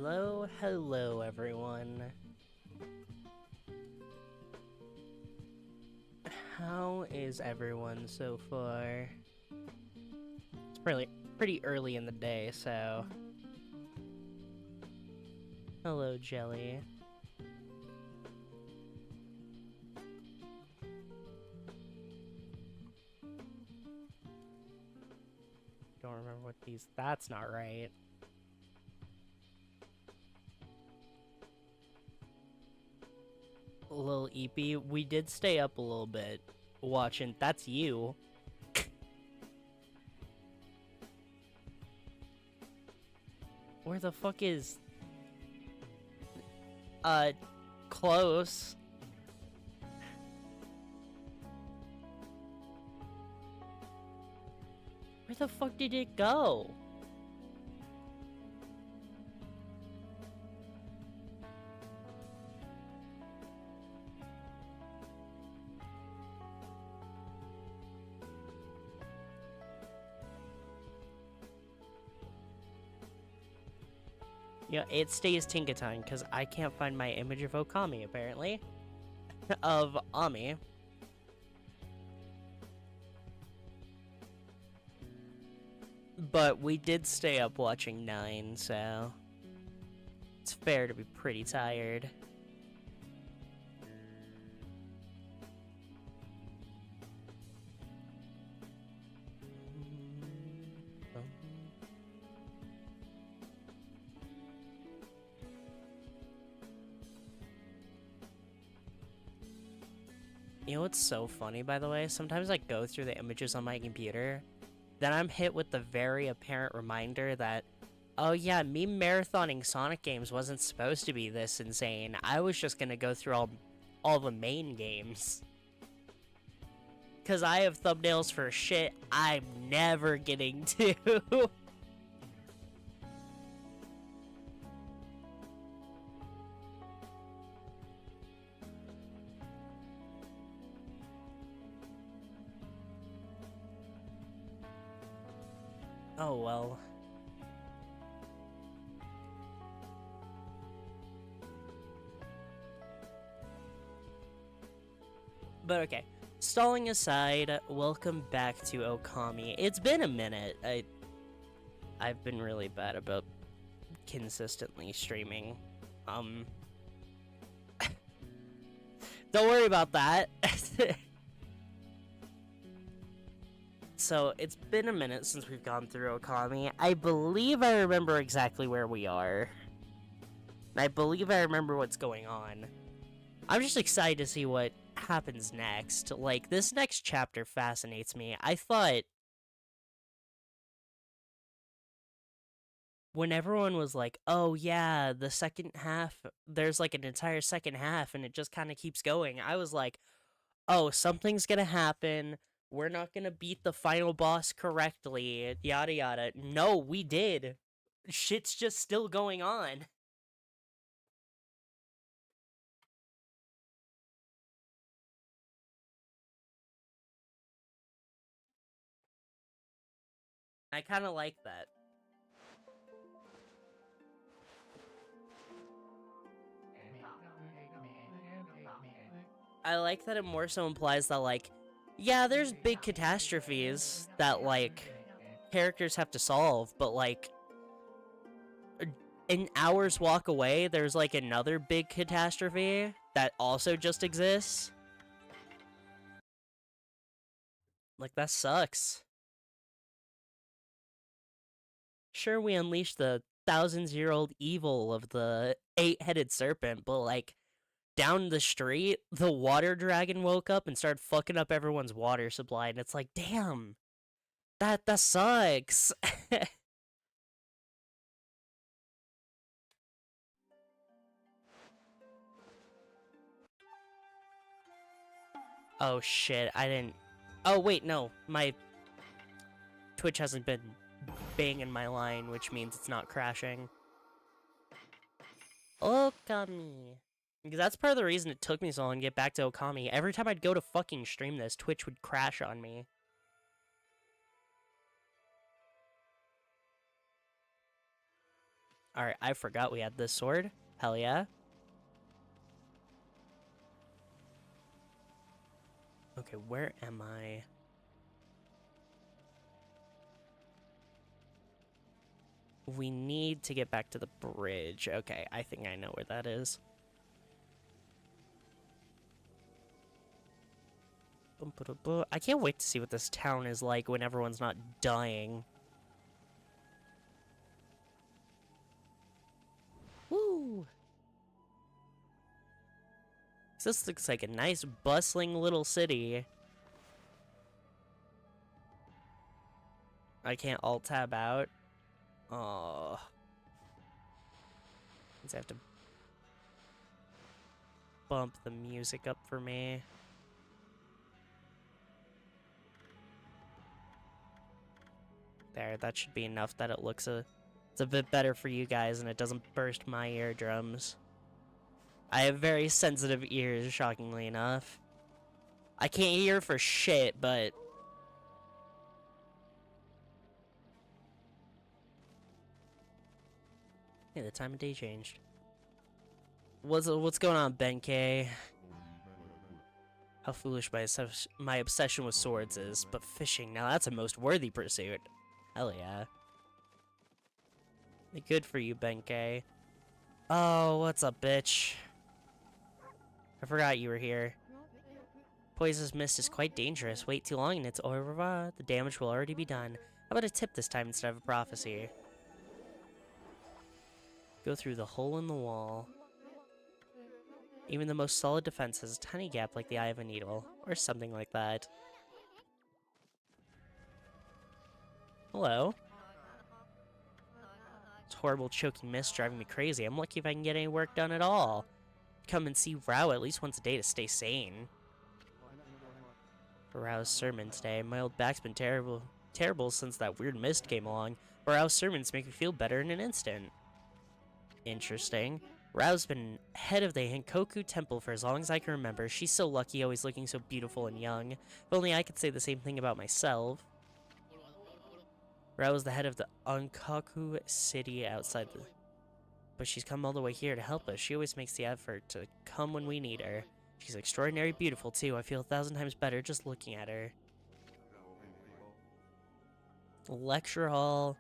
Hello everyone. How is everyone so far? It's pretty early in the day, so... Hello, Jelly. Don't remember what these... That's not right. Lil Eepy, we did stay up a little bit watching. That's you. Where the fuck is... Close. Where the fuck did it go? Yeah, it stays Tinkaton, because I can't find my image of Okami, apparently. Of Ami. But we did stay up watching 9, so... It's fair to be pretty tired. You know what's so funny, by the way? Sometimes I go through the images on my computer, then I'm hit with the very apparent reminder that, oh yeah, me marathoning Sonic games wasn't supposed to be this insane. I was just gonna go through all the main games. Because I have thumbnails for shit I'm never getting to. Oh well. But okay, stalling aside, welcome back to Okami. It's been a minute. I've been really bad about consistently streaming. Don't worry about that. So, it's been a minute since we've gone through Okami. I believe I remember exactly where we are. I believe I remember what's going on. I'm just excited to see what happens next. Like, this next chapter fascinates me. I thought... when everyone was like, oh yeah, the second half, there's like an entire second half and it just kind of keeps going. I was like, oh, something's gonna happen. We're not gonna beat the final boss correctly, yada yada. No, we did. Shit's just still going on. I kind of like that. I like that it more so implies that, like, yeah, there's big catastrophes that, like, characters have to solve, but, like, an hour's walk away, there's, like, another big catastrophe that also just exists. Like, that sucks. Sure, we unleashed the thousands-year-old evil of the eight-headed serpent, but, like, down the street, the water dragon woke up and started fucking up everyone's water supply, and it's like, damn, that sucks. Oh shit, I didn't... Oh wait, no, my Twitch hasn't been banging my line, which means it's not crashing. Okami. Because that's part of the reason it took me so long to get back to Okami. Every time I'd go to fucking stream this, Twitch would crash on me. Alright, I forgot we had this sword. Hell yeah. Okay, where am I? We need to get back to the bridge. Okay, I think I know where that is. I can't wait to see what this town is like when everyone's not dying. Woo! This looks like a nice, bustling little city. I can't alt-tab out. Oh. I have to bump the music up for me. There, that should be enough that it looks it's a bit better for you guys and it doesn't burst my eardrums. I have very sensitive ears, shockingly enough. I can't hear for shit, but... Hey, the time of day changed. What's going on, Benkei? How foolish my obsession with swords is, but fishing, now that's a most worthy pursuit. Hell yeah. Good for you, Benkei. Oh, what's up, bitch? I forgot you were here. Poisonous mist is quite dangerous. Wait too long and it's au revoir. The damage will already be done. How about a tip this time instead of a prophecy? Go through the hole in the wall. Even the most solid defense has a tiny gap like the eye of a needle, or something like that. Hello. This horrible choking mist driving me crazy. I'm lucky if I can get any work done at all. Come and see Rao at least once a day to stay sane. For Rao's sermon today, my old back's been terrible since that weird mist came along. But Rao's sermons make me feel better in an instant. Interesting. Rao's been head of the Hankoku Temple for as long as I can remember. She's so lucky, always looking so beautiful and young. If only I could say the same thing about myself. Rao is the head of the Onkaku city outside the... But she's come all the way here to help us. She always makes the effort to come when we need her. She's extraordinarily beautiful, too. I feel 1,000 times better just looking at her. Lecture hall,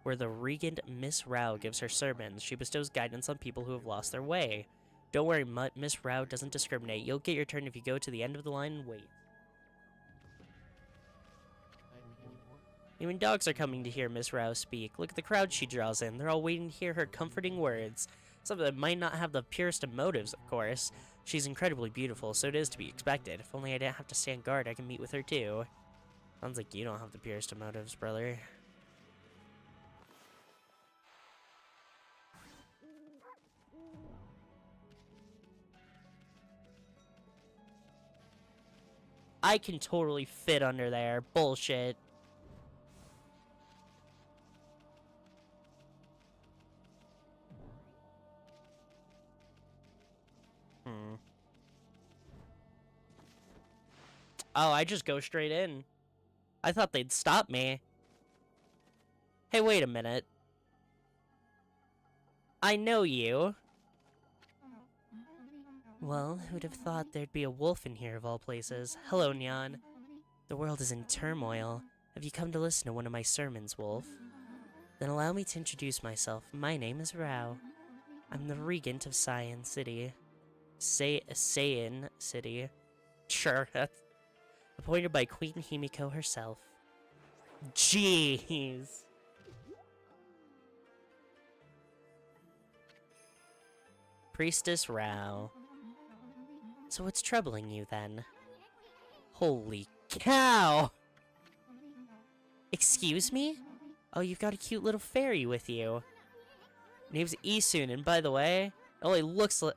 where the regent Miss Rao gives her sermons. She bestows guidance on people who have lost their way. Don't worry, Mutt. Miss Rao doesn't discriminate. You'll get your turn if you go to the end of the line and wait. Even dogs are coming to hear Miss Rao speak. Look at the crowd she draws in. They're all waiting to hear her comforting words. Some of them might not have the purest of motives, of course. She's incredibly beautiful, so it is to be expected. If only I didn't have to stand guard, I can meet with her too. Sounds like you don't have the purest of motives, brother. I can totally fit under there. Bullshit. Oh, I just go straight in. I thought they'd stop me. Hey, wait a minute. I know you. Well, who'd have thought there'd be a wolf in here of all places? Hello, Nyan. The world is in turmoil. Have you come to listen to one of my sermons, Wolf? Then allow me to introduce myself. My name is Rao. I'm the regent of Saiyan City. Saiyan City. Sure, that's appointed by Queen Himiko herself. Jeez. Priestess Rao. So what's troubling you then? Holy cow! Excuse me? Oh, you've got a cute little fairy with you. Name's Isun, and by the way, it only looks like...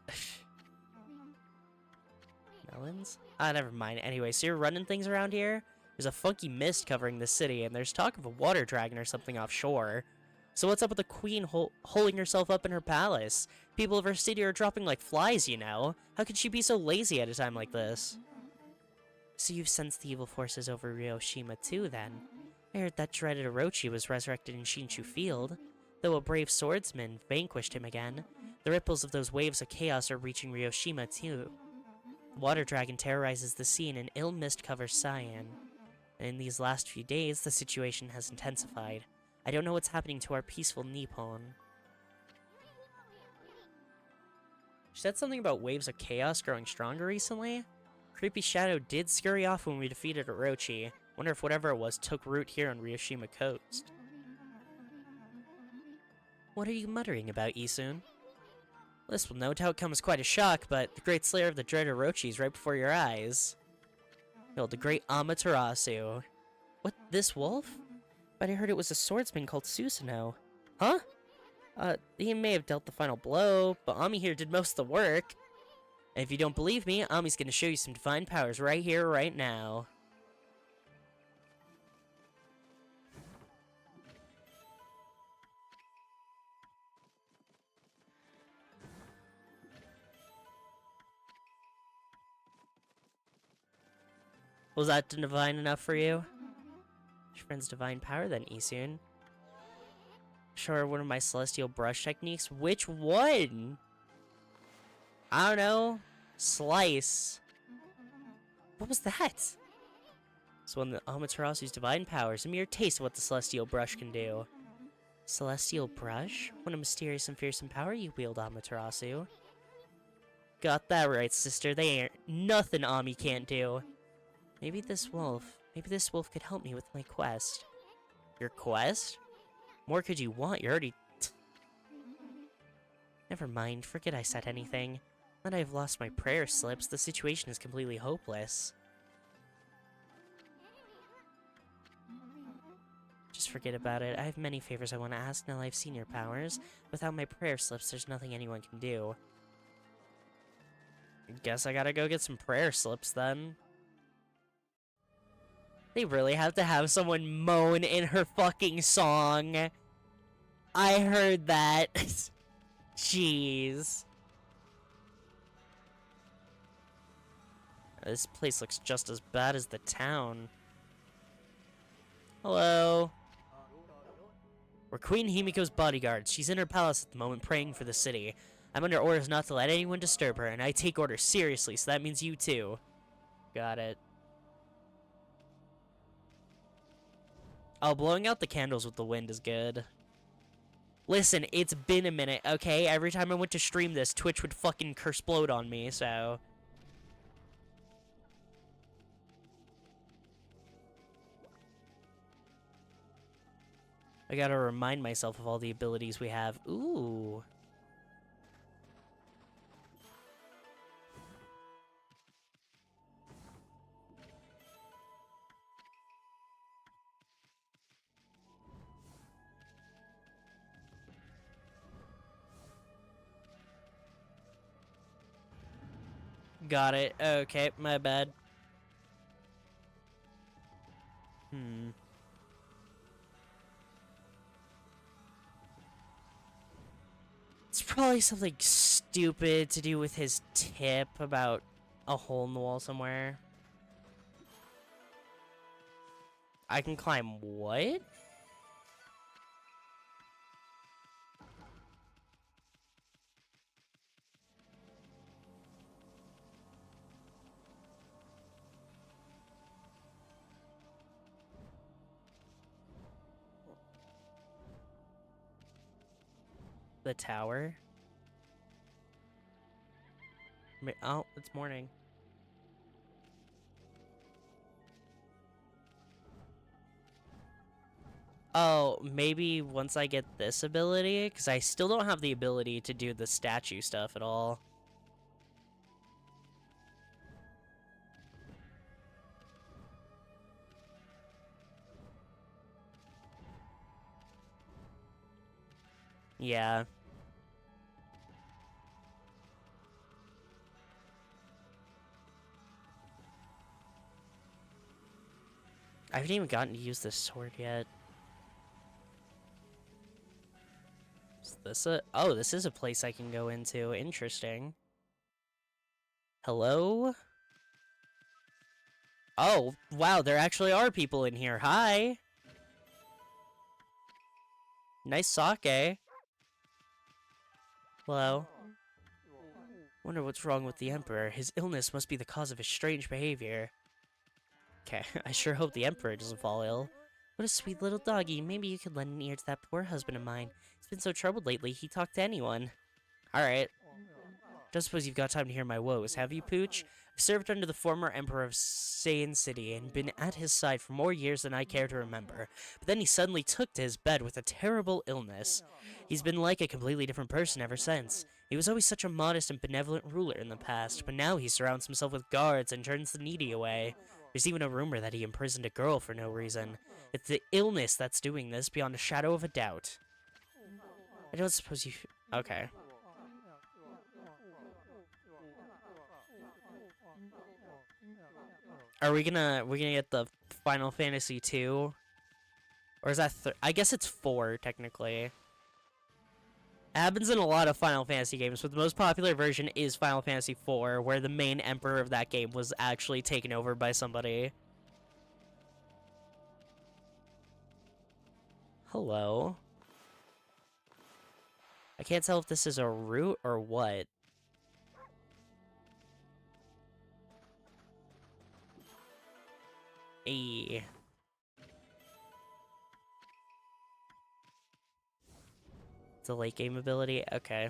Melons? Ah, never mind. Anyway, so you're running things around here? There's a funky mist covering the city, and there's talk of a water dragon or something offshore. So what's up with the queen holding herself up in her palace? People of her city are dropping like flies, you know. How could she be so lazy at a time like this? So you've sensed the evil forces over Ryoshima too, then? I heard that dreaded Orochi was resurrected in Shinshu Field. Though a brave swordsman vanquished him again, the ripples of those waves of chaos are reaching Ryoshima too. The water dragon terrorizes the sea and an ill mist covers Cyan. And in these last few days, the situation has intensified. I don't know what's happening to our peaceful Nippon. She said something about waves of chaos growing stronger recently. Creepy Shadow did scurry off when we defeated Orochi. Wonder if whatever it was took root here on Ryoshima Coast. What are you muttering about, Isun? This will no doubt come as quite a shock, but the great slayer of the dread Orochi is right before your eyes. No, the great Amaterasu. What, this wolf? But I heard it was a swordsman called Susanoo. Huh? He may have dealt the final blow, but Ami here did most of the work. And if you don't believe me, Ami's gonna show you some divine powers right here, right now. Was that divine enough for you? Your friend's divine power then, Isun. Sure, one of my celestial brush techniques. Which one? I don't know. Slice. What was that? It's one of Amaterasu's divine powers, a mere taste of what the celestial brush can do. Celestial brush? What a mysterious and fearsome power you wield, Amaterasu. Got that right, sister. They ain't nothing Ami can't do. Maybe this wolf could help me with my quest. Your quest? More could you want? You're already... Never mind, forget I said anything. Now that I've lost my prayer slips, the situation is completely hopeless. Just forget about it. I have many favors I want to ask now that I've seen your powers. Without my prayer slips, there's nothing anyone can do. Guess I gotta go get some prayer slips then. They really have to have someone moan in her fucking song. I heard that. Jeez. This place looks just as bad as the town. Hello. We're Queen Himiko's bodyguards. She's in her palace at the moment praying for the city. I'm under orders not to let anyone disturb her, and I take orders seriously, so that means you too. Got it. Oh, blowing out the candles with the wind is good. Listen, it's been a minute, okay? Every time I went to stream this, Twitch would fucking curse-blowed on me, so... I gotta remind myself of all the abilities we have. Ooh. Got it. Okay, my bad. It's probably something stupid to do with his tip about a hole in the wall somewhere. I can climb what? The tower? Oh, it's morning. Oh, maybe once I get this ability? Because I still don't have the ability to do the statue stuff at all. Yeah. I haven't even gotten to use this sword yet. Is this a... Oh, this is a place I can go into. Interesting. Hello? Oh, wow, there actually are people in here. Hi! Nice sake. Hello? Wonder what's wrong with the Emperor. His illness must be the cause of his strange behavior. Okay, I sure hope the Emperor doesn't fall ill. What a sweet little doggy. Maybe you could lend an ear to that poor husband of mine. He's been so troubled lately, he talked to anyone. Alright. Don't suppose you've got time to hear my woes, have you, Pooch? I served under the former Emperor of Saiyan City and been at his side for more years than I care to remember. But then he suddenly took to his bed with a terrible illness. He's been like a completely different person ever since. He was always such a modest and benevolent ruler in the past, but now he surrounds himself with guards and turns the needy away. There's even a rumor that he imprisoned a girl for no reason. It's the illness that's doing this beyond a shadow of a doubt. I don't suppose you... Okay. Are we gonna get the Final Fantasy 2? Or is that I guess it's 4 technically. It happens in a lot of Final Fantasy games, but the most popular version is Final Fantasy 4, where the main emperor of that game was actually taken over by somebody. Hello. I can't tell if this is a route or what. It's a late game ability? Okay.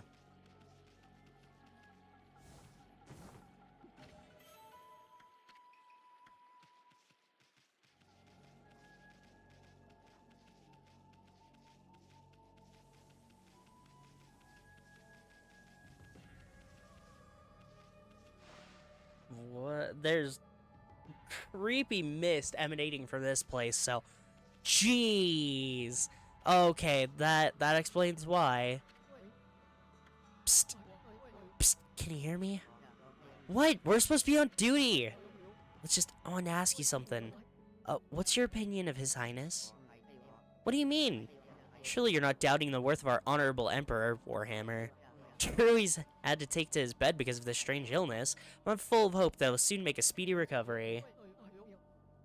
What? There's creepy mist emanating from this place, so... Jeez! Okay, that explains why. Psst. Psst, can you hear me? What? We're supposed to be on duty! I want to ask you something. What's your opinion of His Highness? What do you mean? Surely you're not doubting the worth of our honorable Emperor, Warhammer. True, he's had to take to his bed because of this strange illness, but I'm full of hope that he'll soon make a speedy recovery.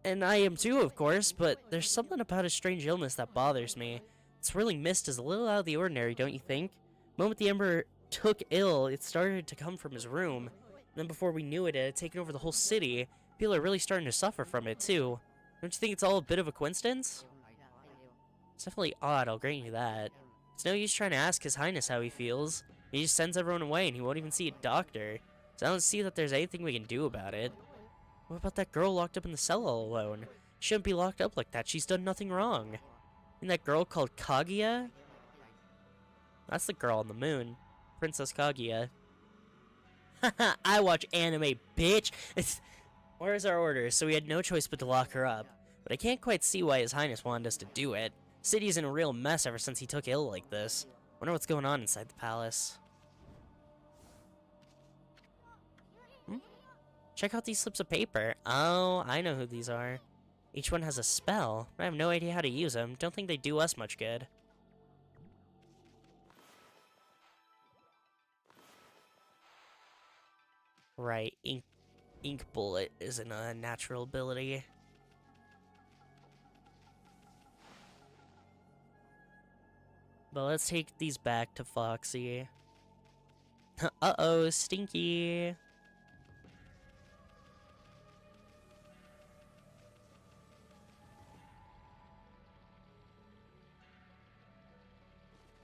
And I am too, of course, but there's something about his strange illness that bothers me. Swirling mist is a little out of the ordinary, don't you think? The moment the Emperor took ill, it started to come from his room. And then before we knew it, it had taken over the whole city. People are really starting to suffer from it, too. Don't you think it's all a bit of a coincidence? It's definitely odd, I'll grant you that. It's no use trying to ask His Highness how he feels. He just sends everyone away and he won't even see a doctor. So I don't see that there's anything we can do about it. What about that girl locked up in the cell all alone? She shouldn't be locked up like that. She's done nothing wrong. And that girl called Kaguya? That's the girl on the moon. Princess Kaguya. Haha, I watch anime, bitch! Where's our orders? So we had no choice but to lock her up. But I can't quite see why His Highness wanted us to do it. The city's in a real mess ever since he took ill like this. Wonder what's going on inside the palace. Check out these slips of paper. Oh, I know who these are. Each one has a spell, but I have no idea how to use them. Don't think they do us much good. Right, ink bullet isn't a natural ability. But let's take these back to Foxy. Uh-oh, Stinky.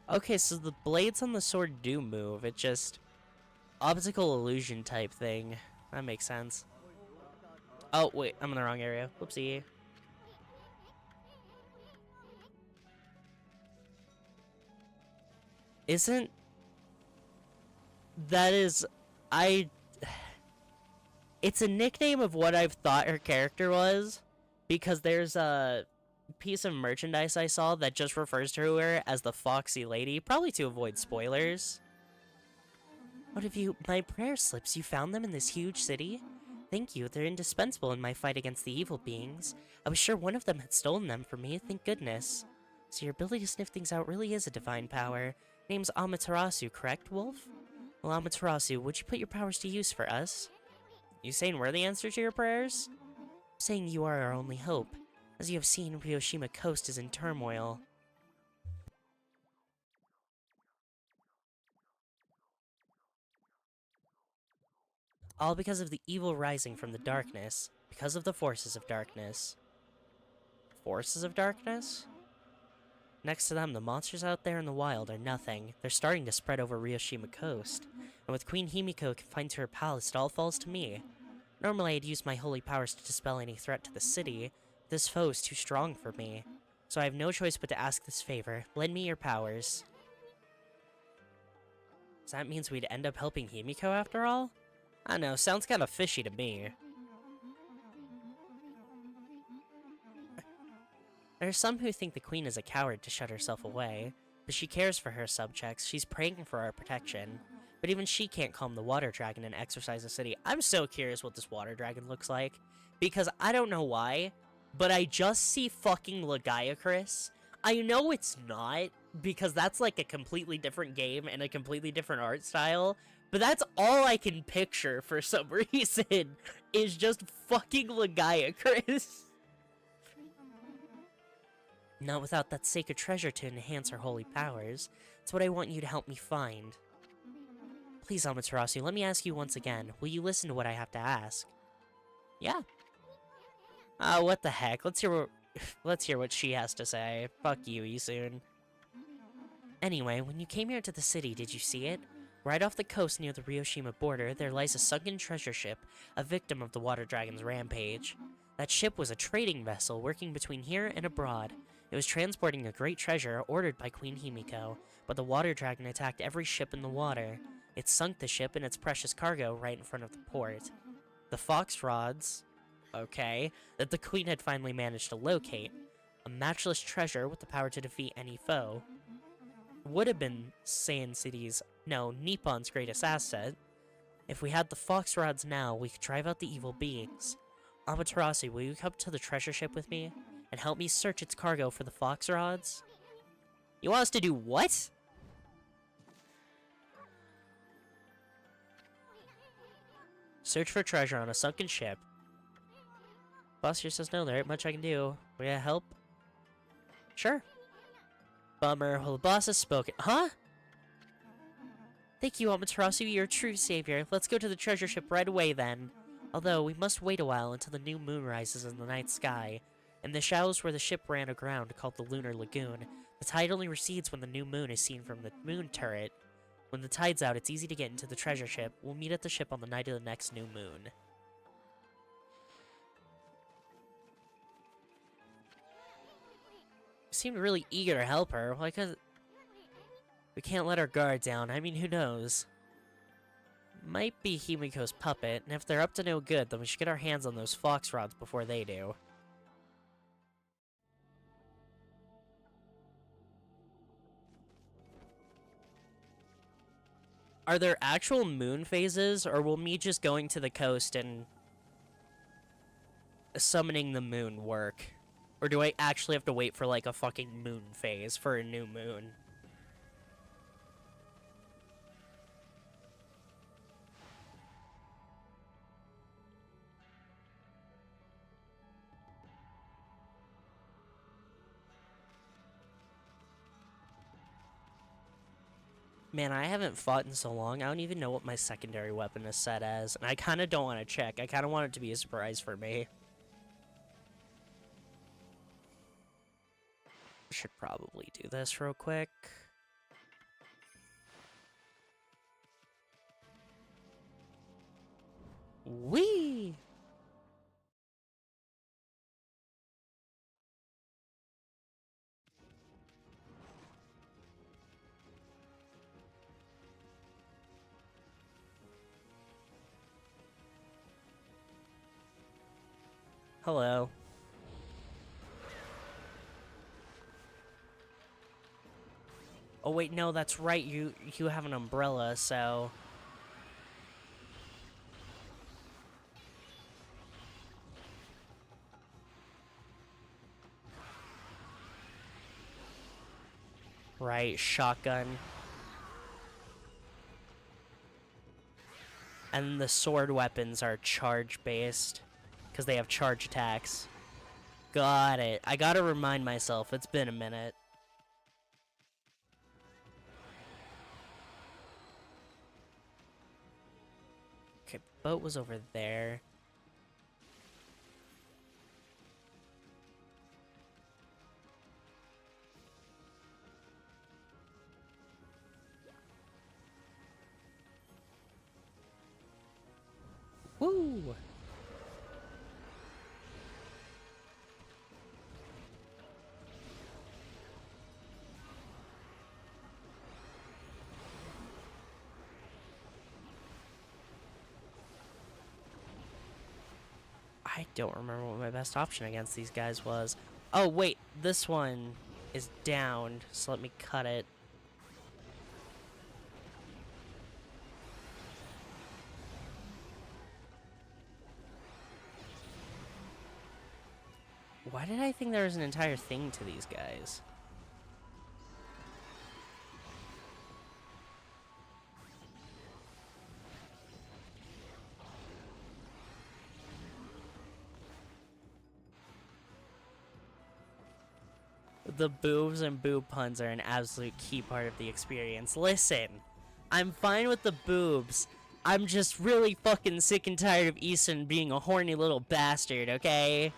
Okay, so the blades on the sword do move. It just... Optical illusion type thing. That makes sense. Oh, wait, I'm in the wrong area. Whoopsie. Isn't... That is... It's a nickname of what I've thought her character was. Because there's a piece of merchandise I saw that just refers to her as the Foxy Lady. Probably to avoid spoilers. What have you... My prayer slips, you found them in this huge city? Thank you, they're indispensable in my fight against the evil beings. I was sure one of them had stolen them from me, thank goodness. So your ability to sniff things out really is a divine power. Name's Amaterasu, correct, Wolf? Well, Amaterasu, would you put your powers to use for us? You saying we're the answer to your prayers? I'm saying you are our only hope. As you have seen, Ryoshima Coast is in turmoil. All because of the evil rising from the darkness, because of the forces of darkness. Forces of darkness? Next to them, the monsters out there in the wild are nothing. They're starting to spread over Ryoshima Coast. And with Queen Himiko confined to her palace, it all falls to me. Normally, I'd use my holy powers to dispel any threat to the city. This foe is too strong for me. So I have no choice but to ask this favor. Lend me your powers. So that means we'd end up helping Himiko after all? I don't know, sounds kind of fishy to me. There are some who think the queen is a coward to shut herself away, but she cares for her subjects, she's praying for our protection. But even she can't calm the water dragon and exorcise the city. I'm so curious what this water dragon looks like, because I don't know why, but I just see fucking Lagiacrus. I know it's not, because that's like a completely different game and a completely different art style, but that's all I can picture for some reason, is just fucking Lagiacrus. Not without that sacred treasure to enhance her holy powers. It's what I want you to help me find. Please, Amaterasu, let me ask you once again. Will you listen to what I have to ask? Yeah. What the heck? Let's hear what she has to say. Fuck you, Isun. Anyway, when you came here to the city, did you see it? Right off the coast near the Ryoshima border, there lies a sunken treasure ship, a victim of the water dragon's rampage. That ship was a trading vessel working between here and abroad. It was transporting a great treasure ordered by Queen Himiko, but the water dragon attacked every ship in the water. It sunk the ship and its precious cargo right in front of the port. The fox rods, okay, that the queen had finally managed to locate, a matchless treasure with the power to defeat any foe, would have been Nippon's greatest asset. If we had the fox rods now, we could drive out the evil beings. Amaterasu, will you come to the treasure ship with me and help me search its cargo for the fox rods? You want us to do what? Search for treasure on a sunken ship. Boss here says no, there ain't much I can do. Will you help? Sure. Bummer. Well, the boss has spoken. Huh? Thank you, Amaterasu. You're a true savior. Let's go to the treasure ship right away, then. Although, we must wait a while until the new moon rises in the night sky. In the shallows where the ship ran aground, called the Lunar Lagoon, the tide only recedes when the new moon is seen from the moon turret. When the tide's out, it's easy to get into the treasure ship. We'll meet at the ship on the night of the next new moon. Seemed really eager to help her. Why, 'cause we can't let our guard down. I mean, who knows? Might be Himiko's puppet, and if they're up to no good, then we should get our hands on those fox rods before they do. Are there actual moon phases, or will me just going to the coast and summoning the moon work? Or do I actually have to wait for, like, a fucking moon phase for a new moon? Man, I haven't fought in so long, I don't even know what my secondary weapon is set as, and I kind of don't want to check. I kind of want it to be a surprise for me. Should probably do this real quick. Whee! Hello. Oh wait, no, that's right. You have an umbrella, so right, shotgun. And the sword weapons are charge-based, because they have charge attacks. Got it. I gotta remind myself, it's been a minute. boat was over there. Woo! I don't remember what my best option against these guys was. Oh, wait, this one is downed, so let me cut it. Why did I think there was an entire thing to these guys? The boobs and boob puns are an absolute key part of the experience. Listen, I'm fine with the boobs. I'm just really fucking sick and tired of Ethan being a horny little bastard, okay?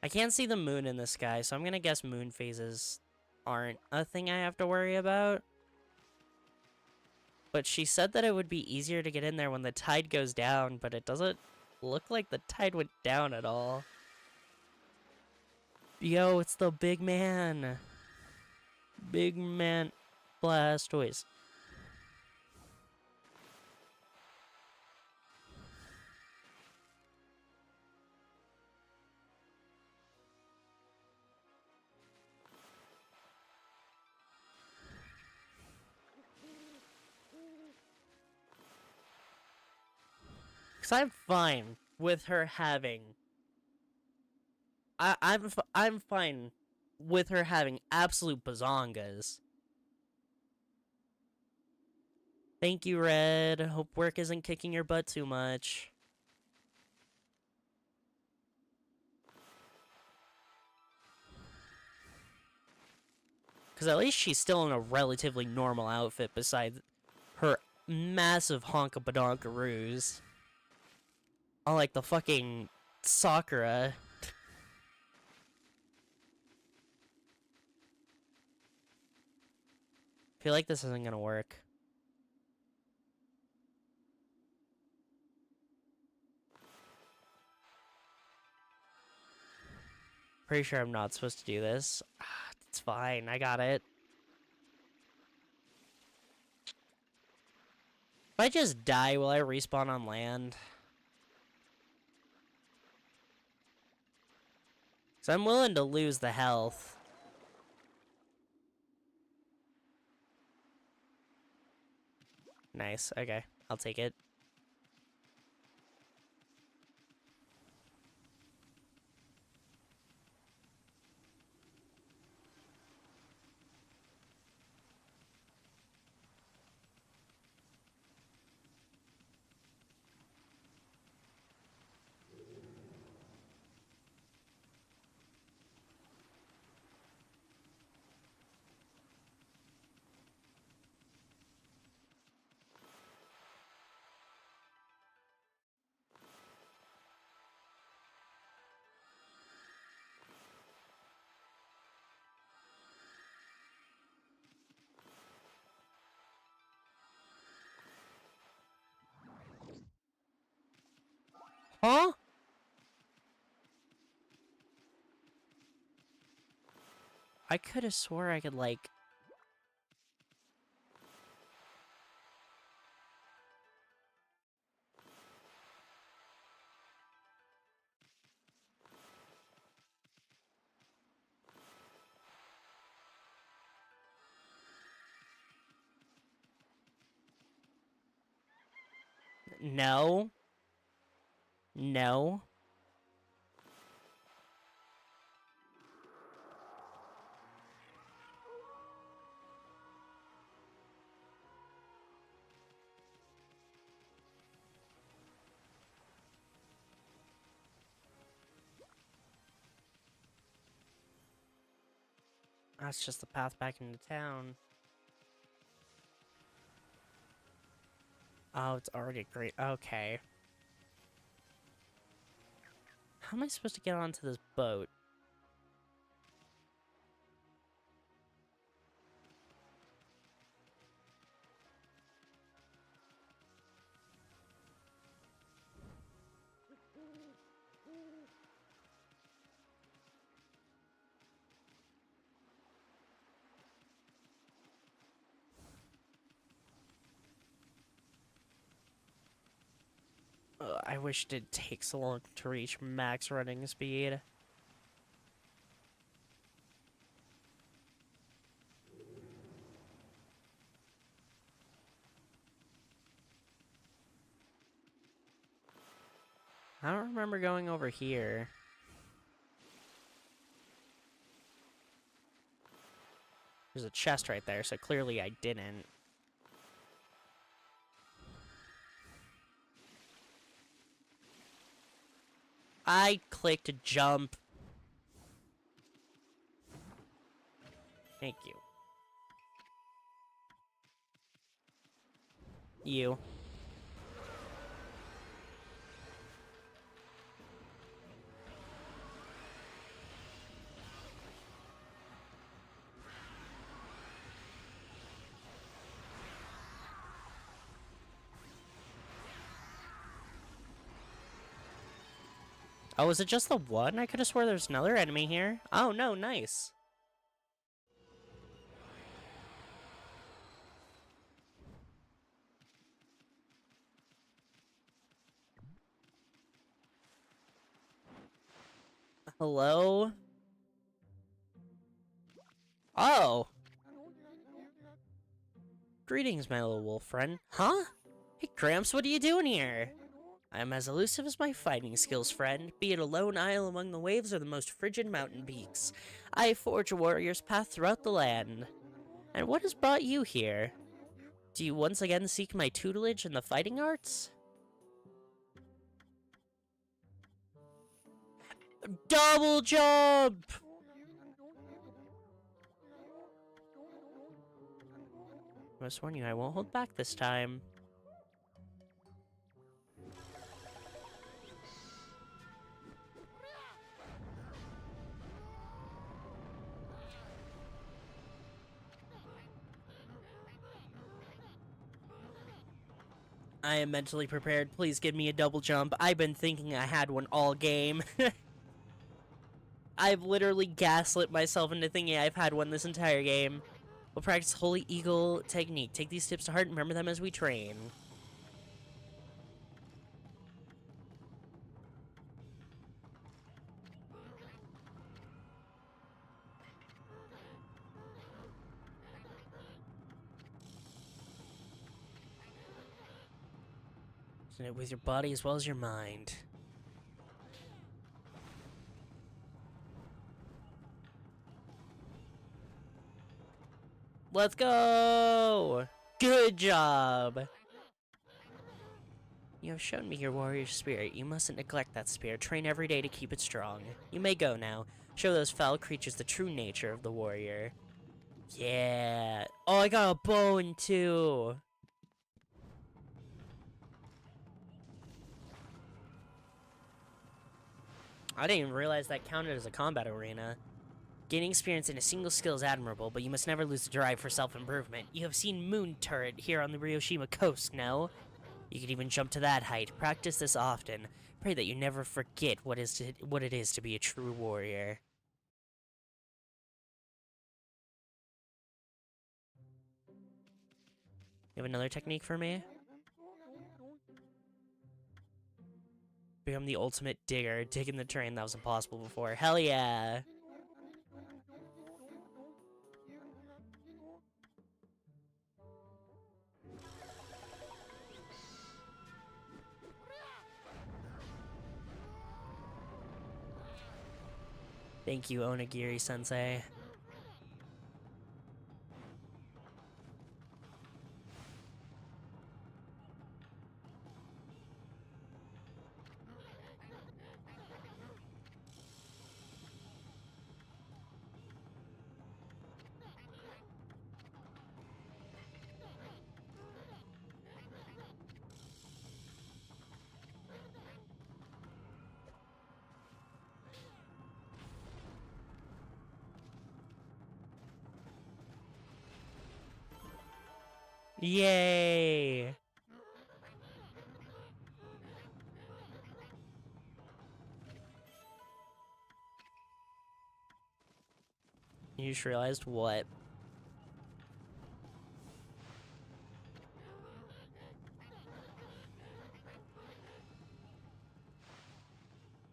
I can't see the moon in the sky, so I'm gonna guess moon phases aren't a thing I have to worry about. But she said that it would be easier to get in there when the tide goes down, but it doesn't look like the tide went down at all. Yo, it's the big man. Big man Blastoise. Cause I'm fine with her having. I'm fine with her having absolute bazongas. Thank you, Red. Hope work isn't kicking your butt too much. Because at least she's still in a relatively normal outfit besides her massive honka-badonkaroos. Unlike the fucking Sakura. I feel like this isn't gonna work. Pretty sure I'm not supposed to do this. It's fine, I got it. If I just die, will I respawn on land? So I'm willing to lose the health. Nice, okay. I'll take it. Huh? I could have swore I could, like... No. No. That's just the path back into town. Oh, it's already great. Okay. How am I supposed to get onto this boat? I wish it didn't take so long to reach max running speed. I don't remember going over here. There's a chest right there, so clearly I didn't. I clicked jump. Thank you. You. Oh, is it just the one? I could have swore there's another enemy here. Oh, no, nice. Hello? Oh! Greetings, my little wolf friend. Huh? Hey, Gramps, what are you doing here? I'm as elusive as my fighting skills, friend, be it a lone isle among the waves or the most frigid mountain peaks. I forge a warrior's path throughout the land. And what has brought you here? Do you once again seek my tutelage in the fighting arts? Double jump! I must warn you, I won't hold back this time. I am mentally prepared. Please give me a double jump. I've been thinking I had one all game. I've literally gaslit myself into thinking I've had one this entire game. We'll practice Holy Eagle technique. Take these tips to heart and remember them as we train. It with your body as well as your mind. Let's go! Good job! You have shown me your warrior spirit. You mustn't neglect that spirit. Train every day to keep it strong. You may go now. Show those foul creatures the true nature of the warrior. Yeah! Oh, I got a bone too! I didn't even realize that counted as a combat arena. Gaining experience in a single skill is admirable, but you must never lose the drive for self-improvement. You have seen Moon Turret here on the Ryoshima coast, no? You can even jump to that height. Practice this often. Pray that you never forget what it is to be a true warrior. You have another technique for me? Become the ultimate digger, digging the terrain that was impossible before. Hell yeah! Thank you, Onigiri-sensei. Yay! You just realized what?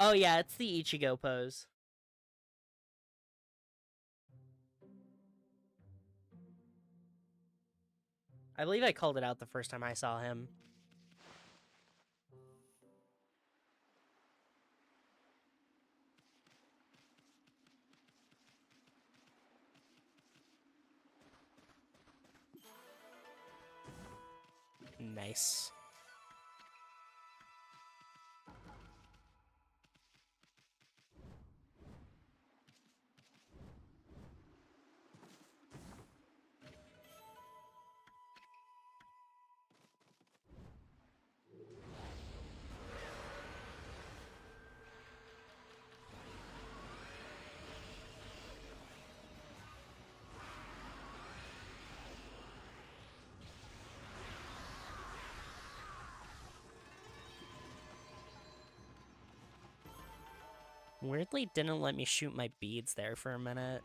Oh yeah, it's the Ichigo pose. I believe I called it out the first time I saw him. Nice. Weirdly didn't let me shoot my beads there for a minute.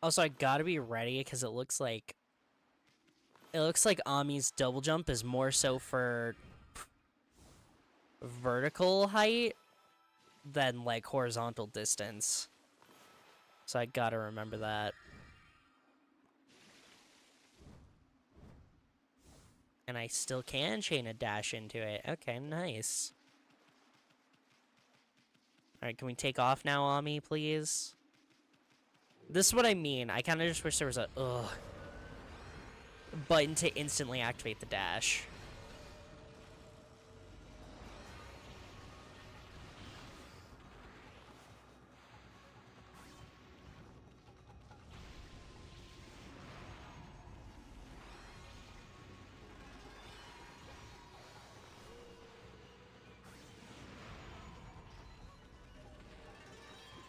Also, I gotta be ready because it looks like Ami's double jump is more so for vertical height than like horizontal distance. So I gotta remember that. And I still can chain a dash into it. Okay, nice. Alright, can we take off now, Ami, please? This is what I mean. I kind of just wish there was a button to instantly activate the dash.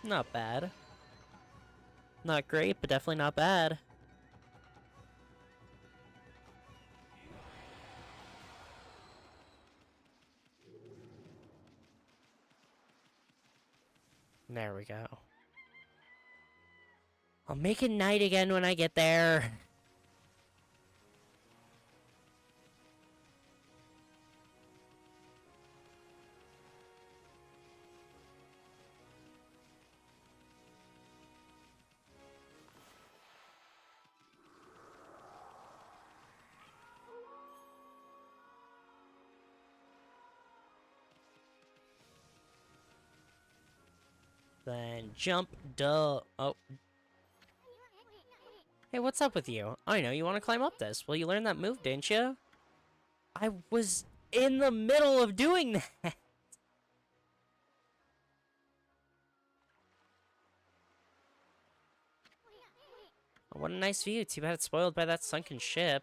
Not bad. Not great, but definitely not bad. There we go. I'll make it night again when I get there. Then jump, duh. Oh. Hey, what's up with you? I know you want to climb up this. Well, you learned that move, didn't you? I was in the middle of doing that. What a nice view. Too bad it's spoiled by that sunken ship.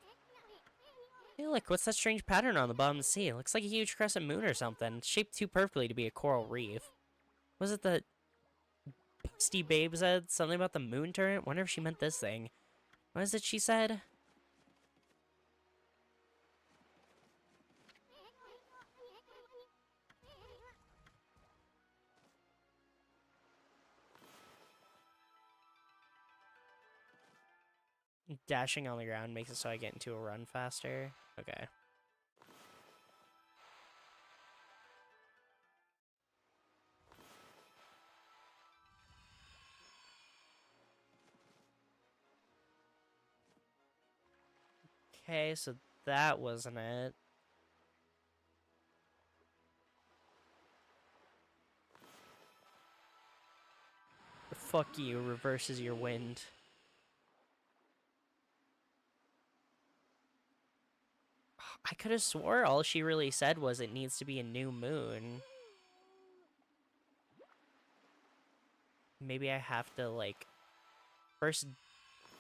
Hey, look, what's that strange pattern on the bottom of the sea? It looks like a huge crescent moon or something. It's shaped too perfectly to be a coral reef. Was it the Busty Babe said? Something about the moon turret? Wonder if she meant this thing. What is it she said? Dashing on the ground makes it so I get into a run faster. Okay. Okay, so that wasn't it. Fuck you, reverses your wind. I could have swore all she really said was it needs to be a new moon. Maybe I have to, like, first...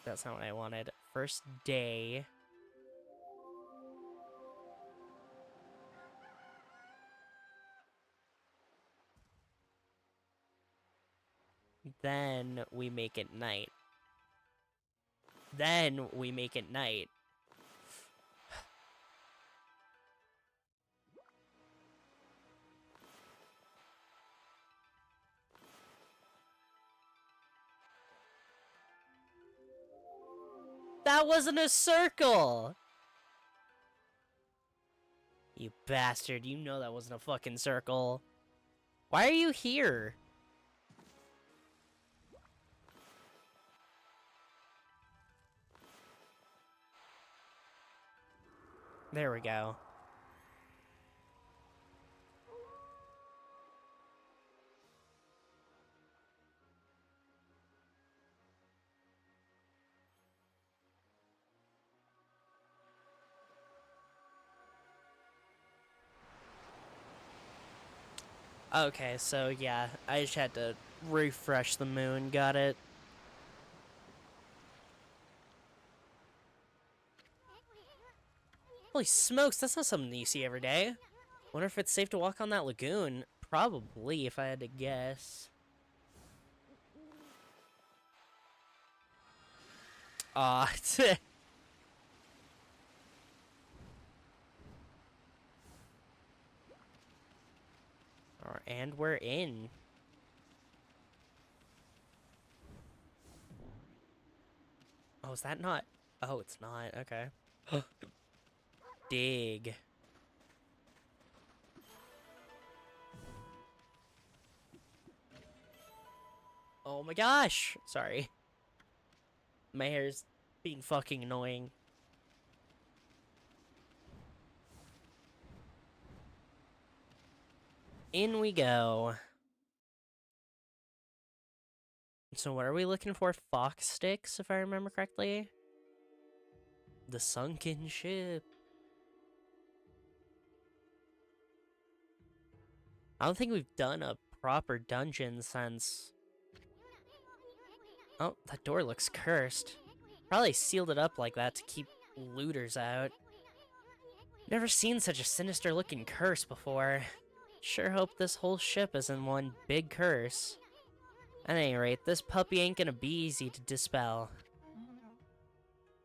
That's not what I wanted. First day. Then we make it night. Then we make it night. That wasn't a circle! You bastard, you know that wasn't a fucking circle. Why are you here? There we go. Okay, so yeah, I just had to refresh the moon, got it. Holy smokes, that's not something you see every day. Wonder if it's safe to walk on that lagoon. Probably, if I had to guess. Aw, and we're in. Oh, is that not? Oh, it's not. Okay. Dig. Oh my gosh! Sorry. My hair's being fucking annoying. In we go. So what are we looking for? Fox sticks, if I remember correctly? The sunken ship. I don't think we've done a proper dungeon since... Oh, that door looks cursed. Probably sealed it up like that to keep looters out. Never seen such a sinister looking curse before. Sure hope this whole ship isn't one big curse. At any rate, this puppy ain't gonna be easy to dispel.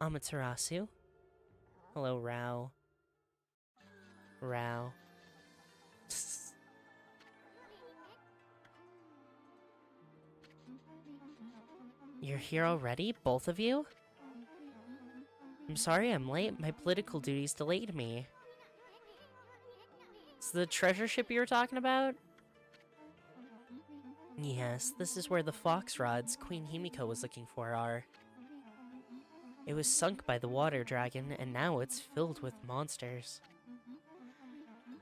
Amaterasu? Hello, Rao. Rao. You're here already? Both of you? I'm sorry I'm late. My political duties delayed me. It's the treasure ship you were talking about? Yes, this is where the fox rods Queen Himiko was looking for are. It was sunk by the water dragon, and now it's filled with monsters.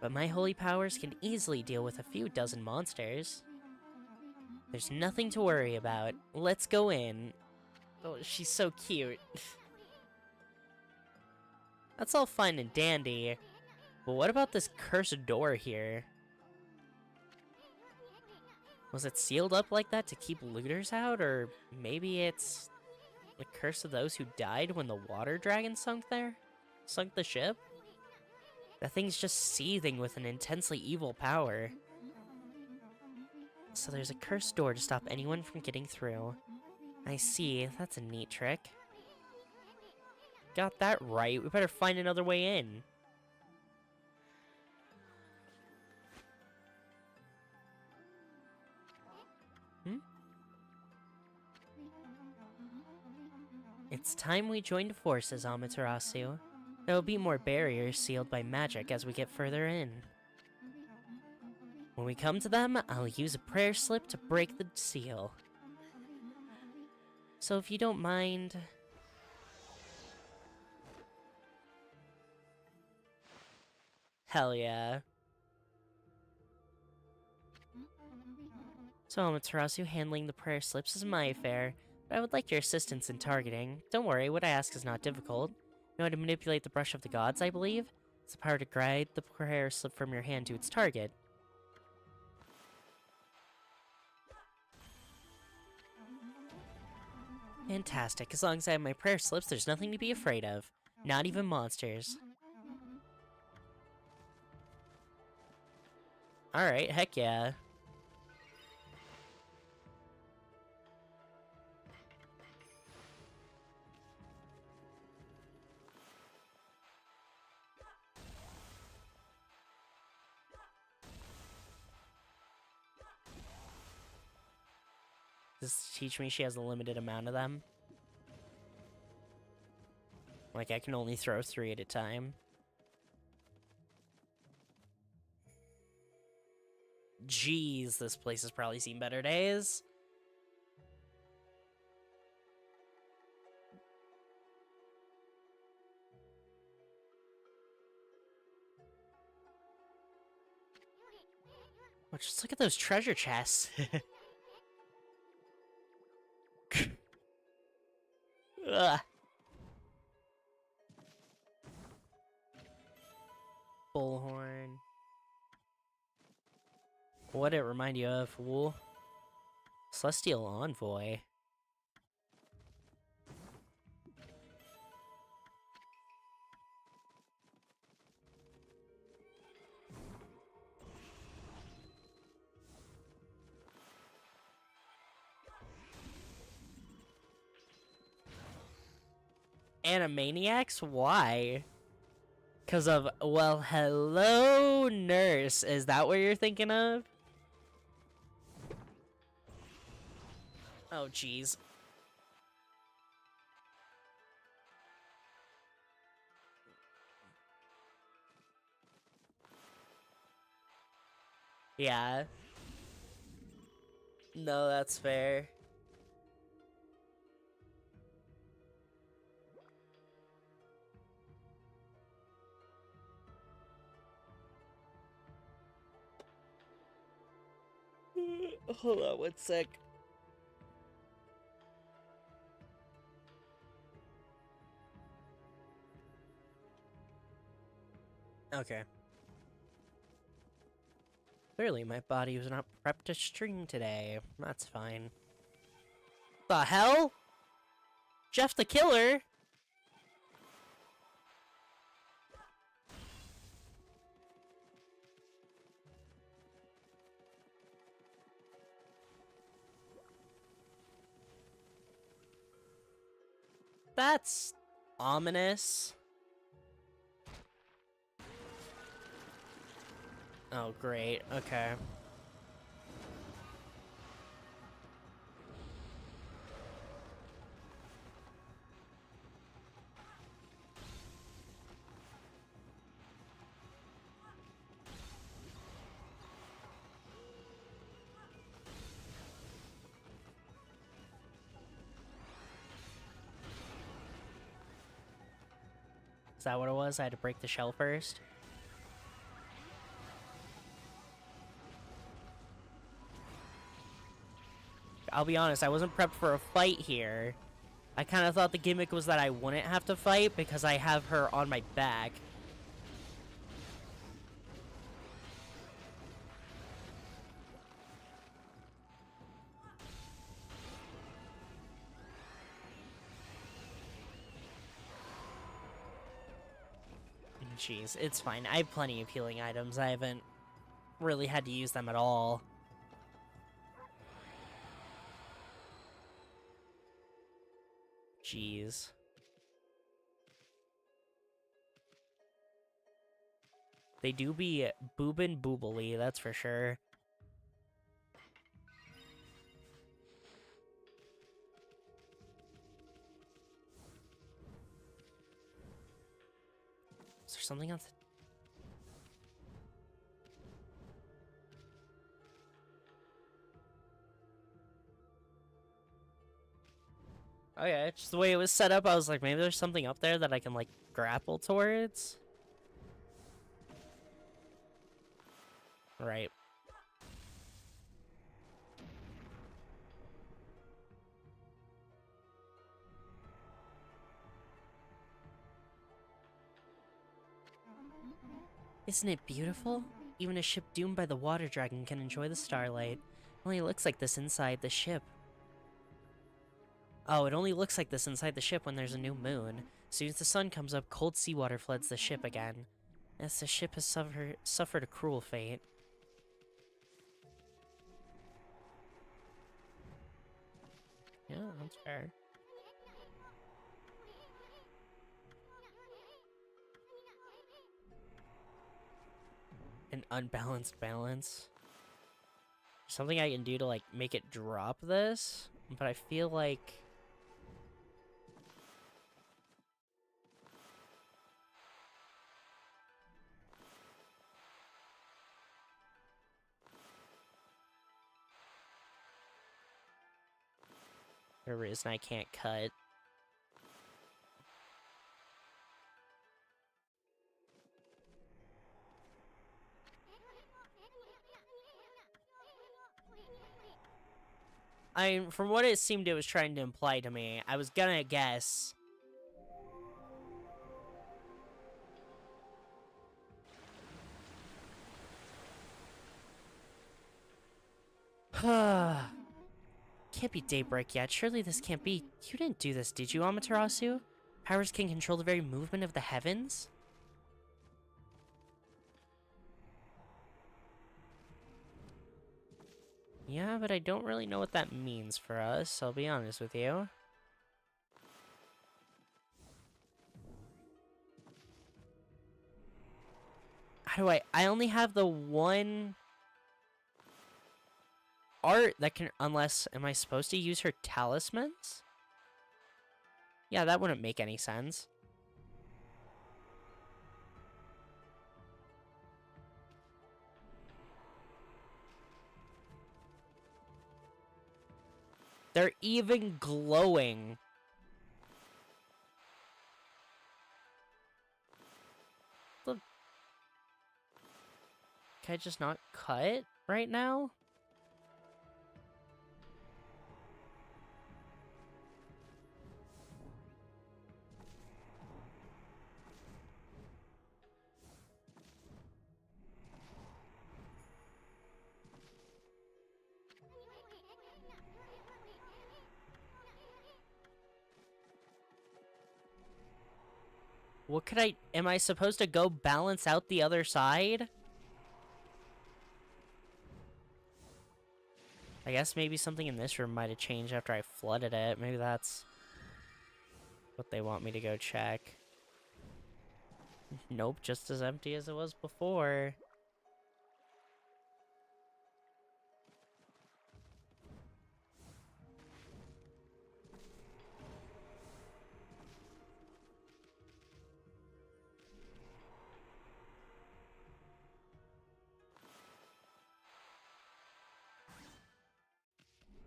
But my holy powers can easily deal with a few dozen monsters. There's nothing to worry about. Let's go in. Oh, she's so cute. That's all fine and dandy, but what about this cursed door here? Was it sealed up like that to keep looters out, or maybe it's the curse of those who died when the water dragon sunk there? Sunk the ship? That thing's just seething with an intensely evil power. So there's a cursed door to stop anyone from getting through. I see, that's a neat trick. Got that right, we better find another way in. It's time we joined forces, Amaterasu. There will be more barriers sealed by magic as we get further in. When we come to them, I'll use a prayer slip to break the seal. So if you don't mind... Hell yeah. So Amaterasu, handling the prayer slips is my affair, but I would like your assistance in targeting. Don't worry, what I ask is not difficult. You know how to manipulate the brush of the gods, I believe? It's the power to guide the prayer slip from your hand to its target. Fantastic. As long as I have my prayer slips, there's nothing to be afraid of. Not even monsters. Alright, heck yeah. Does this teach me she has a limited amount of them? Like, I can only throw 3 at a time. Jeez, this place has probably seen better days. Oh, just look at those treasure chests. Ugh. Bullhorn. What'd it remind you of, fool? Celestial Envoy. Animaniacs? Why? Because of, well, hello, nurse. Is that what you're thinking of? Oh, jeez. Yeah. No, that's fair. Hold on one sec. Okay. Clearly, my body was not prepped to stream today. That's fine. The hell? Jeff the Killer? That's ominous. Oh, great. Okay. Is that what it was? I had to break the shell first? I'll be honest, I wasn't prepped for a fight here. I kind of thought the gimmick was that I wouldn't have to fight because I have her on my back. Jeez, it's fine. I have plenty of healing items. I haven't really had to use them at all. Jeez. They do be boobin' boobily, that's for sure. Is there something else? Oh yeah, just the way it was set up, I was like, maybe there's something up there that I can, like, grapple towards? Right. Isn't it beautiful? Even a ship doomed by the water dragon can enjoy the starlight. It only looks like this inside the ship. Oh, it only looks like this inside the ship when there's a new moon. As soon as the sun comes up, cold seawater floods the ship again. Yes, the ship has suffered a cruel fate. Yeah, that's fair. An unbalanced balance. Something I can do to, like, make it drop this, but I feel like... For a reason I can't cut. From what it seemed it was trying to imply to me, I was gonna guess. Can't be daybreak yet. Surely this can't be. You didn't do this, did you, Amaterasu? Powers can control the very movement of the heavens? Yeah, but I don't really know what that means for us, I'll be honest with you. How do I only have the one art that can, unless, am I supposed to use her talismans? Yeah, that wouldn't make any sense. They're even glowing. Look. Can I just not cut right now? What could I... Am I supposed to go balance out the other side? I guess maybe something in this room might have changed after I flooded it. Maybe that's what they want me to go check. Nope, just as empty as it was before.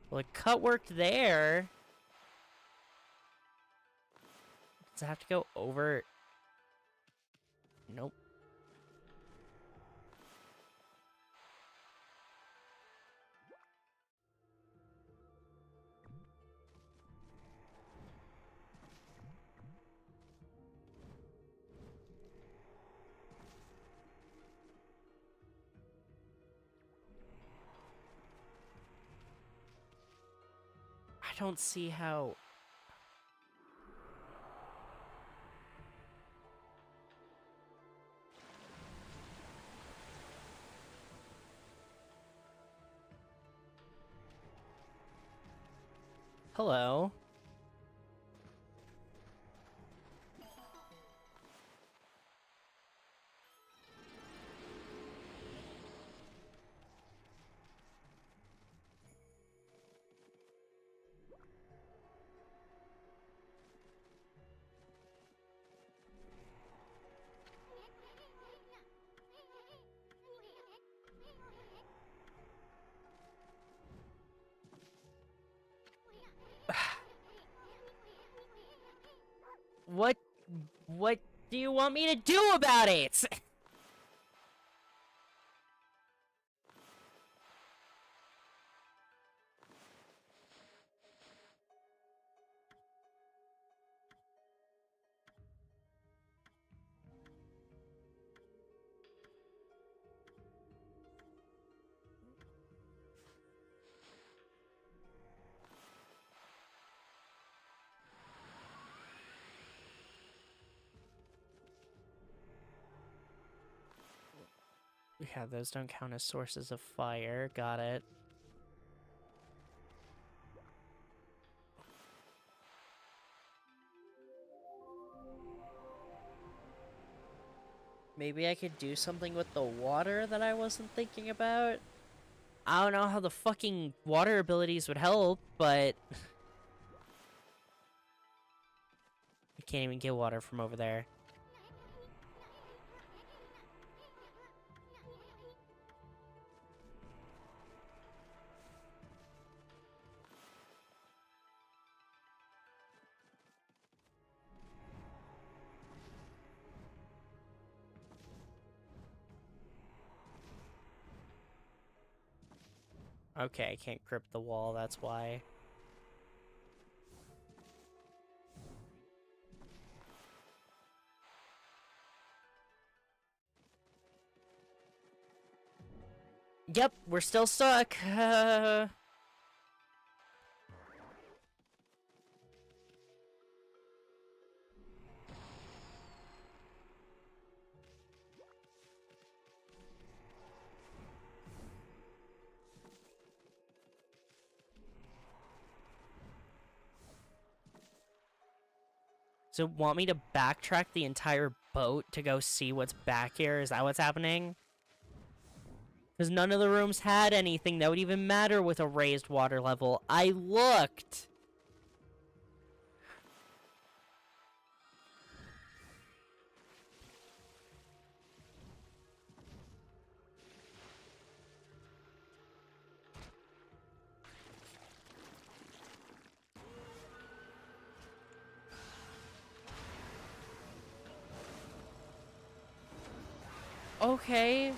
Well, the cut worked there. Does it have to go over? Nope. I don't see how... Hello. What do you want me to do about it? Yeah, those don't count as sources of fire. Got it. Maybe I could do something with the water that I wasn't thinking about? I don't know how the fucking water abilities would help, but... I can't even get water from over there. Okay, I can't grip the wall, that's why. Yep, we're still stuck. So want me to backtrack the entire boat to go see what's back here? Is that what's happening? Because none of the rooms had anything that would even matter with a raised water level. I looked! Okay.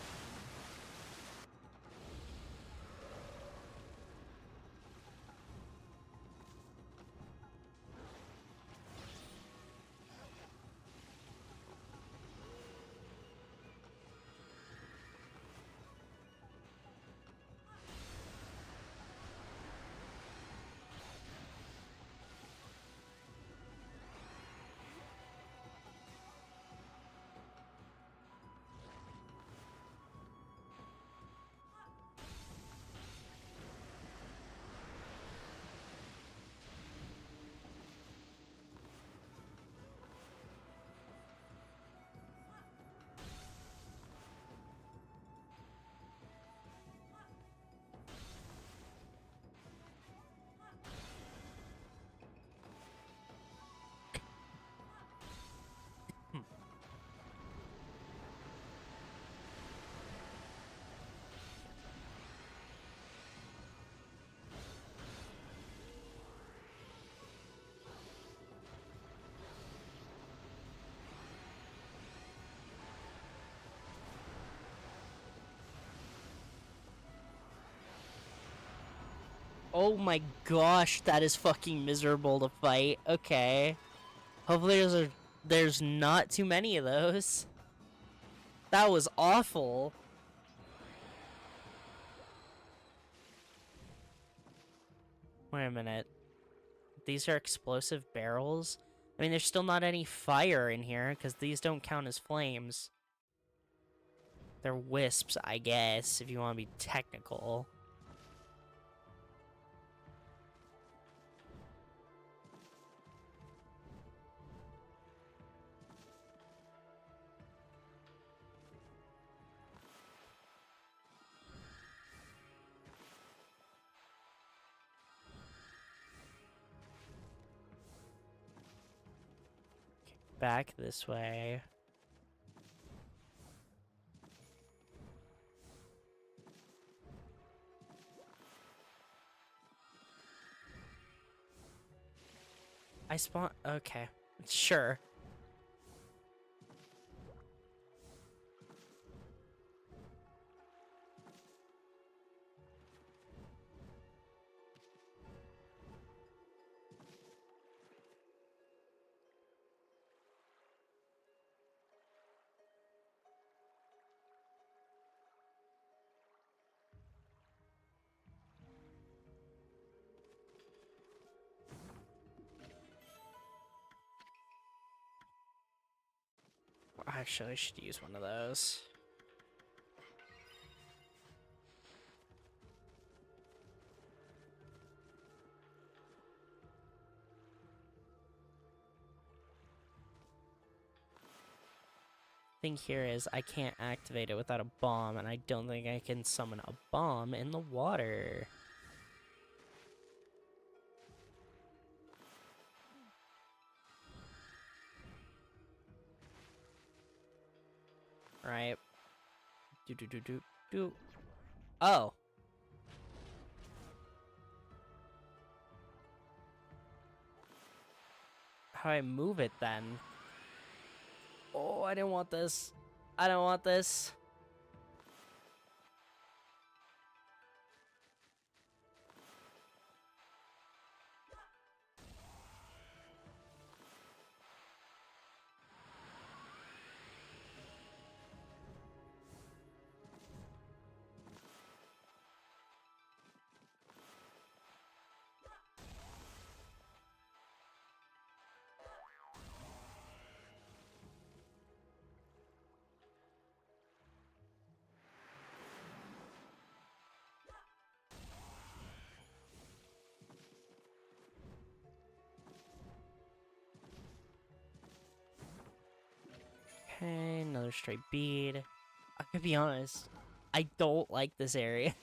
Oh my gosh, that is fucking miserable to fight. Okay. Hopefully there's not too many of those. That was awful. Wait a minute. These are explosive barrels? I mean, there's still not any fire in here, because these don't count as flames. They're wisps, I guess, if you want to be technical. Back this way. I spawn. Okay. Sure. Actually, I should use one of those. thing here is I can't activate it without a bomb, and I don't think I can summon a bomb in the water. Right. Do. Oh. How do I move it then? Oh, I didn't want this. I don't want this. Okay, another straight bead. I could be honest, I don't like this area.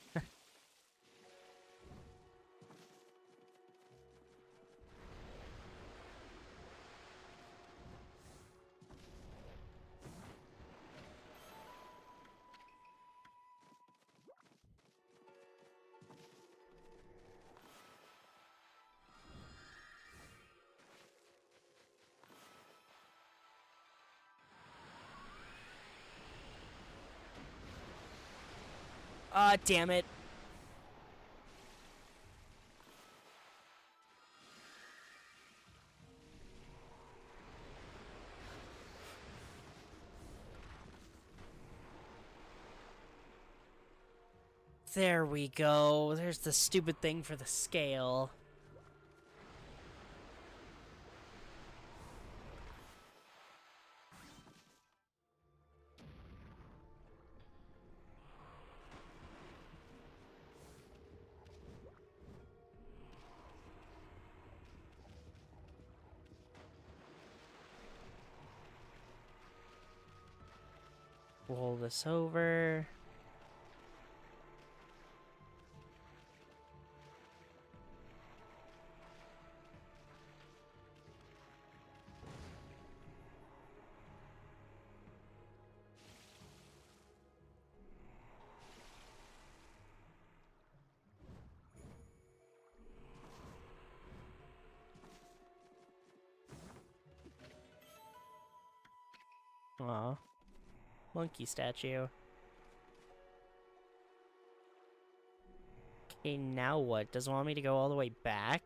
Ah, damn it. There we go. There's the stupid thing for the scale. Roll this over. Aw. Monkey statue. Okay, now what? Does it want me to go all the way back?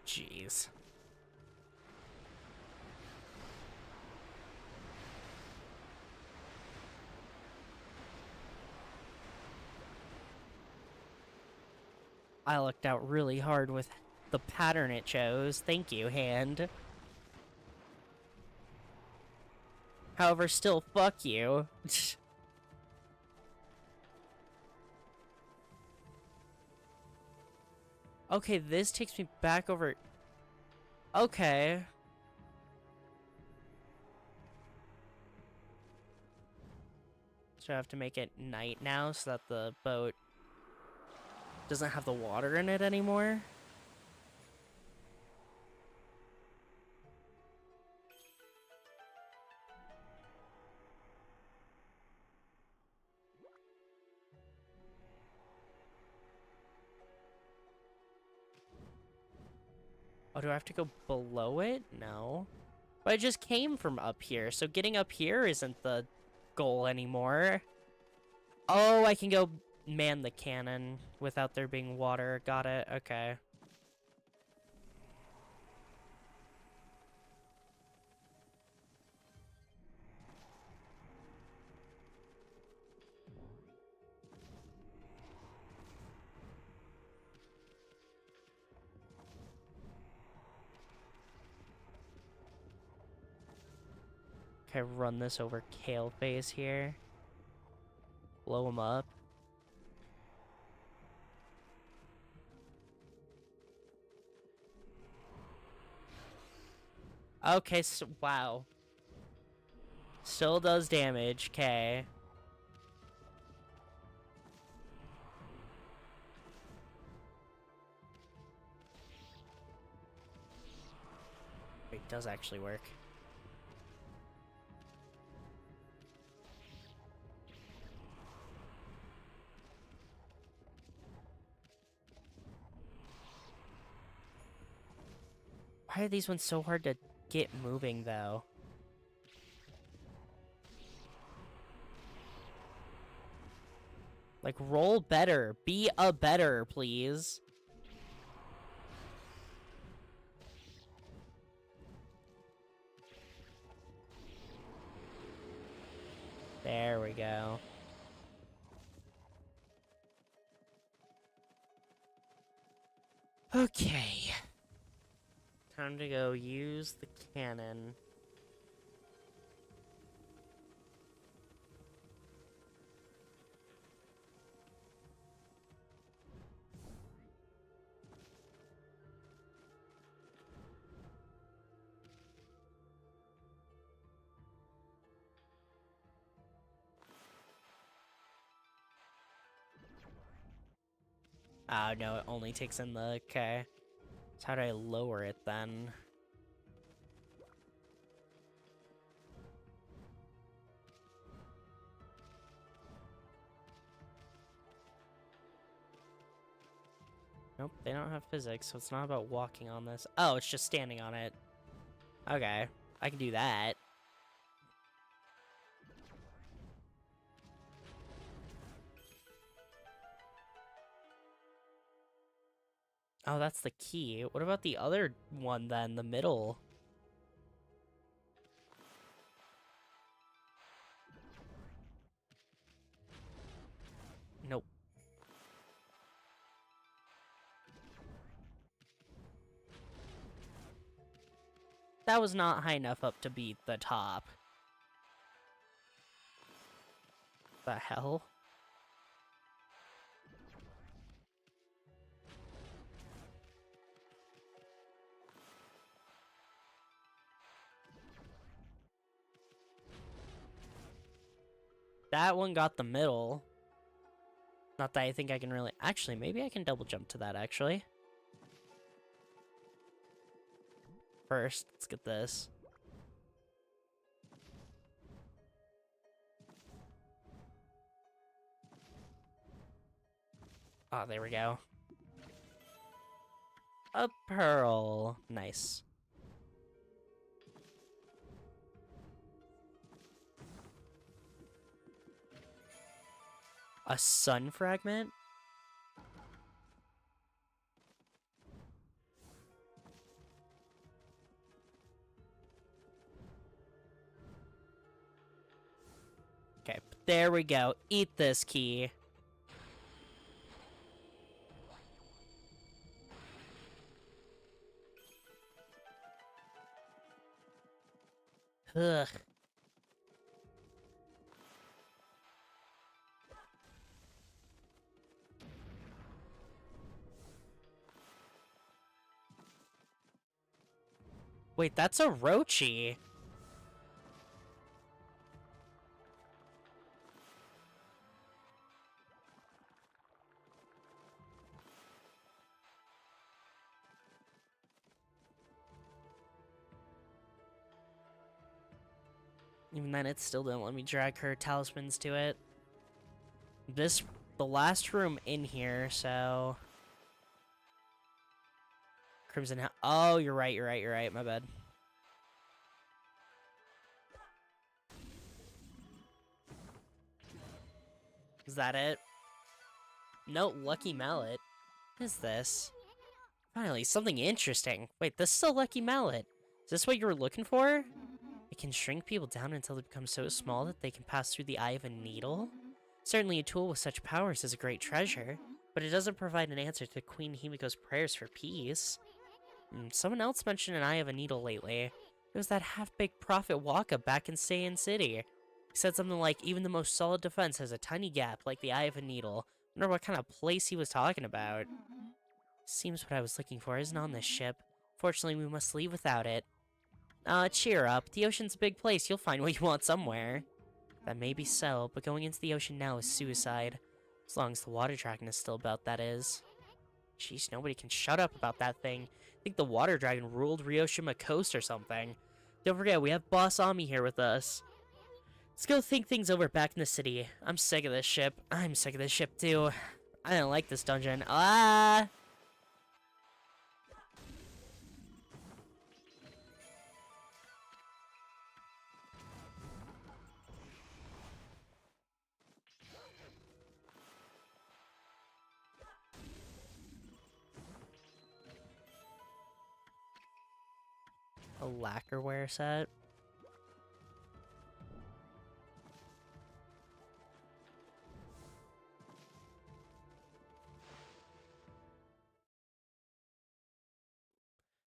Jeez. I looked out really hard with the pattern it chose. Thank you, hand. However, still, fuck you. Okay, this takes me back over... Okay. So I have to make it night now so that the boat doesn't have the water in it anymore. Oh, do I have to go below it? No. But I just came from up here, so getting up here isn't the goal anymore. Oh, I can go man the cannon without there being water. Got it. Okay. Okay, run this over Kale Face here. Blow him up. Okay, so, wow. Still does damage, okay. It does actually work. Why are these ones so hard to get moving, though? Like, roll better. Be a better, please. There we go. Okay. Time to go use the cannon. Oh, no, it only takes in the... Okay. So how do I lower it, then? Nope, they don't have physics, so it's not about walking on this. Oh, it's just standing on it. Okay, I can do that. Oh, that's the key. What about the other one, then? The middle? Nope. That was not high enough up to beat the top. The hell? That one got the middle. Not that I think I can really... Actually, maybe I can double jump to that, actually. First, let's get this. Oh, there we go. A pearl. Nice. A sun fragment? Okay, there we go. Eat this key. Ugh. Wait, that's a Rochi. Even then, it still didn't let me drag her talismans to it. The last room in here, so... Crimson Oh, you're right, my bad. Is that it? No, Lucky Mallet. What is this? Finally, something interesting. Wait, this is a Lucky Mallet. Is this what you were looking for? It can shrink people down until they become so small that they can pass through the eye of a needle? Certainly a tool with such powers is a great treasure, but it doesn't provide an answer to Queen Himiko's prayers for peace. Someone else mentioned an eye of a needle lately. It was that half-baked prophet Waka back in Saiyan City. He said something like, even the most solid defense has a tiny gap like the eye of a needle. Wonder what kind of place he was talking about. Seems what I was looking for isn't on this ship. Fortunately, we must leave without it. Cheer up. The ocean's a big place. You'll find what you want somewhere. That may be so, but going into the ocean now is suicide. As long as the water dragon is still about, that is. Jeez, nobody can shut up about that thing. I think the water dragon ruled Ryoshima Coast or something. Don't forget, we have Boss Ami here with us. Let's go think things over back in the city. I'm sick of this ship. I'm sick of this ship too. I don't like this dungeon. Ah! A lacquerware set.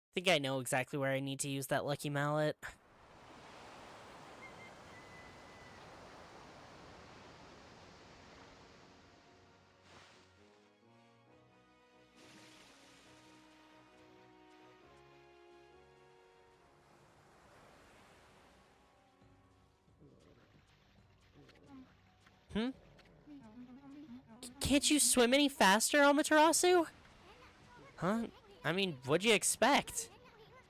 I think I know exactly where I need to use that Lucky Mallet. Can't you swim any faster, Amaterasu? Huh? I mean, what'd you expect?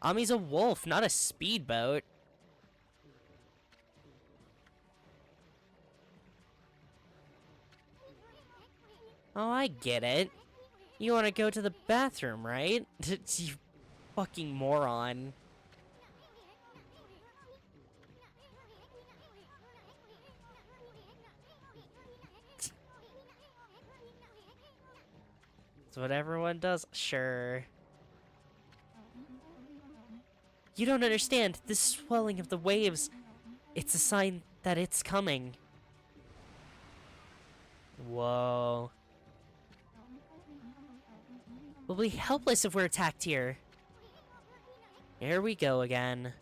Ami's a wolf, not a speedboat. Oh, I get it. You want to go to the bathroom, right? You fucking moron. That's what everyone does. Sure. You don't understand. This swelling of the waves. It's a sign that it's coming. Whoa. We'll be helpless if we're attacked here. Here we go again.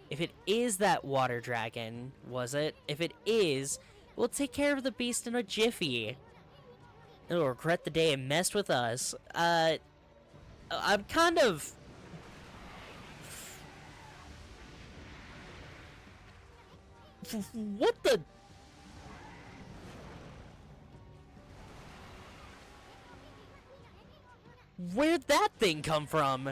If it is that water dragon, was it? If it is, we'll take care of the beast in a jiffy. It'll regret the day it messed with us. I'm kind of... What the... Where'd that thing come from?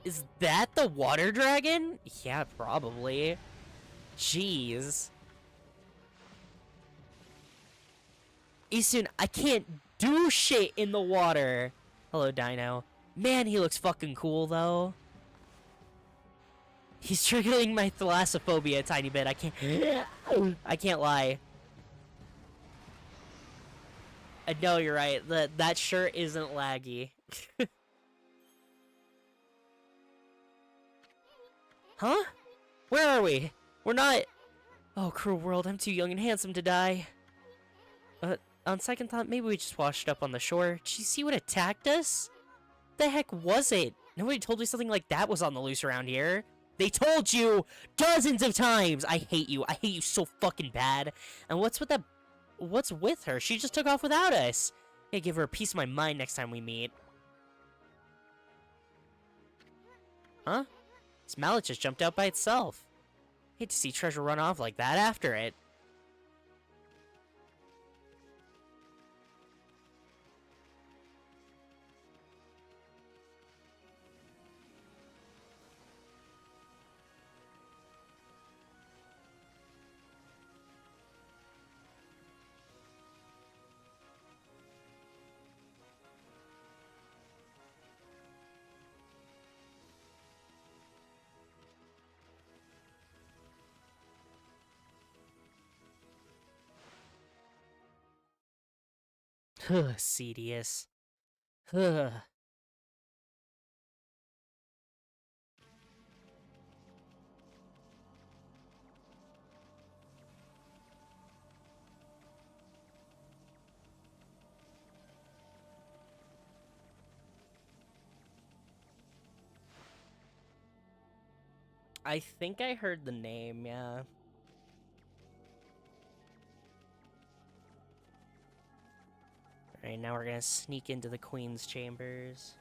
Is that the water dragon? Yeah, probably. Jeez. Isun, I can't do shit in the water. Hello, Dino. Man, he looks fucking cool, though. He's triggering my thalassophobia a tiny bit. I can't lie. No, you're right. That shirt isn't laggy. Huh? Where are we? We're not... Oh, cruel world, I'm too young and handsome to die. On second thought, maybe we just washed up on the shore. Did you see what attacked us? The heck was it? Nobody told me something like that was on the loose around here. They told you dozens of times! I hate you. I hate you so fucking bad. And what's with that... What's with her? She just took off without us. I give her a piece of my mind next time we meet. Huh? This mallet just jumped out by itself. Hate to see treasure run off like that after it. Serious. Ugh. I think I heard the name, yeah. Alright, now we're gonna sneak into the Queen's chambers.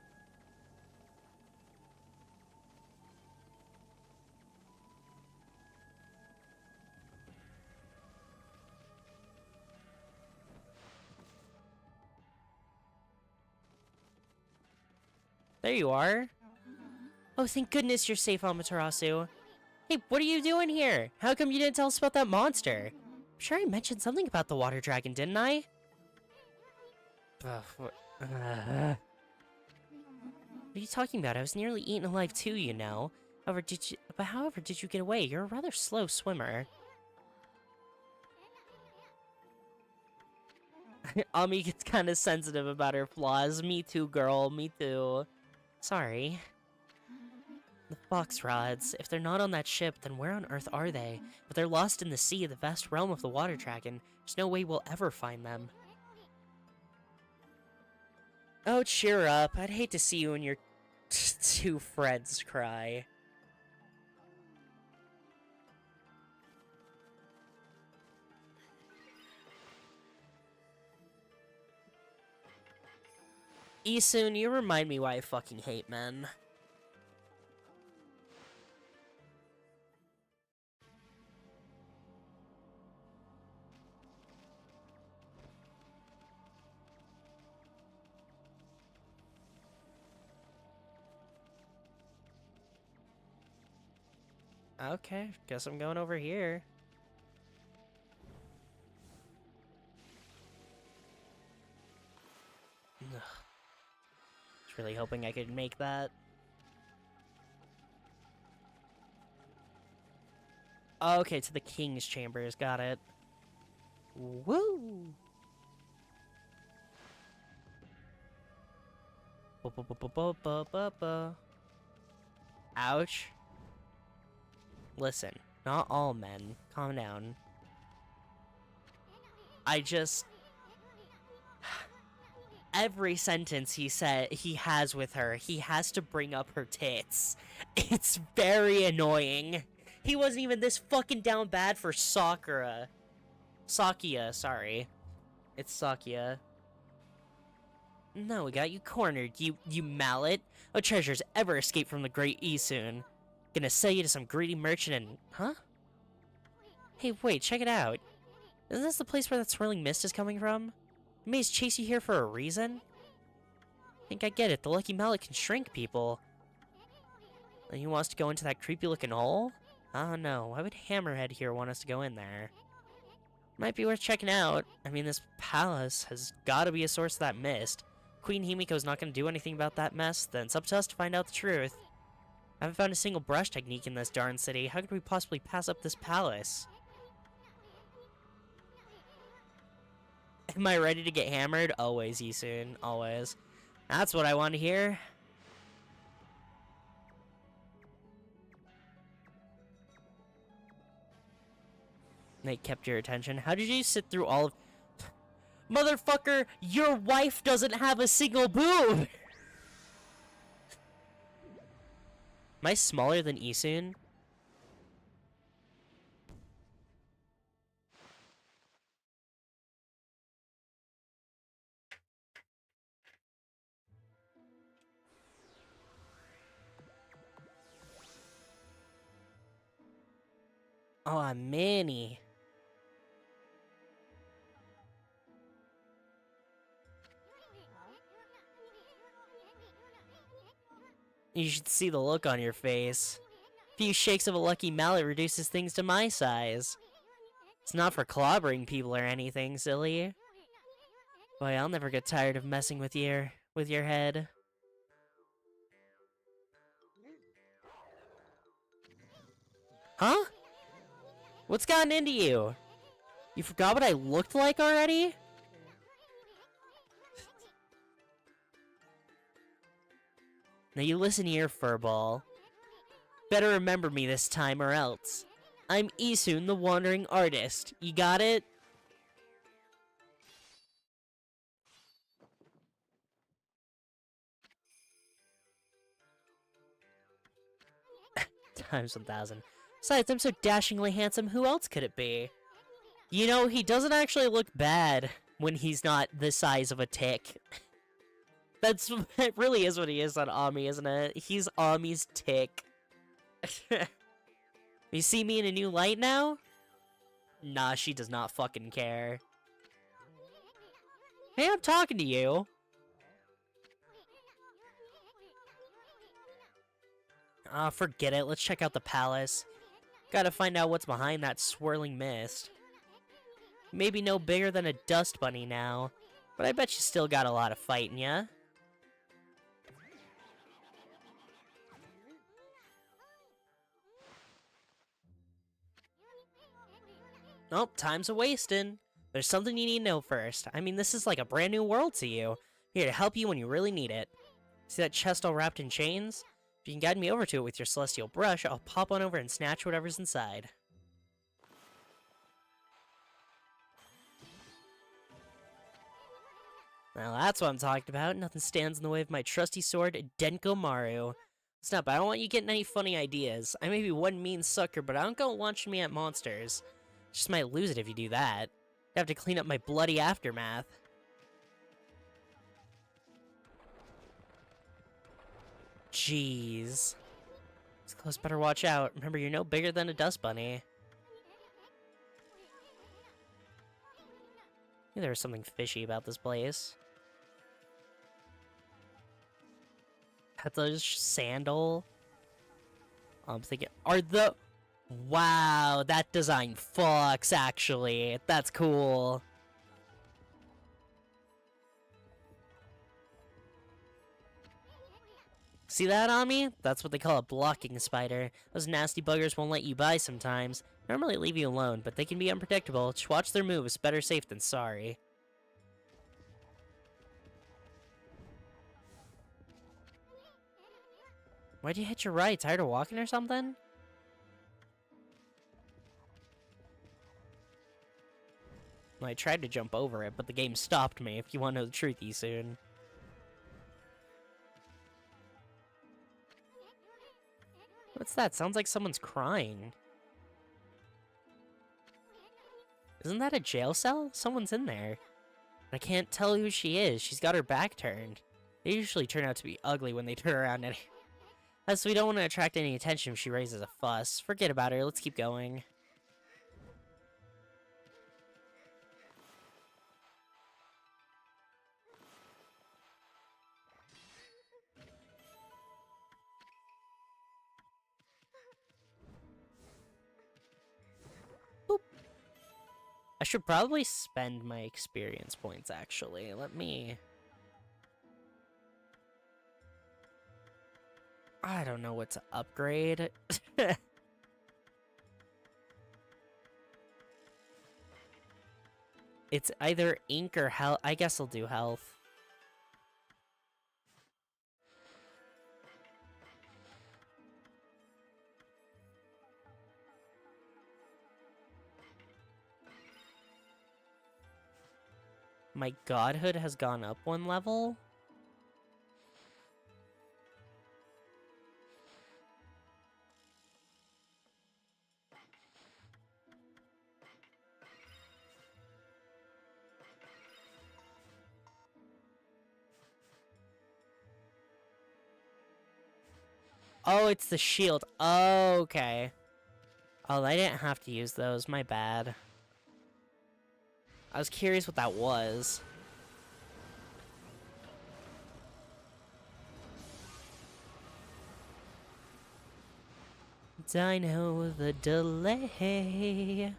There you are. Oh, thank goodness you're safe, Amaterasu. Hey, what are you doing here? How come you didn't tell us about that monster? I'm sure I mentioned something about the water dragon, didn't I? What are you talking about? I was nearly eaten alive too, you know. However, did you get away? You're a rather slow swimmer. Ami gets kind of sensitive about her flaws. Me too, girl. Me too. Sorry. The fox rods. If they're not on that ship, then where on earth are they? If they're lost in the sea, the vast realm of the water dragon, there's no way we'll ever find them. Oh, cheer up. I'd hate to see you and your two friends cry. Isun, you remind me why I fucking hate men. Okay, guess I'm going over here. Ugh. Was really hoping I could make that. Okay, to the King's Chambers, got it. Woo! Ouch. Listen, not all men. Calm down. Every sentence he has with her, he has to bring up her tits. It's very annoying. He wasn't even this fucking down bad for Sakura. Sakia, sorry. It's Sakia. No, we got you cornered, you mallet. No treasures ever escape from the great Isun. Gonna sell you to some greedy merchant and... Huh? Hey, wait, check it out. Isn't this the place where that swirling mist is coming from? The maze chase you here for a reason? I think I get it, the lucky mallet can shrink people. And he wants to go into that creepy-looking hole? Oh no, why would Hammerhead here want us to go in there? Might be worth checking out. I mean, this palace has gotta be a source of that mist. Queen Himiko's not gonna do anything about that mess, then it's up to us to find out the truth. I haven't found a single brush technique in this darn city. How could we possibly pass up this palace? Am I ready to get hammered? Always, Isun. Always. That's what I want to hear. They kept your attention. How did you sit through all of... Motherfucker, your wife doesn't have a single boob! Am I smaller than Isun? Oh, I'm mini. You should see the look on your face. A few shakes of a lucky mallet reduces things to my size. It's not for clobbering people or anything, silly. Boy, I'll never get tired of messing with your head. Huh? What's gotten into you? You forgot what I looked like already? Now you listen here, furball. Better remember me this time or else. I'm Isun, the Wandering Artist. You got it? Times 1,000. Besides, I'm so dashingly handsome, who else could it be? You know, he doesn't actually look bad when he's not the size of a tick. It really is what he is on Ami, isn't it? He's Ami's tick. You see me in a new light now? Nah, she does not fucking care. Hey, I'm talking to you. Ah, forget it. Let's check out the palace. Gotta find out what's behind that swirling mist. Maybe no bigger than a dust bunny now, but I bet you still got a lot of fight in ya. Nope, time's a-wasting. There's something you need to know first. I mean, this is like a brand new world to you. Here to help you when you really need it. See that chest all wrapped in chains? If you can guide me over to it with your celestial brush, I'll pop on over and snatch whatever's inside. Well, that's what I'm talking about. Nothing stands in the way of my trusty sword, Denko Maru. Listen up, I don't want you getting any funny ideas. I may be one mean sucker, but I don't go launching me at monsters. Just might lose it if you do that. I have to clean up my bloody aftermath. Jeez. It's close, better watch out. Remember, you're no bigger than a dust bunny. Knew there was something fishy about this place. Petla's sandal. I'm thinking, are the... Wow, that design fucks, actually. That's cool. See that, Ami? That's what they call a blocking spider. Those nasty buggers won't let you by sometimes. Normally leave you alone, but they can be unpredictable. Just watch their moves. Better safe than sorry. Why'd you hit your right? Tired of walking or something? Well, I tried to jump over it, but the game stopped me, if you want to know the truth, soon. What's that? Sounds like someone's crying. Isn't that a jail cell? Someone's in there. I can't tell who she is. She's got her back turned. They usually turn out to be ugly when they turn around anyway. Plus, we don't want to attract any attention if she raises a fuss. Forget about her. Let's keep going. Boop. I should probably spend my experience points, actually. Let me... I don't know what to upgrade. It's either ink or health. I guess I'll do health. My godhood has gone up one level. Oh, it's the shield. Oh, okay. Oh, I didn't have to use those. My bad. I was curious what that was. Dino the delay.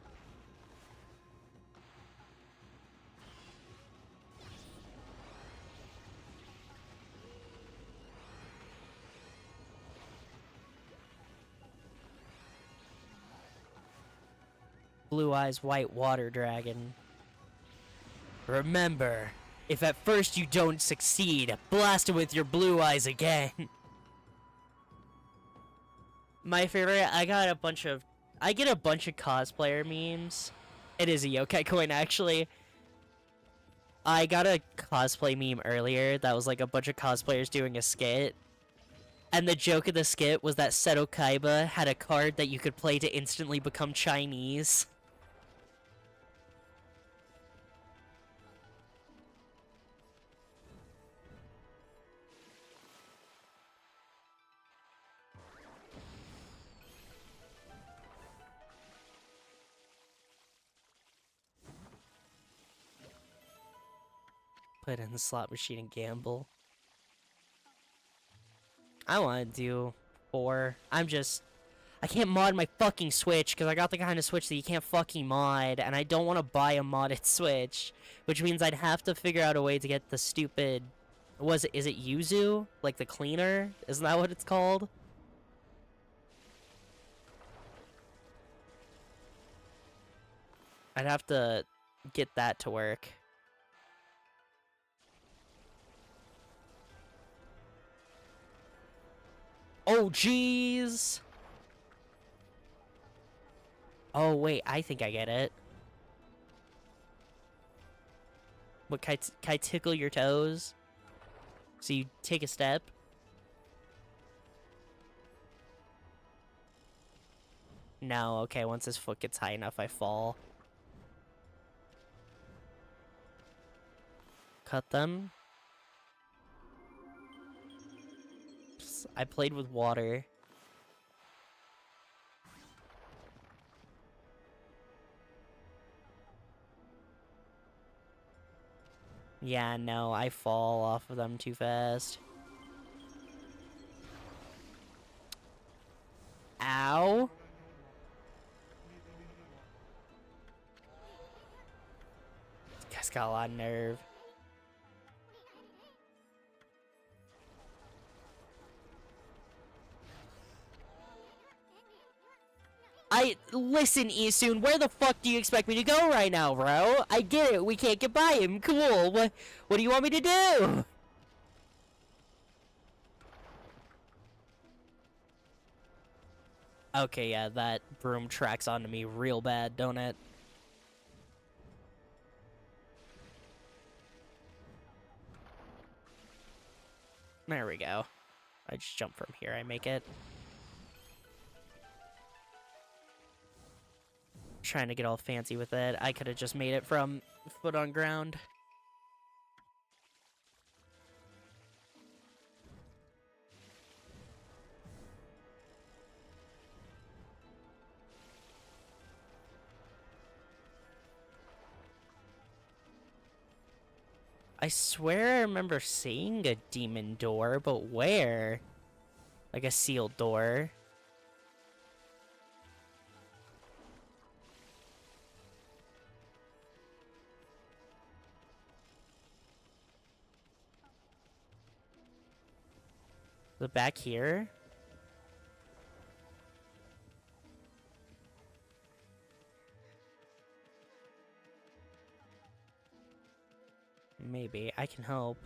Blue Eyes White Water Dragon. Remember, if at first you don't succeed, blast it with your blue eyes again. My favorite, I get a bunch of cosplayer memes. It is a yokai coin, actually. I got a cosplay meme earlier that was like a bunch of cosplayers doing a skit. And the joke of the skit was that Seto Kaiba had a card that you could play to instantly become Chinese. Put in the slot machine and gamble. I want to do 4. I can't mod my fucking Switch because I got the kind of Switch that you can't fucking mod, and I don't want to buy a modded Switch, which means I'd have to figure out a way to get the stupid... Is it Yuzu? Like the cleaner? Isn't that what it's called? I'd have to get that to work. Oh, jeez! Oh, wait, I think I get it. What, can I tickle your toes? So you take a step? No, okay, once his foot gets high enough, I fall. Cut them. I played with water. Yeah, no, I fall off of them too fast. Ow! This guy's got a lot of nerve. Listen, Isun, where the fuck do you expect me to go right now, bro? I get it, we can't get by him, cool. What do you want me to do? Okay, yeah, that broom tracks onto me real bad, don't it? There we go. I just jump from here, I make it. Trying to get all fancy with it. I could have just made it from foot on ground. I swear I remember seeing a demon door, but where? Like a sealed door. The back here? Maybe. I can help.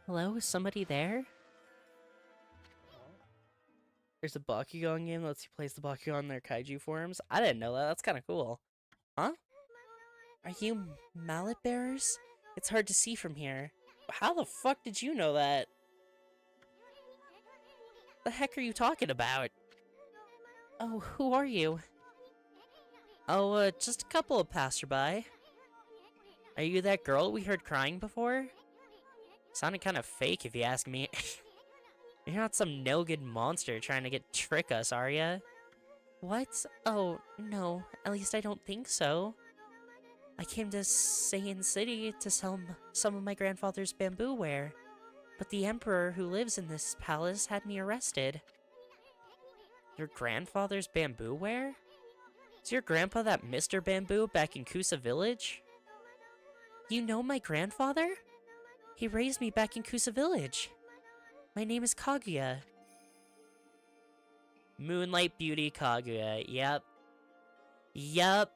Hello? Is somebody there? There's a Bakugan game that lets you place the Bakugan in their kaiju forms. I didn't know that. That's kind of cool. Huh? Are you mallet bearers? It's hard to see from here. How the fuck did you know that? The heck are you talking about? Oh, who are you? Oh, just a couple of passerby. Are you that girl we heard crying before? Sounded kind of fake if you ask me. You're not some no-good monster trying to trick us, are ya? What? Oh, no. At least I don't think so. I came to Saiyan City to sell some of my grandfather's bamboo ware. But the emperor who lives in this palace had me arrested. Your grandfather's bamboo ware? Is your grandpa that Mr. Bamboo back in Kusa Village? You know my grandfather? He raised me back in Kusa Village. My name is Kaguya. Moonlight Beauty Kaguya. Yep. Yup.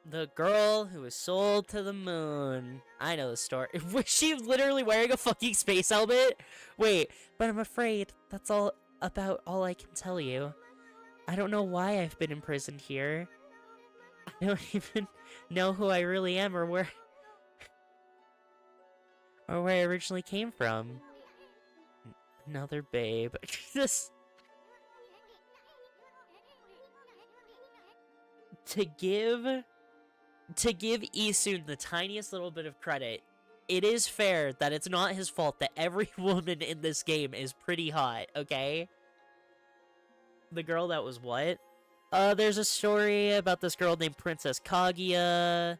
The girl who was sold to the moon. I know the story. Was she literally wearing a fucking space helmet? Wait, but I'm afraid that's all I can tell you. I don't know why I've been imprisoned here. I don't even know who I really am or where I originally came from. Another babe. This to give Isun the tiniest little bit of credit, it is fair that it's not his fault that every woman in this game is pretty hot, okay? The girl that was what? There's a story about this girl named Princess Kaguya.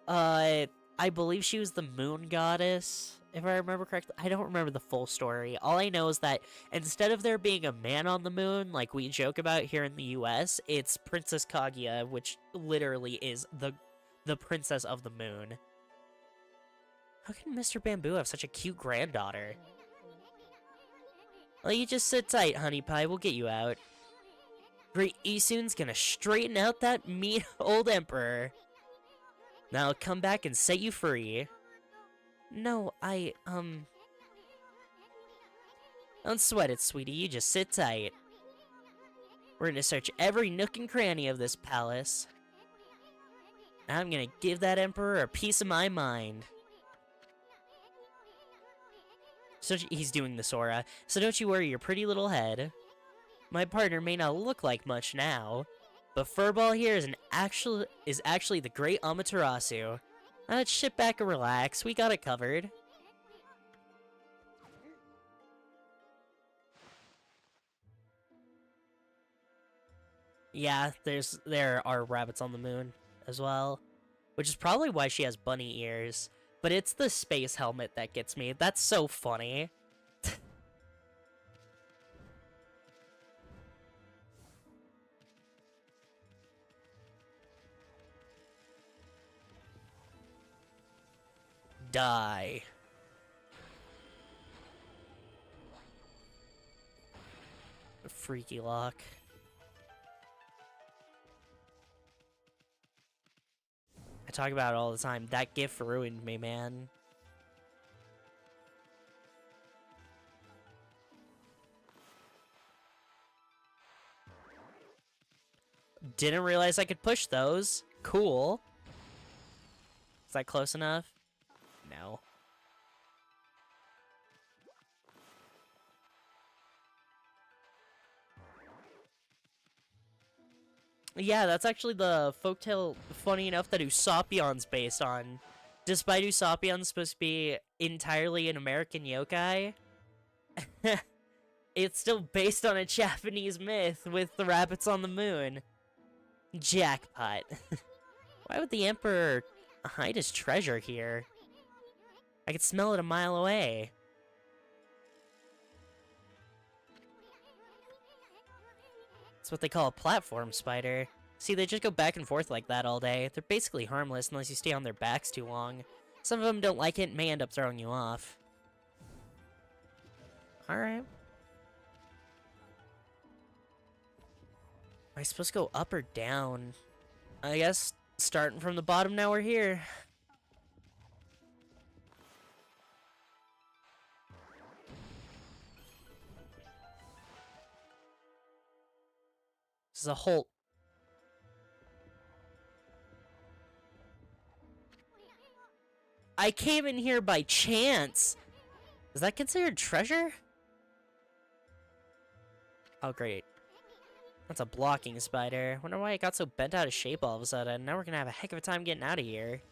I believe she was the moon goddess, if I remember correctly. I don't remember the full story. All I know is that instead of there being a man on the moon, like we joke about here in the US, it's Princess Kaguya, which literally is the princess of the moon. How can Mr. Bamboo have such a cute granddaughter? Well, you just sit tight, honey pie. We'll get you out. Great Isun's gonna straighten out that mean old emperor. Now I'll come back and set you free. No, don't sweat it, sweetie. You just sit tight. We're gonna search every nook and cranny of this palace. I'm gonna give that emperor a piece of my mind. So he's doing the Sora. So don't you worry your pretty little head. My partner may not look like much now, but Furball here is actually the great Amaterasu. Now let's sit back and relax. We got it covered. Yeah, there are rabbits on the moon as well, which is probably why she has bunny ears. But it's the space helmet that gets me. That's so funny. Die. Freaky lock. I talk about it all the time. That GIF ruined me, man. Didn't realize I could push those. Cool. Is that close enough? No. Yeah, that's actually the folktale, funny enough, that Usopion's based on. Despite Usopion's supposed to be entirely an American yokai, it's still based on a Japanese myth with the rabbits on the moon. Jackpot. Why would the Emperor hide his treasure here? I could smell it a mile away. That's what they call a platform spider. See, they just go back and forth like that all day. They're basically harmless unless you stay on their backs too long. Some of them don't like it and may end up throwing you off. Alright. Am I supposed to go up or down? I guess starting from the bottom, now we're here. This is a whole... I came in here by chance. Is that considered treasure? Oh, great. That's a blocking spider. Wonder why it got so bent out of shape all of a sudden. Now we're gonna have a heck of a time getting out of here.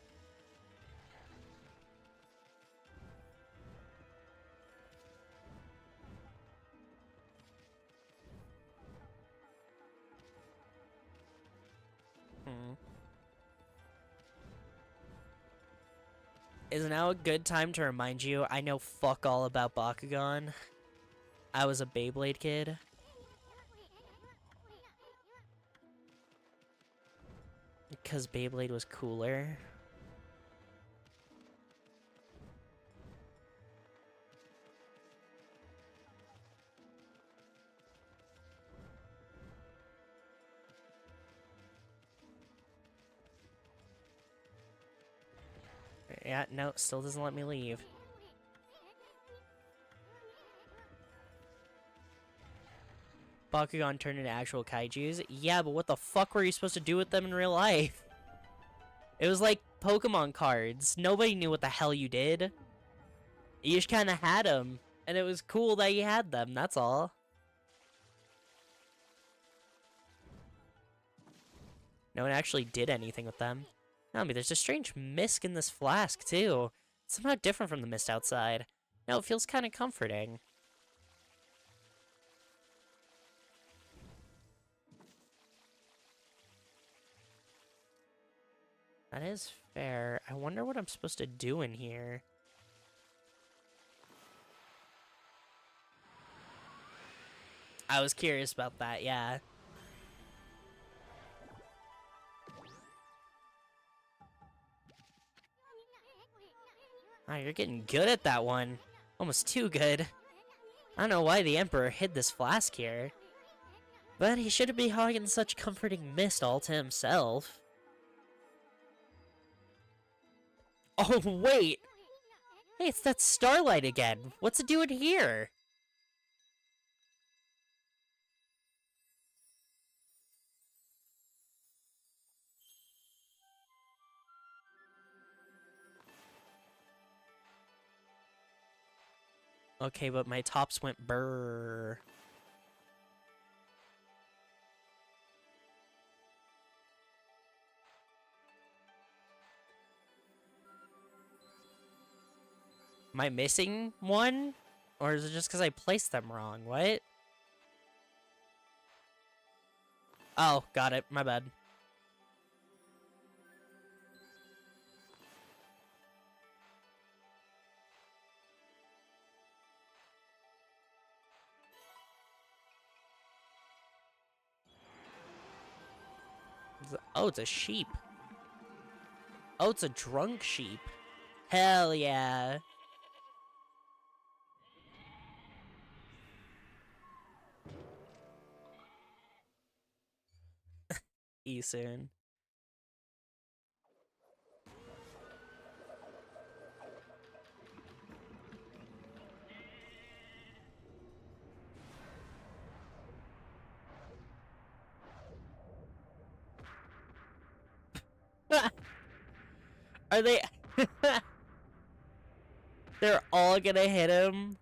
Is now a good time to remind you I know fuck all about Bakugan. I was a Beyblade kid. Because Beyblade was cooler. Yeah, no, still doesn't let me leave. Bakugan turned into actual kaijus? Yeah, but what the fuck were you supposed to do with them in real life? It was like Pokemon cards. Nobody knew what the hell you did. You just kind of had them. And it was cool that you had them, that's all. No one actually did anything with them. No, I mean, there's a strange mist in this flask, too. It's somehow different from the mist outside. No, it feels kind of comforting. That is fair. I wonder what I'm supposed to do in here. I was curious about that, yeah. Ah, you're getting good at that one. Almost too good. I don't know why the Emperor hid this flask here. But he shouldn't be hogging such comforting mist all to himself. Oh, wait! Hey, it's that starlight again. What's it doing here? Okay, but my tops went brrr. Am I missing one? Or is it just because I placed them wrong? What? Oh, got it. My bad. Oh, it's a sheep. Oh, it's a drunk sheep. Hell yeah. See you soon. Are they... They're all gonna hit him?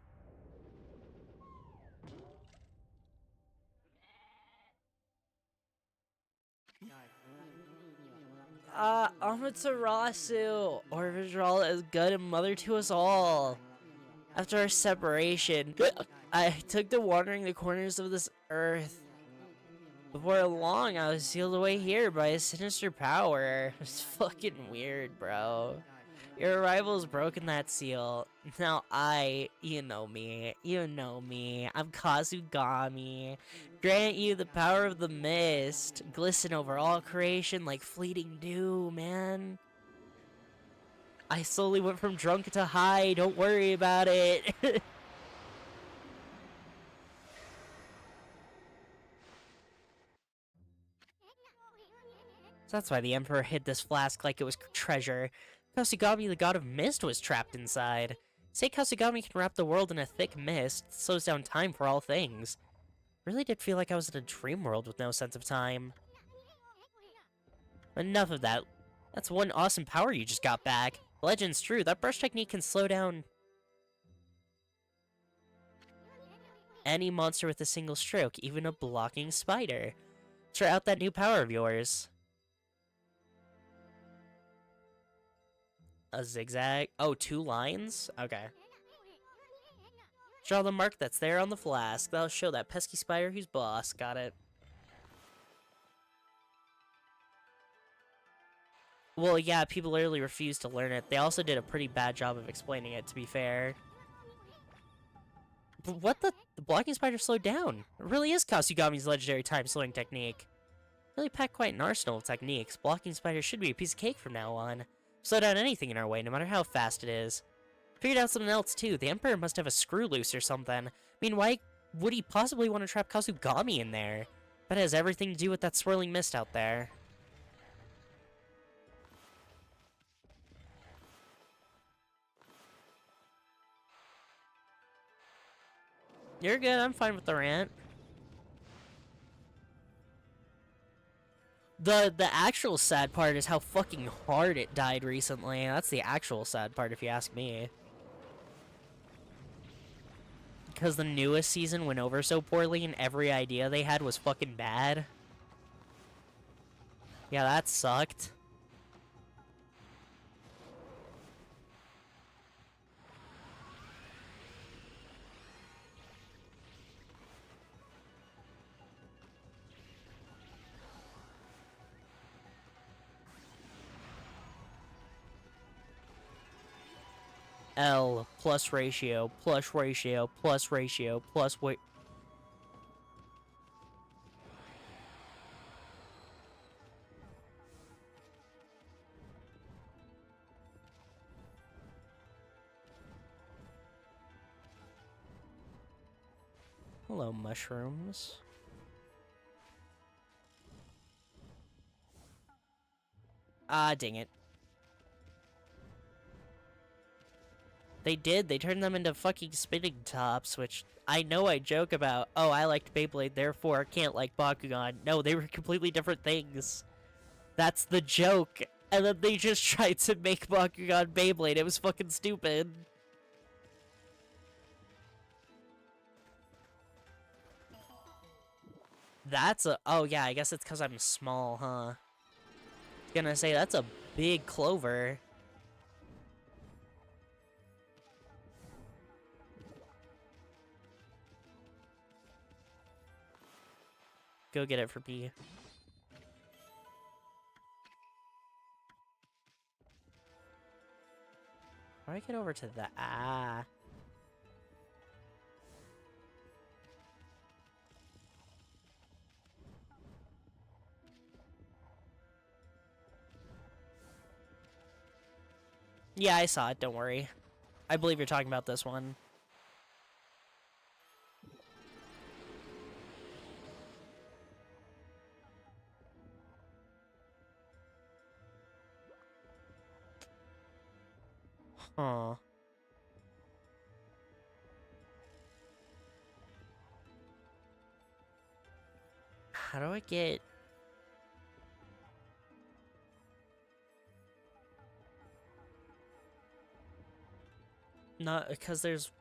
Amaterasu! Orbital is good and mother to us all. After our separation, I took to wandering the corners of this earth. Before long, I was sealed away here by a sinister power. It's fucking weird, bro. Your arrival has broken that seal. Now you know me, I'm Kazugami. Grant you the power of the mist. Glisten over all creation like fleeting dew, man. I slowly went from drunk to high, don't worry about it. So that's why the Emperor hid this flask like it was treasure. Kasugami, the god of mist, was trapped inside. Say Kasugami can wrap the world in a thick mist, slows down time for all things. Really did feel like I was in a dream world with no sense of time. Enough of that. That's one awesome power you just got back. The legend's true, that brush technique can slow down any monster with a single stroke, even a blocking spider. Try out that new power of yours. A zigzag? Oh, 2 lines? Okay. Draw the mark that's there on the flask. That'll show that pesky spider who's boss. Got it. Well, yeah, people literally refused to learn it. They also did a pretty bad job of explaining it, to be fair. But what the? The blocking spider slowed down. It really is Kasugami's legendary time-slowing technique. Really packed quite an arsenal of techniques. Blocking spider should be a piece of cake from now on. Slow down anything in our way, no matter how fast it is. Figured out something else, too. The Emperor must have a screw loose or something. I mean, why would he possibly want to trap Kasugami in there? That has everything to do with that swirling mist out there. You're good, I'm fine with the rant. The actual sad part is how fucking hard it died recently. That's the actual sad part if you ask me. Because the newest season went over so poorly and every idea they had was fucking bad. Yeah, that sucked. L plus ratio plus ratio plus ratio plus weight. Hello, mushrooms. Ah, dang it. They did. They turned them into fucking spinning tops, which I know I joke about. Oh, I liked Beyblade, therefore I can't like Bakugan. No, they were completely different things. That's the joke. And then they just tried to make Bakugan Beyblade. It was fucking stupid. That's a... Oh, yeah, I guess it's because I'm small, huh? I was gonna say, that's a big clover. Go get it for me. How do I get over to that? Ah. Yeah, I saw it, don't worry. I believe you're talking about this one. Huh. How do I get... Not... Because there's...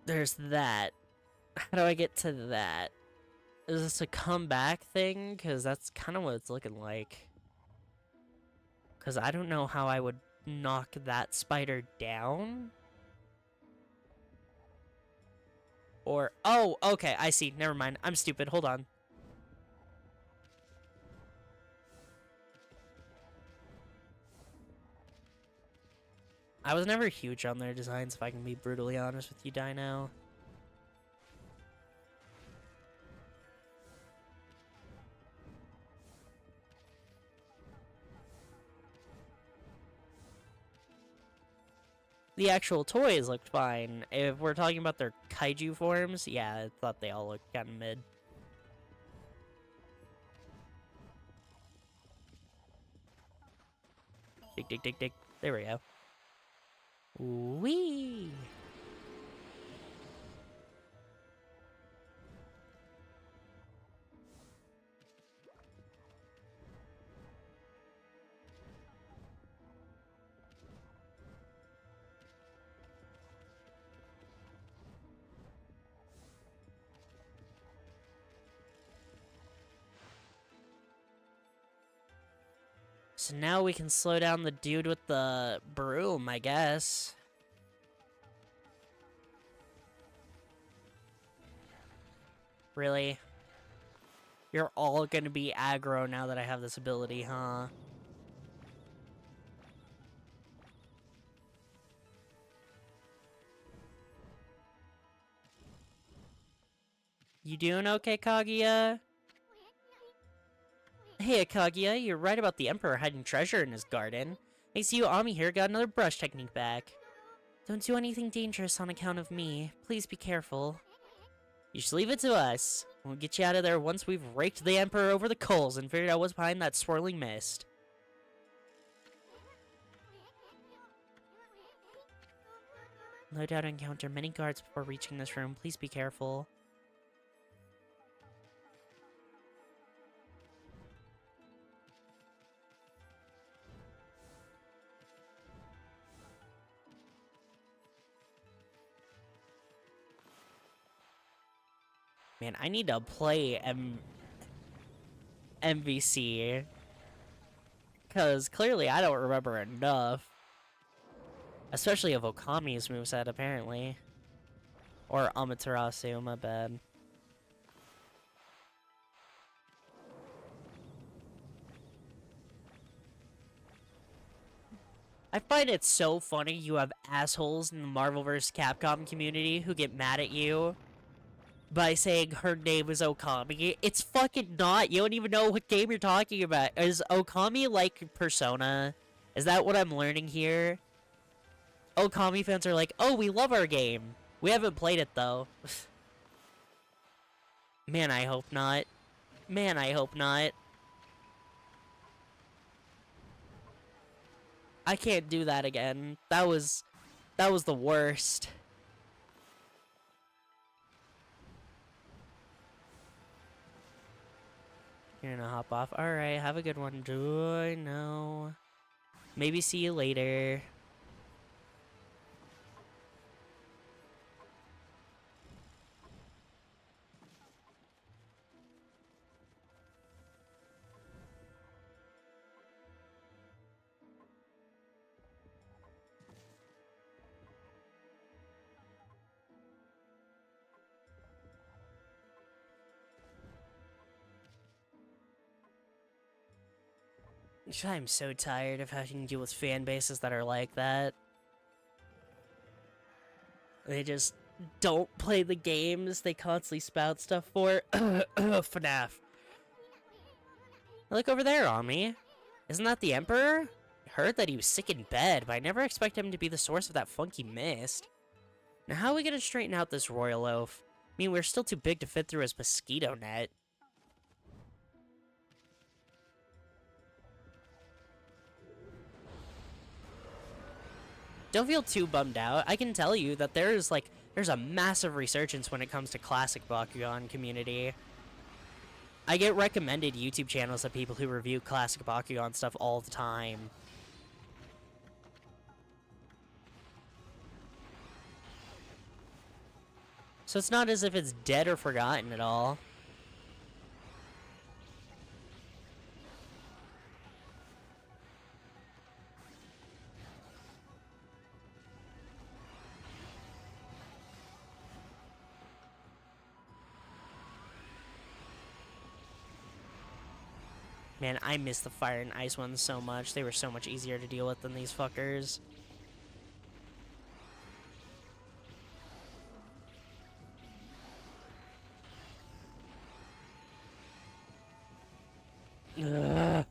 There's that. How do I get to that? Is this a comeback thing? Because that's kind of what it's looking like. Because I don't know how I would knock that spider down. Or... Oh, okay, I see. Never mind. I'm stupid. Hold on. I was never huge on their designs, if I can be brutally honest with you, Dino. The actual toys looked fine. If we're talking about their kaiju forms, yeah, I thought they all looked kind of mid. Dig, dig, dig, dig. There we go. Whee! So now we can slow down the dude with the broom, I guess. Really? You're all gonna be aggro now that I have this ability, huh? You doing okay, Kaguya? Hey, Kaguya, you're right about the Emperor hiding treasure in his garden. I see you, Ami here, got another brush technique back. Don't do anything dangerous on account of me. Please be careful. You should leave it to us. We'll get you out of there once we've raked the Emperor over the coals and figured out what's behind that swirling mist. No doubt encounter many guards before reaching this room. Please be careful. Man, I need to play MVC. Because clearly I don't remember enough. Especially of Okami's moveset, apparently. Or Amaterasu, my bad. I find it so funny you have assholes in the Marvel vs. Capcom community who get mad at you by saying her name is Okami. It's fucking not. You don't even know what game you're talking about. Is Okami like Persona? Is that what I'm learning here? Okami fans are like, oh, we love our game. We haven't played it, though. Man, I hope not. Man, I hope not. I can't do that again. That was the worst. You're gonna hop off. Alright, have a good one. Do I know? Maybe see you later. I'm so tired of having to deal with fan bases that are like that. They just don't play the games they constantly spout stuff for. FNAF. Look over there, Ami. Isn't that the Emperor? I heard that he was sick in bed, but I never expected him to be the source of that funky mist. Now how are we gonna straighten out this royal oaf? I mean, we're still too big to fit through his mosquito net. Don't feel too bummed out. I can tell you that there's a massive resurgence when it comes to classic Bakugan community. I get recommended YouTube channels of people who review classic Bakugan stuff all the time. So it's not as if it's dead or forgotten at all. Man, I miss the fire and ice ones so much. They were so much easier to deal with than these fuckers. Ugh.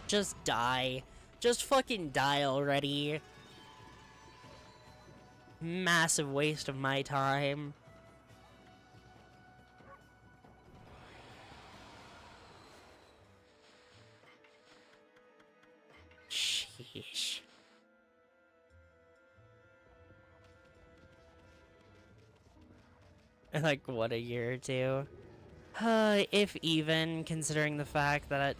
Just die. Just fucking die already. Massive waste of my time. Sheesh. Like, what, a year or two? If even, considering the fact that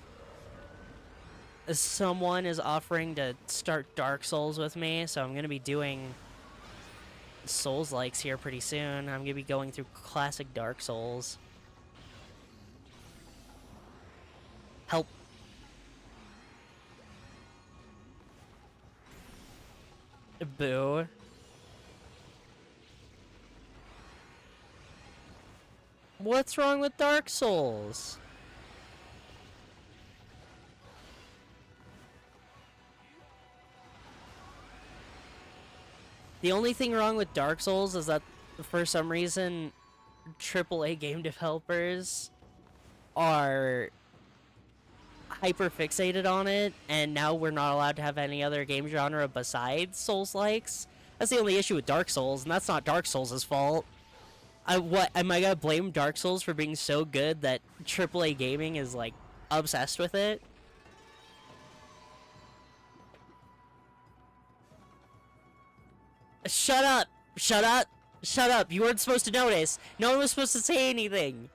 someone is offering to start Dark Souls with me, so I'm gonna be doing Souls-likes here pretty soon. I'm gonna be going through classic Dark Souls. Help. Boo. What's wrong with Dark Souls? The only thing wrong with Dark Souls is that, for some reason, AAA game developers are hyper fixated on it, and now we're not allowed to have any other game genre besides Souls-likes. That's the only issue with Dark Souls, and that's not Dark Souls' fault. What am I gonna blame Dark Souls for being so good that AAA gaming is like obsessed with it? Shut up! Shut up! Shut up! You weren't supposed to notice. No one was supposed to say anything.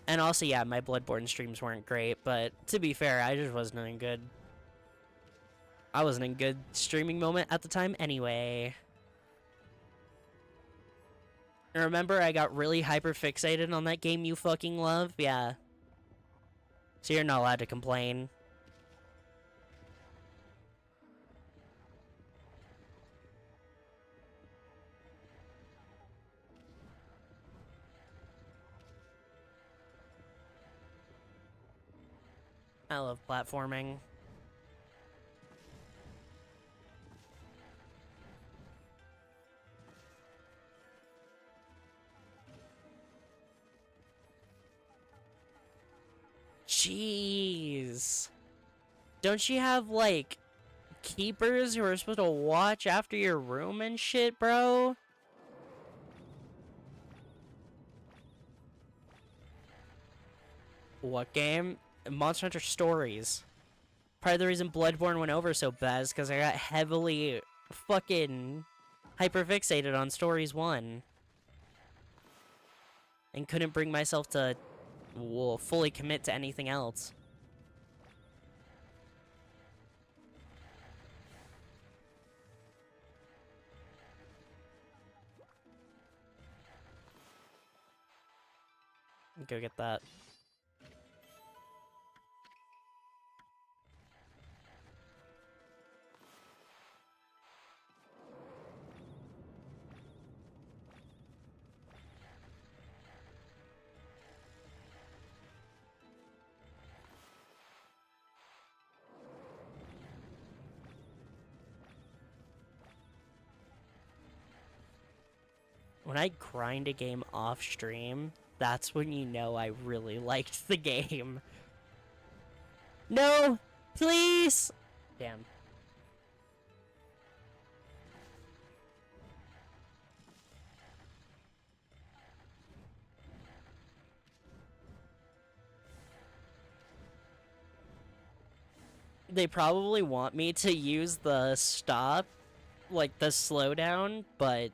And also, yeah, my Bloodborne streams weren't great, but to be fair, I just wasn't in good. I wasn't in good streaming moment at the time anyway. And remember, I got really hyper fixated on that game you fucking love? Yeah. So you're not allowed to complain. I love platforming. Jeez. Don't you have, like, keepers who are supposed to watch after your room and shit, bro? What game? Monster Hunter Stories. Part of the reason Bloodborne went over so bad is because I got heavily fucking hyperfixated on Stories 1. And couldn't bring myself to fully commit to anything else. Go get that. When I grind a game off stream, that's when you know I really liked the game. No! Please! Damn. They probably want me to use the stop, like the slowdown, but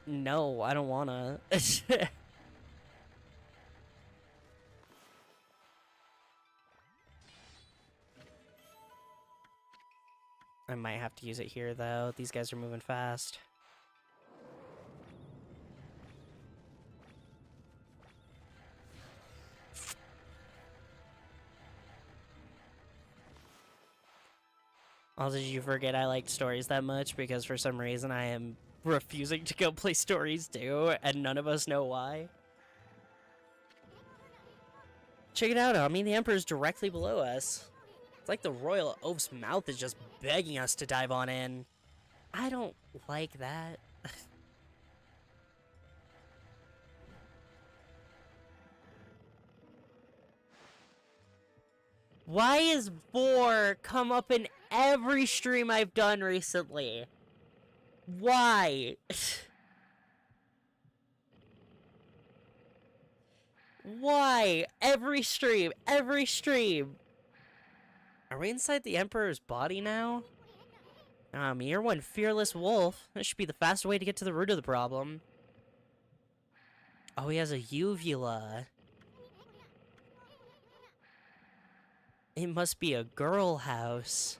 no, I don't wanna. I might have to use it here, though. These guys are moving fast. Also, did you forget I liked Stories that much? Because for some reason I am refusing to go play Stories 2, and none of us know why. Check it out, I mean, the Emperor's directly below us. It's like the Royal Oaf's mouth is just begging us to dive on in. I don't like that. Why is Vor come up in every stream I've done recently? Why? Why? Every stream, every stream. Are we inside the Emperor's body now? You're one fearless wolf. That should be the fast way to get to the root of the problem. Oh, he has a uvula. It must be a girl house.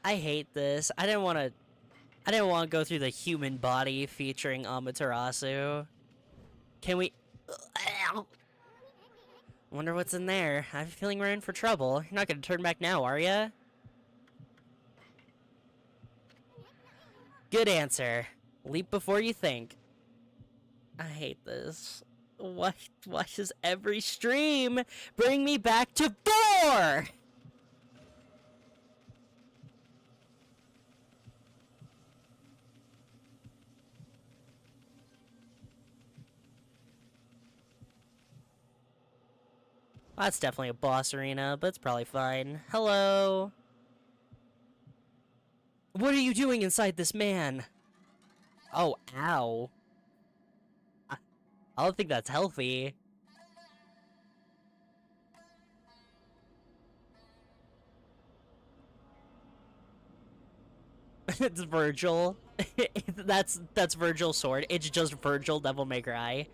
I hate this. I didn't want to go through the human body featuring Amaterasu. Can we... Wonder what's in there. I have a feeling we're in for trouble. You're not gonna turn back now, are ya? Good answer. Leap before you think. I hate this. Why does every stream bring me back to 4? That's definitely a boss arena, but it's probably fine. Hello. What are you doing inside this man? Oh, ow. I don't think that's healthy. It's Virgil. that's Virgil's sword. It's just Virgil Devil May Cry.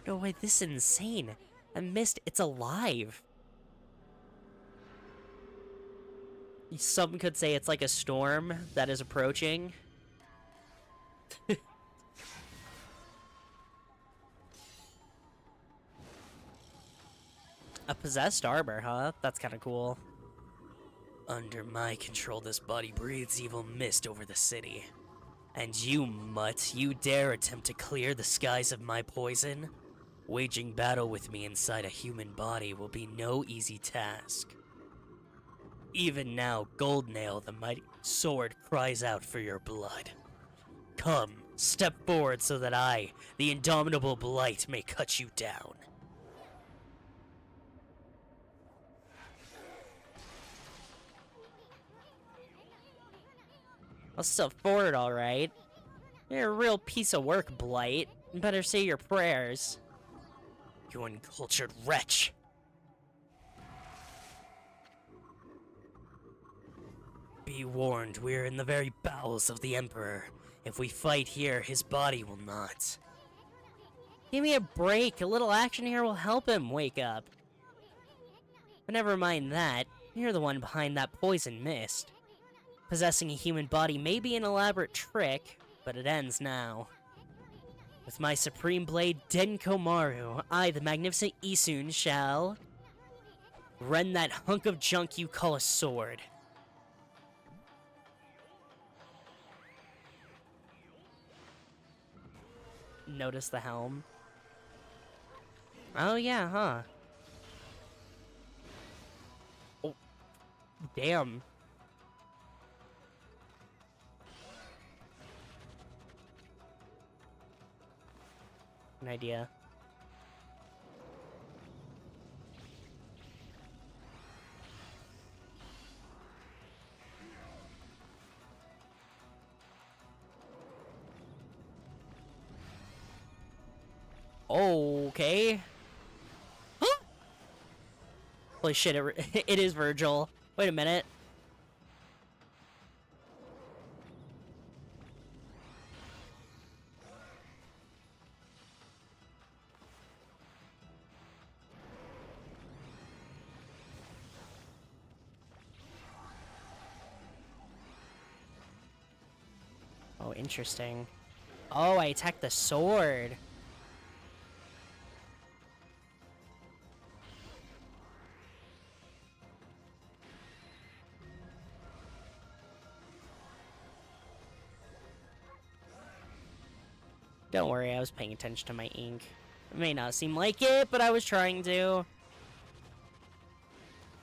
No way, this is insane. I missed. It's alive. Some could say it's like a storm that is approaching. A possessed arbor, huh? That's kind of cool. Under my control, this body breathes evil mist over the city. And you, mutt, you dare attempt to clear the skies of my poison? Waging battle with me inside a human body will be no easy task. Even now, Goldnail, the mighty sword, cries out for your blood. Come, step forward so that I, the indomitable Blight, may cut you down. I'll step forward, alright. You're a real piece of work, Blight. You better say your prayers. You uncultured wretch. Be warned, we're in the very bowels of the Emperor. If we fight here, his body will not. Give me a break. A little action here will help him wake up. But never mind that. You're the one behind that poison mist. Possessing a human body may be an elaborate trick, but it ends now. With my supreme blade, Denkomaru, I, the magnificent Isun, shall rend that hunk of junk you call a sword. Notice the helm. Oh yeah, huh? Oh, damn. An idea. Okay. Huh? Holy shit, it is Virgil. Wait a minute. Oh, interesting. Oh, I attacked the sword. Don't worry, I was paying attention to my ink. It may not seem like it, but I was trying to.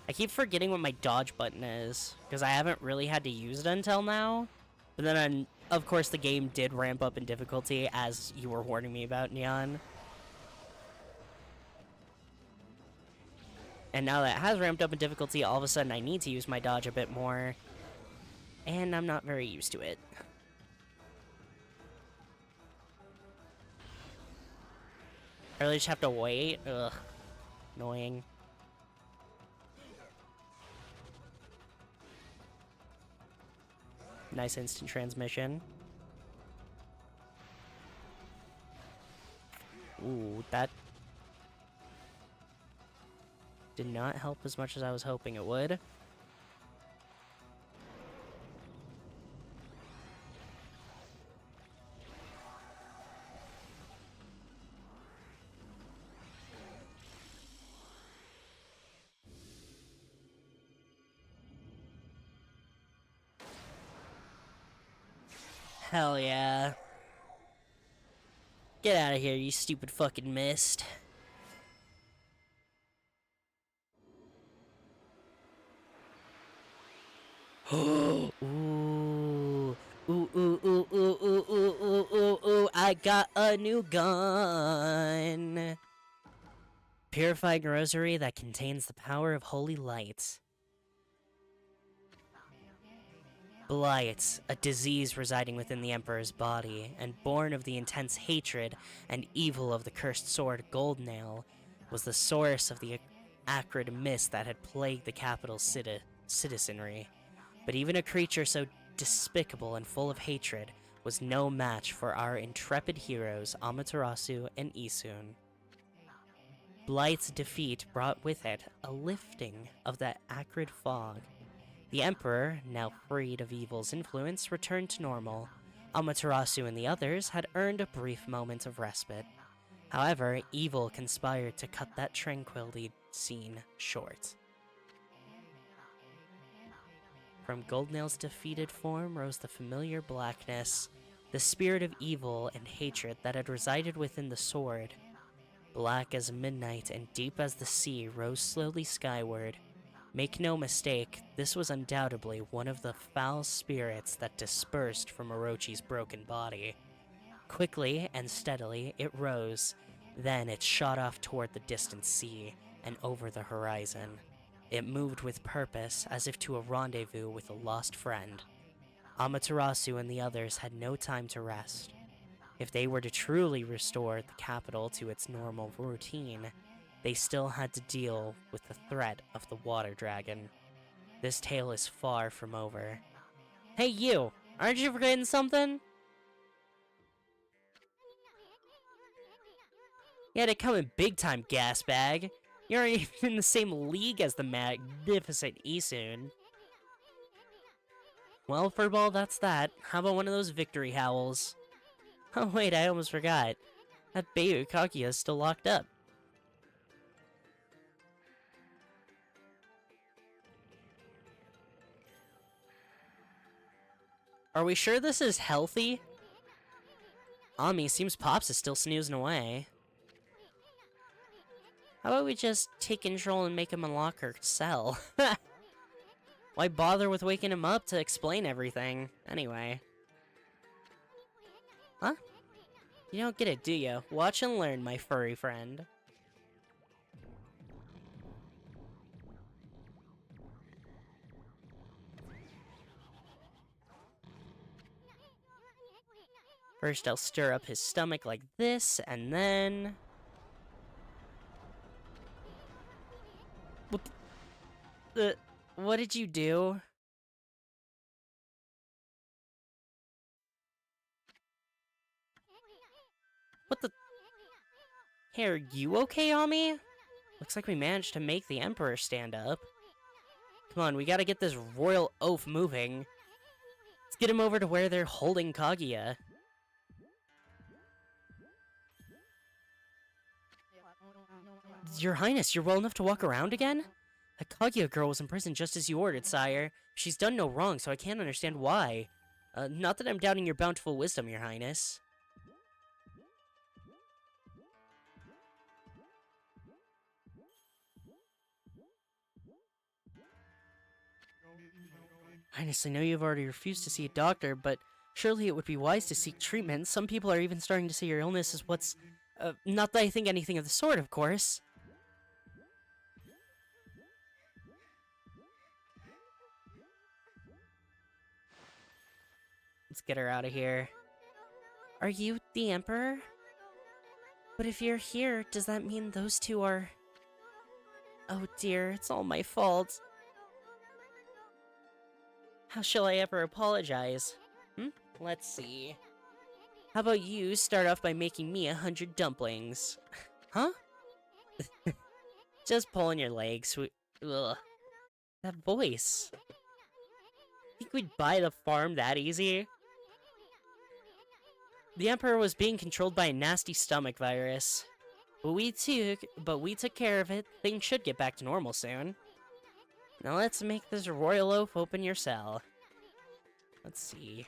I keep forgetting what my dodge button is, because I haven't really had to use it until now. But then, of course, the game did ramp up in difficulty, as you were warning me about, Neon. And now that it has ramped up in difficulty, all of a sudden I need to use my dodge a bit more. And I'm not very used to it. I really just have to wait? Ugh. Annoying. Nice instant transmission. Ooh, that did not help as much as I was hoping it would. Hell yeah. Get out of here, you stupid fucking mist. Ooh. Ooh, ooh, ooh, ooh, ooh, ooh, ooh, ooh, ooh, I got a new gun. Purifying rosary that contains the power of holy light. Blight, a disease residing within the Emperor's body, and born of the intense hatred and evil of the cursed sword Goldnail, was the source of the acrid mist that had plagued the capital's citizenry. But even a creature so despicable and full of hatred was no match for our intrepid heroes Amaterasu and Isun. Blight's defeat brought with it a lifting of that acrid fog. The Emperor, now freed of evil's influence, returned to normal. Amaterasu and the others had earned a brief moment of respite. However, evil conspired to cut that tranquility scene short. From Goldnail's defeated form rose the familiar blackness, the spirit of evil and hatred that had resided within the sword. Black as midnight and deep as the sea rose slowly skyward. Make no mistake, this was undoubtedly one of the foul spirits that dispersed from Orochi's broken body. Quickly and steadily, it rose, then it shot off toward the distant sea and over the horizon. It moved with purpose, as if to a rendezvous with a lost friend. Amaterasu and the others had no time to rest. If they were to truly restore the capital to its normal routine, they still had to deal with the threat of the water dragon. This tale is far from over. Hey you! Aren't you forgetting something? You had to come in big time, gas bag. You aren't even in the same league as the magnificent Isun. Well, Furball, that's that. How about one of those victory howls? Oh wait, I almost forgot. That baby Kaguya is still locked up. Are we sure this is healthy? Ami, seems Pops is still snoozing away. How about we just take control and make him unlock her cell? Why bother with waking him up to explain everything? Anyway. Huh? You don't get it, do you? Watch and learn, my furry friend. First, I'll stir up his stomach like this, and then... What did you do? What the... Hey, are you okay, Ami? Looks like we managed to make the Emperor stand up. Come on, we gotta get this royal oaf moving. Let's get him over to where they're holding Kaguya. Your Highness, you're well enough to walk around again? The Kaguya girl was in prison just as you ordered, sire. She's done no wrong, so I can't understand why. Not that I'm doubting your bountiful wisdom, your Highness. Highness, I know you've already refused to see a doctor, but surely it would be wise to seek treatment. Some people are even starting to say your illness is what's... not that I think anything of the sort, of course. Let's get her out of here. Are you the Emperor? But if you're here, does that mean those two are... Oh dear, it's all my fault. How shall I ever apologize? Let's see. How about you start off by making me 100 dumplings? Huh? Just pulling your legs. Ugh. That voice. Think we'd buy the farm that easy? The Emperor was being controlled by a nasty stomach virus. But we took care of it. Things should get back to normal soon. Now let's make this royal oaf open your cell. Let's see.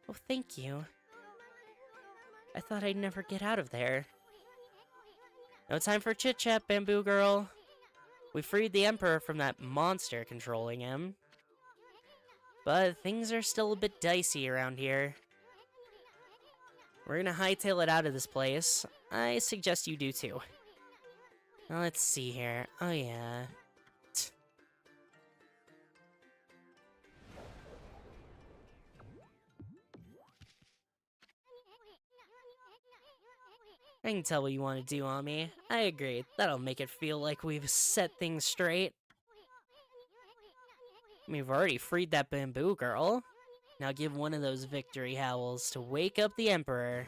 Oh, thank you. I thought I'd never get out of there. No time for chit-chat, Bamboo Girl. We freed the Emperor from that monster controlling him. But things are still a bit dicey around here. We're gonna hightail it out of this place. I suggest you do too. Now let's see here. Oh yeah. I can tell what you want to do on me. I agree. That'll make it feel like we've set things straight. We've already freed that Bamboo Girl. Now give one of those victory howls to wake up the Emperor.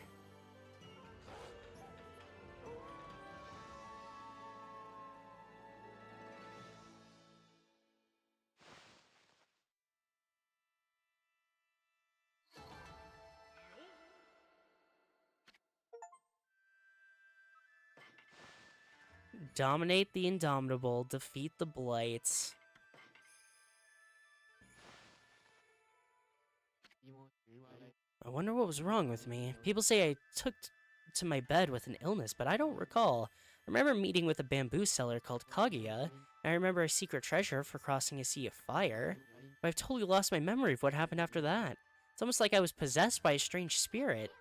Dominate the Indomitable, defeat the Blights. I wonder what was wrong with me. People say I took to my bed with an illness, but I don't recall. I remember meeting with a bamboo seller called Kaguya, and I remember a secret treasure for crossing a sea of fire. But I've totally lost my memory of what happened after that. It's almost like I was possessed by a strange spirit.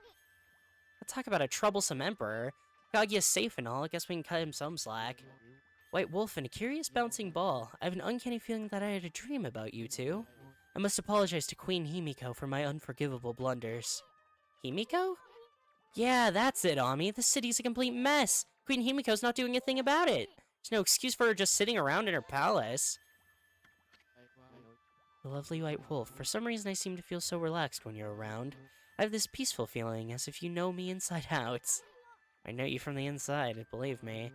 Let's talk about a troublesome emperor. Kaguya's safe and all, I guess we can cut him some slack. White Wolf and a curious bouncing ball. I have an uncanny feeling that I had a dream about you two. I must apologize to Queen Himiko for my unforgivable blunders. Himiko? Yeah, that's it, Ami. The city's a complete mess. Queen Himiko's not doing a thing about it. There's no excuse for her just sitting around in her palace. The lovely White Wolf. For some reason, I seem to feel so relaxed when you're around. I have this peaceful feeling, as if you know me inside out. I know you from the inside, believe me.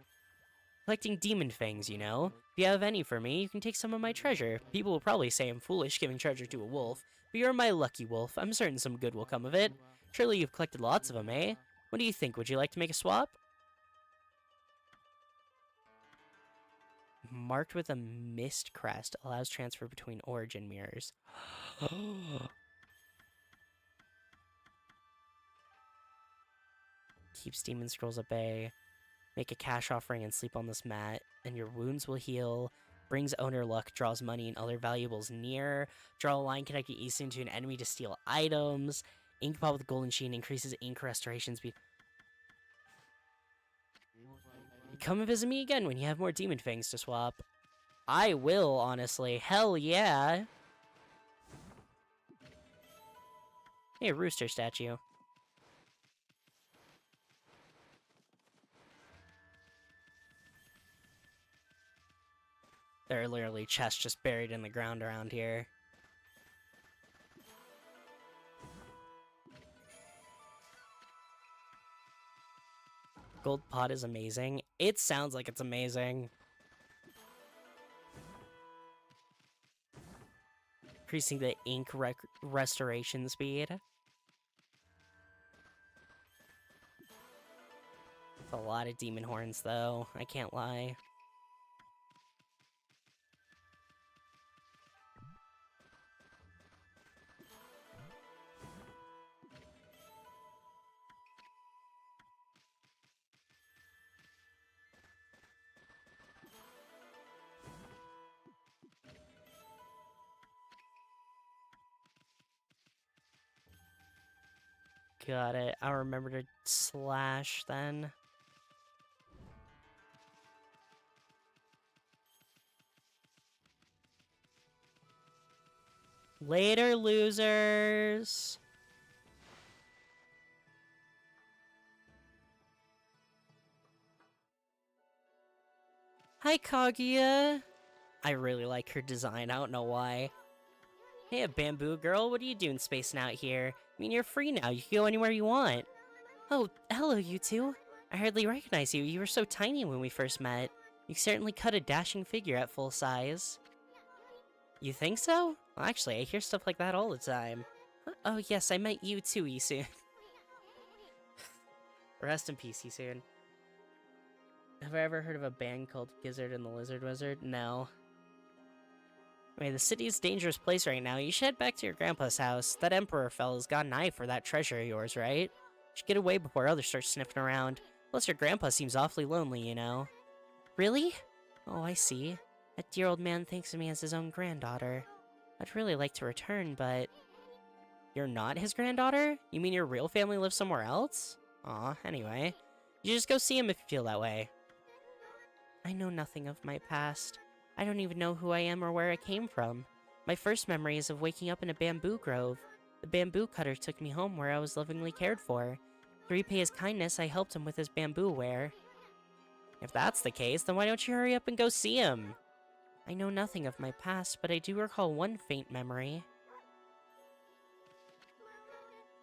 Collecting demon fangs, you know. If you have any for me, you can take some of my treasure. People will probably say I'm foolish giving treasure to a wolf, but you're my lucky wolf. I'm certain some good will come of it. Surely you've collected lots of them, eh? What do you think? Would you like to make a swap? Marked with a mist crest allows transfer between origin mirrors. Keeps demon scrolls at bay. Make a cash offering and sleep on this mat, and your wounds will heal. Brings owner luck, draws money and other valuables near. Draw a line connecting Easton to an enemy to steal items. Ink pot with golden sheen increases ink restoration speed. Come visit me again when you have more demon fangs to swap. I will, honestly. Hell yeah. Hey, a rooster statue. There are literally chests just buried in the ground around here. Gold pot is amazing. It sounds like it's amazing. Increasing the ink restoration speed. It's a lot of demon horns, though. I can't lie. Got it. I'll remember to slash then. Later, losers. Hi, Kaguya. I really like her design. I don't know why. Hey, Bamboo Girl, what are you doing spacing out here? I mean, you're free now. You can go anywhere you want. Oh, hello, you two. I hardly recognize you. You were so tiny when we first met. You certainly cut a dashing figure at full size. You think so? Well, actually, I hear stuff like that all the time. Oh, yes, I met you too, Isun. Rest in peace, Isun. Have I ever heard of a band called Gizzard and the Lizard Wizard? No. Anyway, the city's a dangerous place right now. You should head back to your grandpa's house. That emperor fella's got an eye for that treasure of yours, right? You should get away before others start sniffing around. Plus, your grandpa seems awfully lonely, you know. Really? Oh, I see. That dear old man thinks of me as his own granddaughter. I'd really like to return, but... You're not his granddaughter? You mean your real family lives somewhere else? Aw, anyway. You just go see him if you feel that way. I know nothing of my past. I don't even know who I am or where I came from. My first memory is of waking up in a bamboo grove. The bamboo cutter took me home where I was lovingly cared for. To repay his kindness, I helped him with his bamboo ware. If that's the case, then why don't you hurry up and go see him? I know nothing of my past, but I do recall one faint memory.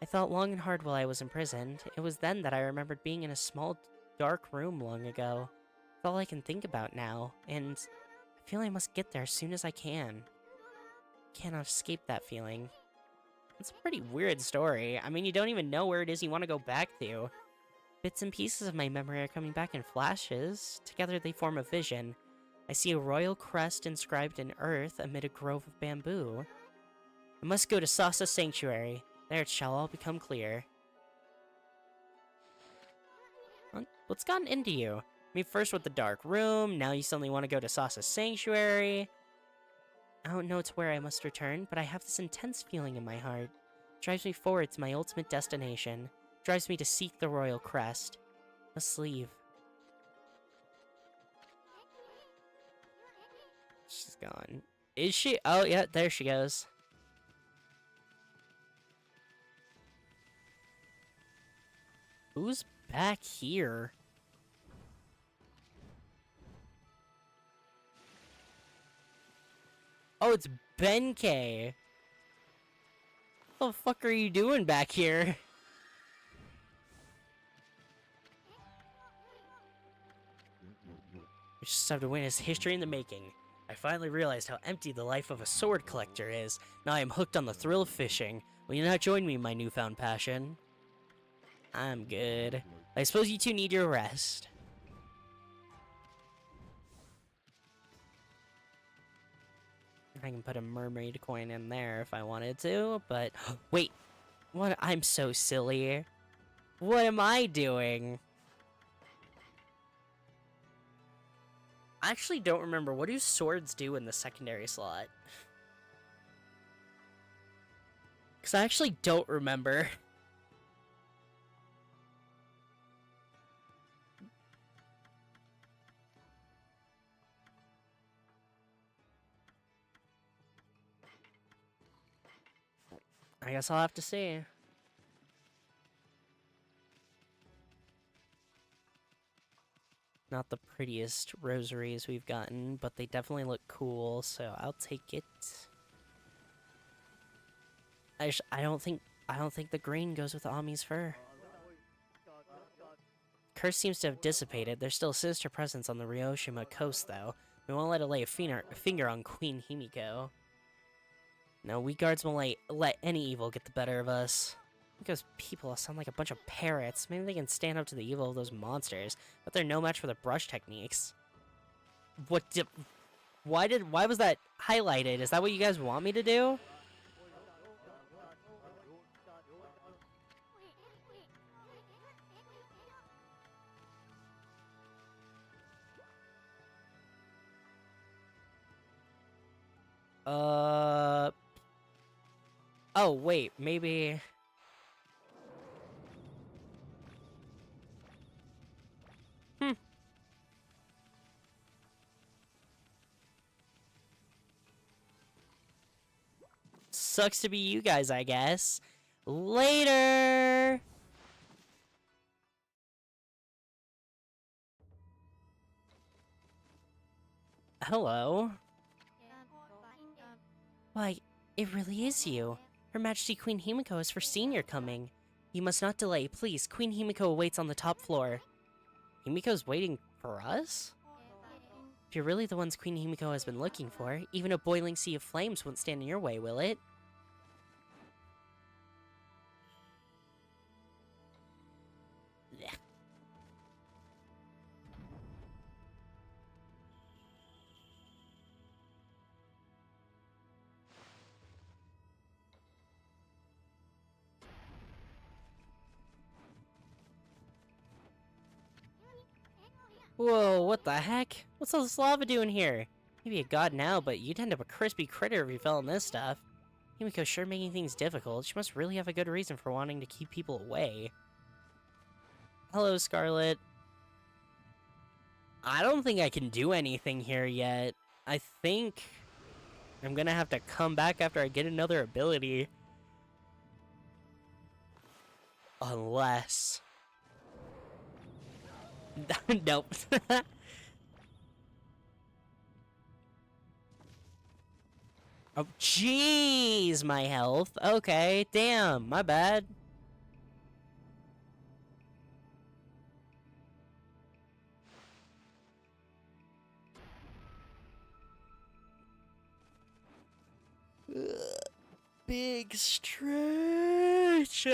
I thought long and hard while I was imprisoned. It was then that I remembered being in a small, dark room long ago. It's all I can think about now, and I feel I must get there as soon as I can. Cannot escape that feeling. It's a pretty weird story. I mean, you don't even know where it is you want to go back to. Bits and pieces of my memory are coming back in flashes. Together they form a vision. I see a royal crest inscribed in earth amid a grove of bamboo. I must go to Sasa Sanctuary. There it shall all become clear. What's gotten into you? I mean, first with the dark room, now you suddenly want to go to Sasa Sanctuary. I don't know to where I must return, but I have this intense feeling in my heart. It drives me forward to my ultimate destination. It drives me to seek the royal crest. Must leave. She's gone. Is she? Oh, yeah, there she goes. Who's back here? Oh, it's Benkei. What the fuck are you doing back here? We just have to witness history in the making. I finally realized how empty the life of a sword collector is. Now I am hooked on the thrill of fishing. Will you not join me in my newfound passion? I'm good. I suppose you two need your rest. I can put a mermaid coin in there if I wanted to, but... Wait! What? I'm so silly. What am I doing? I actually don't remember. What do swords do in the secondary slot? Because I actually don't remember. I guess I'll have to see. Not the prettiest rosaries we've gotten, but they definitely look cool, so I'll take it. I don't think the green goes with Ami's fur. Curse seems to have dissipated. There's still a sinister presence on the Ryoshima coast, though. We won't let it lay a finger on Queen Himiko. No, we guards won't let any evil get the better of us. Because people sound like a bunch of parrots. Maybe they can stand up to the evil of those monsters, but they're no match for the brush techniques. Why was that highlighted? Is that what you guys want me to do? Oh, wait, maybe... Sucks to be you guys, I guess. Later! Hello? Why, it really is you. Her Majesty Queen Himiko has foreseen your coming. You must not delay, please. Queen Himiko awaits on the top floor. Himiko's waiting for us? If you're really the ones Queen Himiko has been looking for, even a boiling sea of flames won't stand in your way, will it? Blech. Whoa, what the heck? What's all this lava doing here? Maybe a god now, but you'd end up a crispy critter if you fell in this stuff. Himiko's sure making things difficult. She must really have a good reason for wanting to keep people away. Hello, Scarlet. I don't think I can do anything here yet. I think I'm gonna have to come back after I get another ability. Unless... Nope. Oh, jeez, my health. Okay, damn, my bad. Big stretch.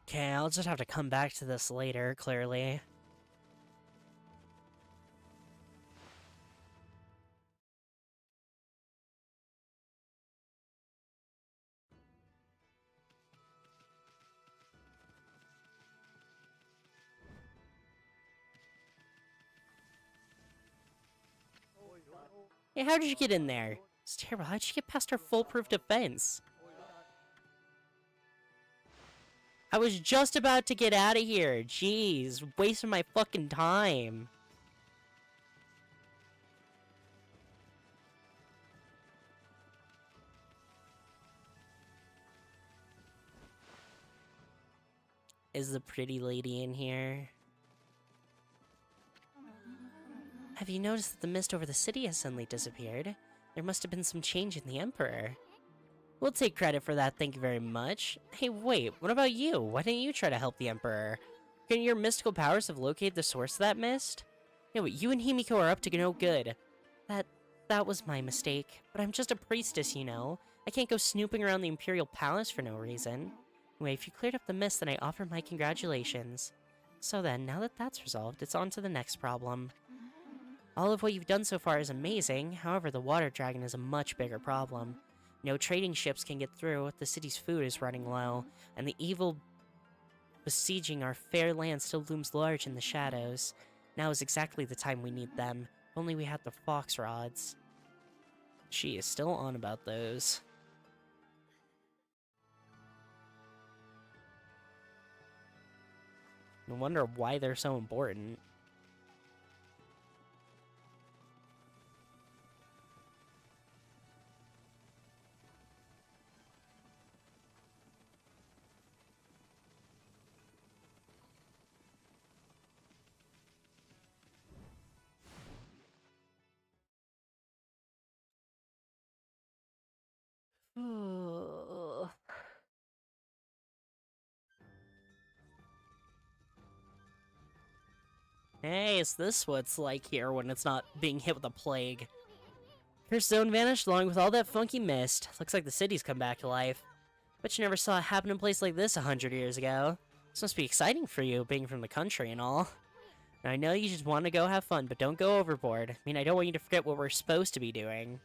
Okay, I'll just have to come back to this later, clearly. Hey, how did you get in there? It's terrible. How'd you get past our foolproof defense? I was just about to get out of here. Jeez, wasting my fucking time. Is the pretty lady in here? Have you noticed that the mist over the city has suddenly disappeared? There must have been some change in the Emperor. We'll take credit for that, thank you very much. Hey, wait, what about you? Why didn't you try to help the Emperor? Couldn't your mystical powers have located the source of that mist? Yeah, but you and Himiko are up to no good. That was my mistake. But I'm just a priestess, you know. I can't go snooping around the Imperial Palace for no reason. Anyway, if you cleared up the mist, then I offer my congratulations. So then, now that that's resolved, it's on to the next problem. All of what you've done so far is amazing, however, the water dragon is a much bigger problem. No trading ships can get through, the city's food is running low, and the evil besieging our fair land still looms large in the shadows. Now is exactly the time we need them. If only we had the fox rods. She is still on about those. I wonder why they're so important. Hey, is this what it's like here when it's not being hit with a plague? Her zone vanished along with all that funky mist. Looks like the city's come back to life. Bet you never saw it happen in a place like this 100 years ago. This must be exciting for you, being from the country and all. Now, I know you just want to go have fun, but don't go overboard. I mean, I don't want you to forget what we're supposed to be doing.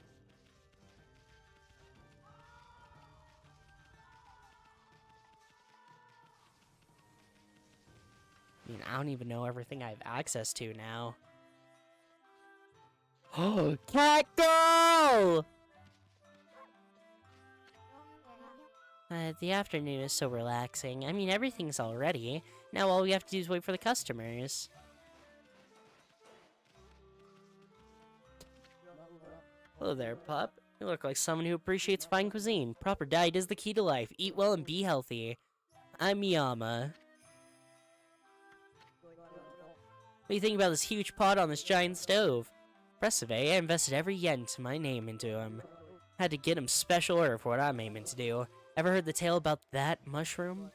I mean, I don't even know everything I have access to now. Oh, cat girl! The afternoon is so relaxing. I mean, everything's all ready. Now all we have to do is wait for the customers. Hello there, pup. You look like someone who appreciates fine cuisine. Proper diet is the key to life. Eat well and be healthy. I'm Yama. What do you think about this huge pot on this giant stove? Impressive, eh? I invested every yen to my name into him. Had to get him special order for what I'm aiming to do. Ever heard the tale about that mushroom?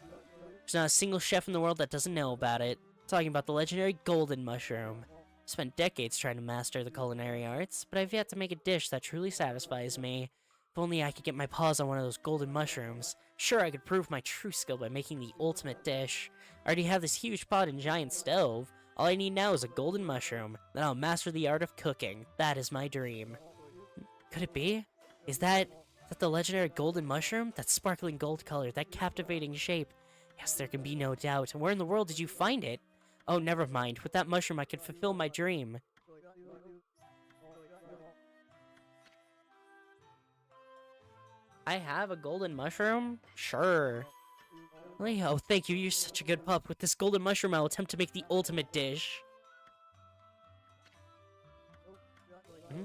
There's not a single chef in the world that doesn't know about it. Talking about the legendary golden mushroom. Spent decades trying to master the culinary arts, but I've yet to make a dish that truly satisfies me. If only I could get my paws on one of those golden mushrooms. Sure, I could prove my true skill by making the ultimate dish. I already have this huge pot and giant stove. All I need now is a golden mushroom. Then I'll master the art of cooking. That is my dream. Could it be? Is that that the legendary golden mushroom? That sparkling gold color, that captivating shape. Yes, there can be no doubt. And where in the world did you find it? Oh, never mind. With that mushroom, I could fulfill my dream. I have a golden mushroom? Sure. Oh, thank you. You're such a good pup. With this golden mushroom, I'll attempt to make the ultimate dish. Hmm?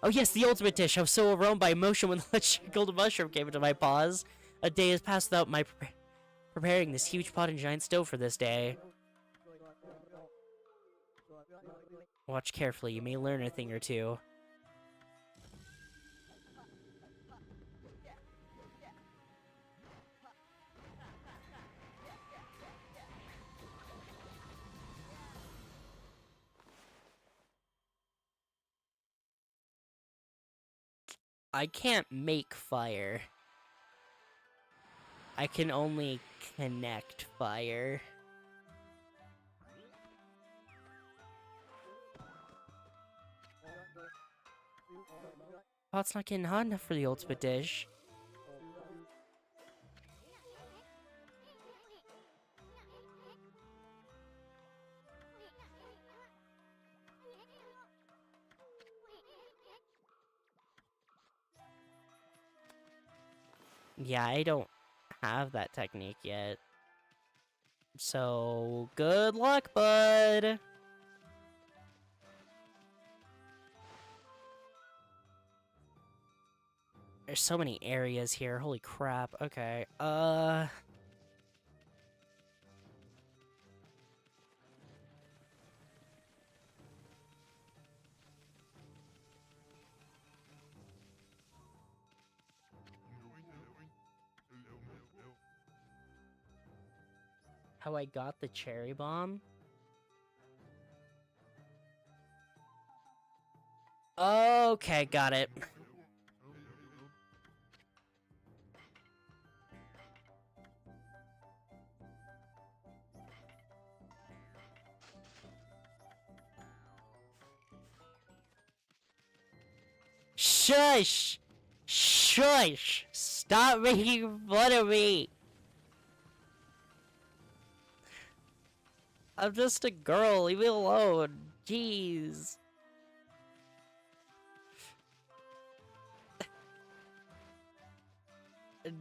Oh yes, the ultimate dish. I was so overwhelmed by emotion when the legendary golden mushroom came into my paws. A day has passed without my preparing this huge pot and giant stove for this day. Watch carefully. You may learn a thing or two. I can't make fire. I can only connect fire. Pot's not getting hot enough for the ultimate dish. Yeah, I don't have that technique yet. So, good luck, bud! There's so many areas here, holy crap. Okay, how I got the cherry bomb? Okay, got it. Shush! Shush! Stop making fun of me! I'm just a girl, leave me alone. Jeez.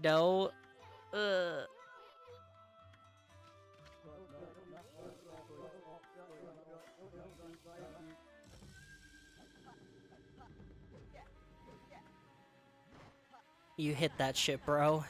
No. You hit that shit, bro.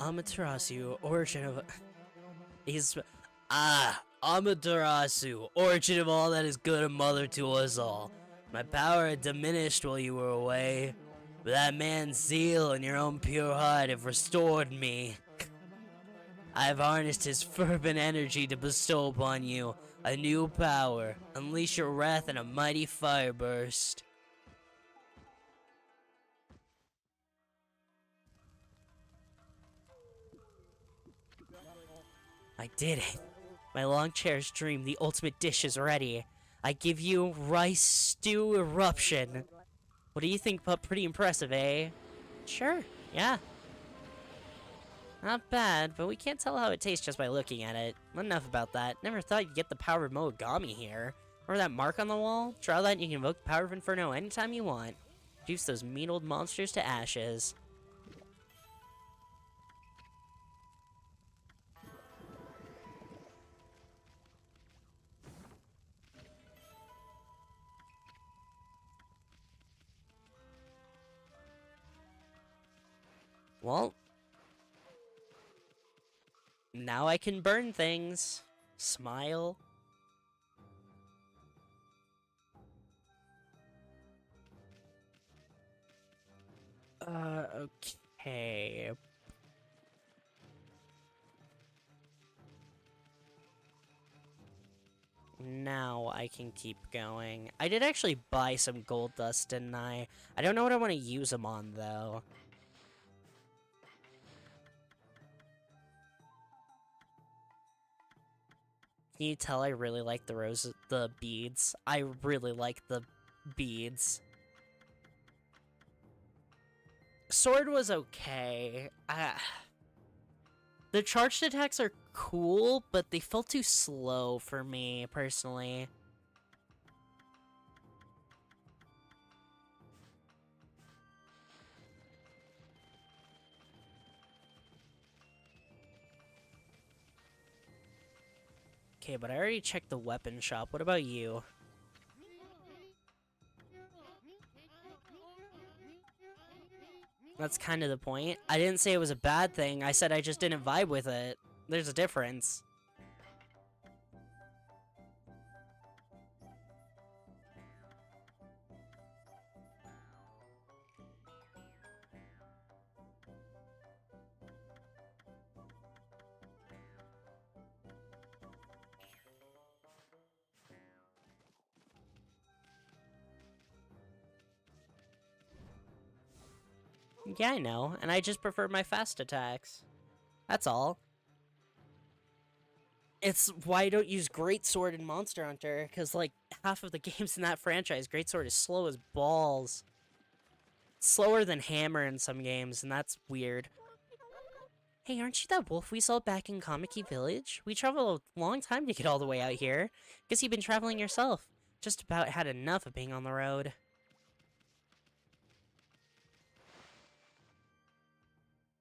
Amaterasu, origin of... Amaterasu, origin of all that is good and mother to us all. My power had diminished while you were away, but that man's zeal and your own pure heart have restored me. I have harnessed his fervent energy to bestow upon you a new power. Unleash your wrath in a mighty fire burst. I did it. My long-cherished dream, the ultimate dish, is ready. I give you rice stew eruption. What do you think, pup? Pretty impressive, eh? Sure, yeah. Not bad, but we can't tell how it tastes just by looking at it. Enough about that. Never thought you'd get the power of Okami here. Remember that mark on the wall? Draw that and you can invoke the power of Inferno anytime you want. Reduce those mean old monsters to ashes. Well, now I can burn things. Smile. Okay. Now now I can keep going. I did actually buy some gold dust, didn't I? I don't know what I want to use them on, though. Can you tell I really like the beads? I really like the beads. Sword was okay. The charged attacks are cool, but they felt too slow for me, personally. Okay, but I already checked the weapon shop. What about you? That's kind of the point. I didn't say it was a bad thing. I said I just didn't vibe with it. There's a difference. Yeah, I know, and I just prefer my fast attacks. That's all. It's why I don't use Greatsword in Monster Hunter, because, like, half of the games in that franchise, Greatsword is slow as balls. It's slower than Hammer in some games, and that's weird. Hey, aren't you that wolf we saw back in Kamiki Village? We traveled a long time to get all the way out here. Guess you've been traveling yourself. Just about had enough of being on the road.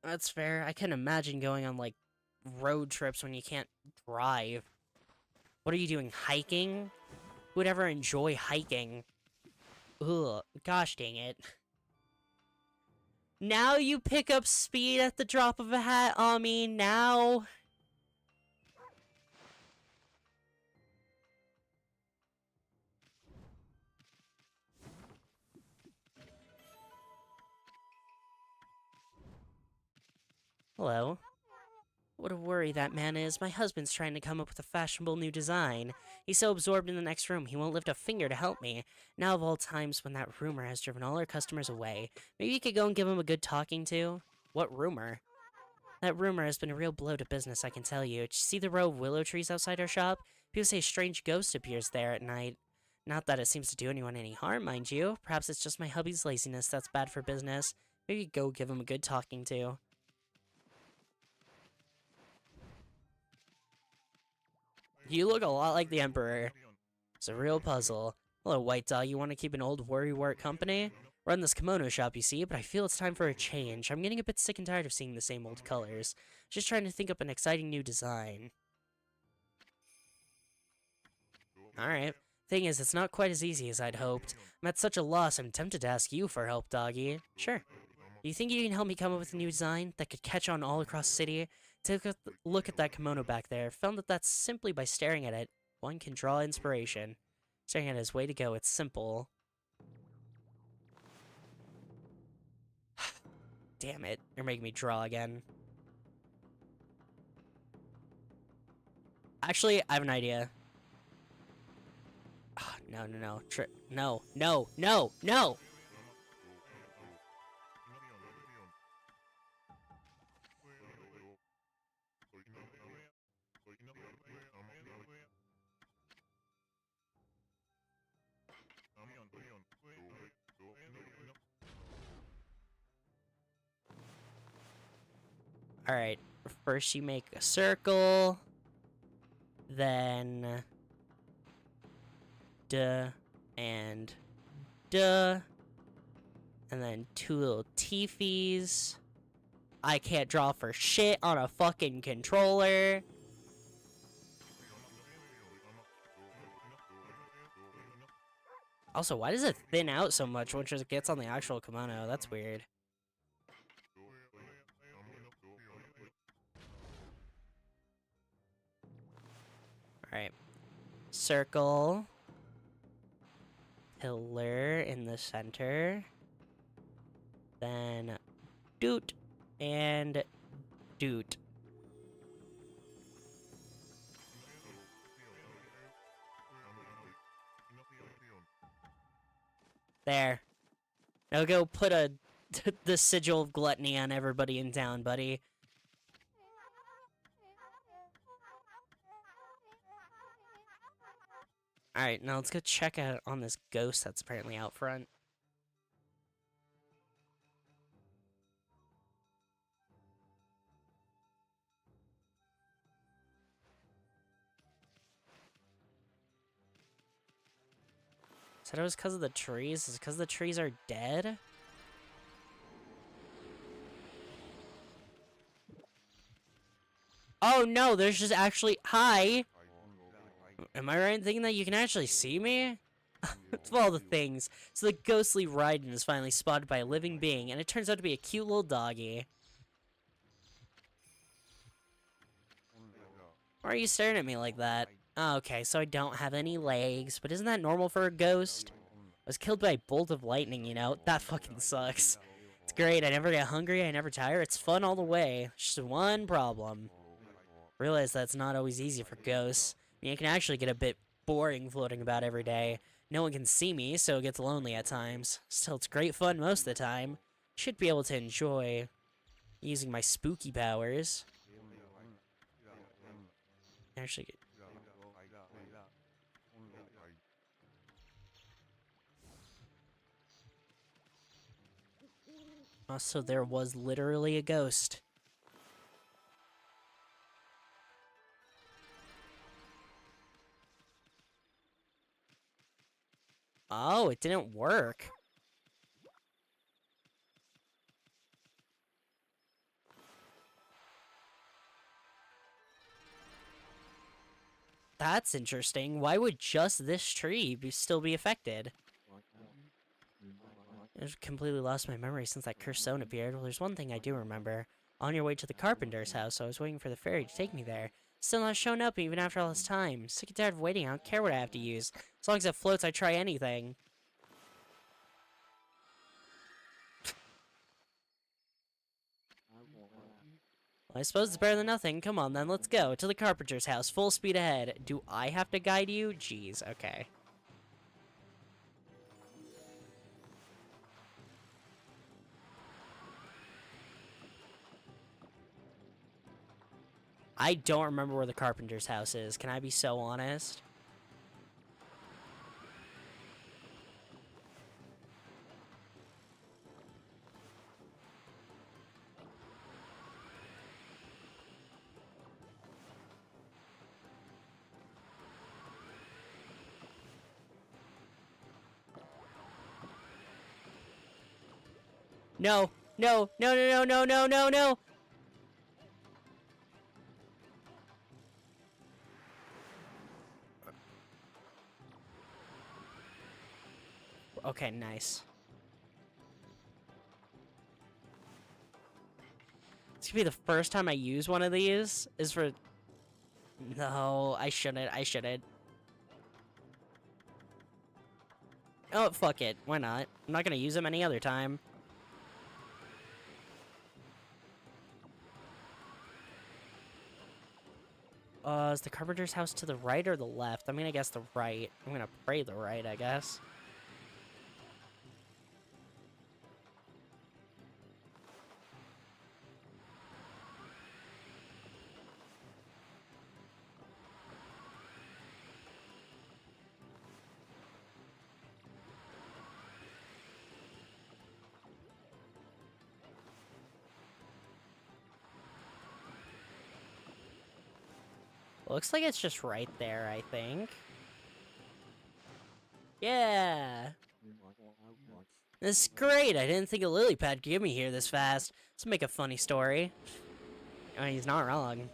That's fair. I can imagine going on, like, road trips when you can't drive. What are you doing, hiking? Who would ever enjoy hiking? Ugh, gosh dang it. Now you pick up speed at the drop of a hat, Ami, now. Hello. What a worry that man is. My husband's trying to come up with a fashionable new design. He's so absorbed in the next room, he won't lift a finger to help me. Now of all times when that rumor has driven all our customers away, maybe you could go and give him a good talking to? What rumor? That rumor has been a real blow to business, I can tell you. Did you see the row of willow trees outside our shop? People say a strange ghost appears there at night. Not that it seems to do anyone any harm, mind you. Perhaps it's just my hubby's laziness that's bad for business. Maybe go give him a good talking to. You look a lot like the Emperor. It's a real puzzle. Hello, White Dog. You want to keep an old worrywart company? Run this kimono shop, you see, but I feel it's time for a change. I'm getting a bit sick and tired of seeing the same old colors. Just trying to think up an exciting new design. Alright. Thing is, it's not quite as easy as I'd hoped. I'm at such a loss, I'm tempted to ask you for help, doggy. Sure. Do you think you can help me come up with a new design that could catch on all across the city? Take a look at that kimono back there. Found that that's simply by staring at it, one can draw inspiration. Staring at it is way to go. It's simple. Damn it. You're making me draw again. Actually, I have an idea. Oh, no. No. Alright, first you make a circle, then duh, and duh, and then two little teefies. I can't draw for shit on a fucking controller. Also, why does it thin out so much once it gets on the actual kimono? That's weird. Alright. Circle. Pillar in the center. Then doot and doot. There. Now go put the sigil of gluttony on everybody in town, buddy. Alright, now let's go check out on this ghost that's apparently out front. Said it was because of the trees? Is it because the trees are dead? Oh no, there's just actually... Hi! Am I right in thinking that you can actually see me? Of all the things. So the ghostly Raiden is finally spotted by a living being, and it turns out to be a cute little doggy. Why are you staring at me like that? Oh, okay, so I don't have any legs, but isn't that normal for a ghost? I was killed by a bolt of lightning, you know? That fucking sucks. It's great, I never get hungry, I never tire, it's fun all the way. Just one problem. Realize that's not always easy for ghosts. I mean, it can actually get a bit boring floating about every day. No one can see me, so it gets lonely at times. Still, it's great fun most of the time. Should be able to enjoy using my spooky powers. Actually get... Also, there was literally a ghost. Oh, it didn't work. That's interesting. Why would just this tree still be affected? I've completely lost my memory since that cursed zone appeared. Well, there's one thing I do remember. On your way to the carpenter's house, I was waiting for the fairy to take me there. Still not shown up even after all this time. Sick and tired of waiting, I don't care what I have to use. As long as it floats, I try anything. Well, I suppose it's better than nothing. Come on then, let's go. To the carpenter's house, full speed ahead. Do I have to guide you? Jeez, okay. I don't remember where the carpenter's house is. Can I be so honest? No, no, no, no, no, no, no, no, no! Okay, nice. It's gonna be the first time I use one of these, is for... No, I shouldn't. Oh, fuck it, why not? I'm not gonna use them any other time. Is the carpenter's house to the right or the left? I'm gonna guess the right. I'm gonna pray the right, I guess. Looks like it's just right there, I think. Yeah! This is great! I didn't think a lily pad could get me here this fast. Let's make a funny story. I mean, he's not wrong.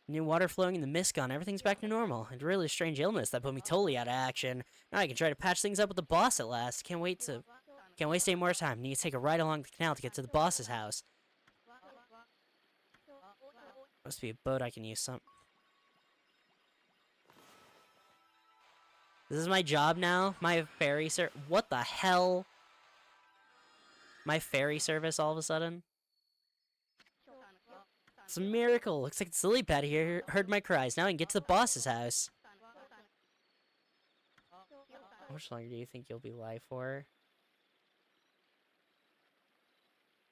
New water flowing in the mist gone, everything's back to normal. It's really a strange illness that put me totally out of action. Now I can try to patch things up with the boss at last. Can't waste any more time. Need to take a ride along the canal to get to the boss's house. Must be a boat I can use some. This is my job now? My ferry what the hell? My ferry service all of a sudden? It's a miracle. Looks like the lily pad here heard my cries. Now I can get to the boss's house. How much longer do you think you'll be live for?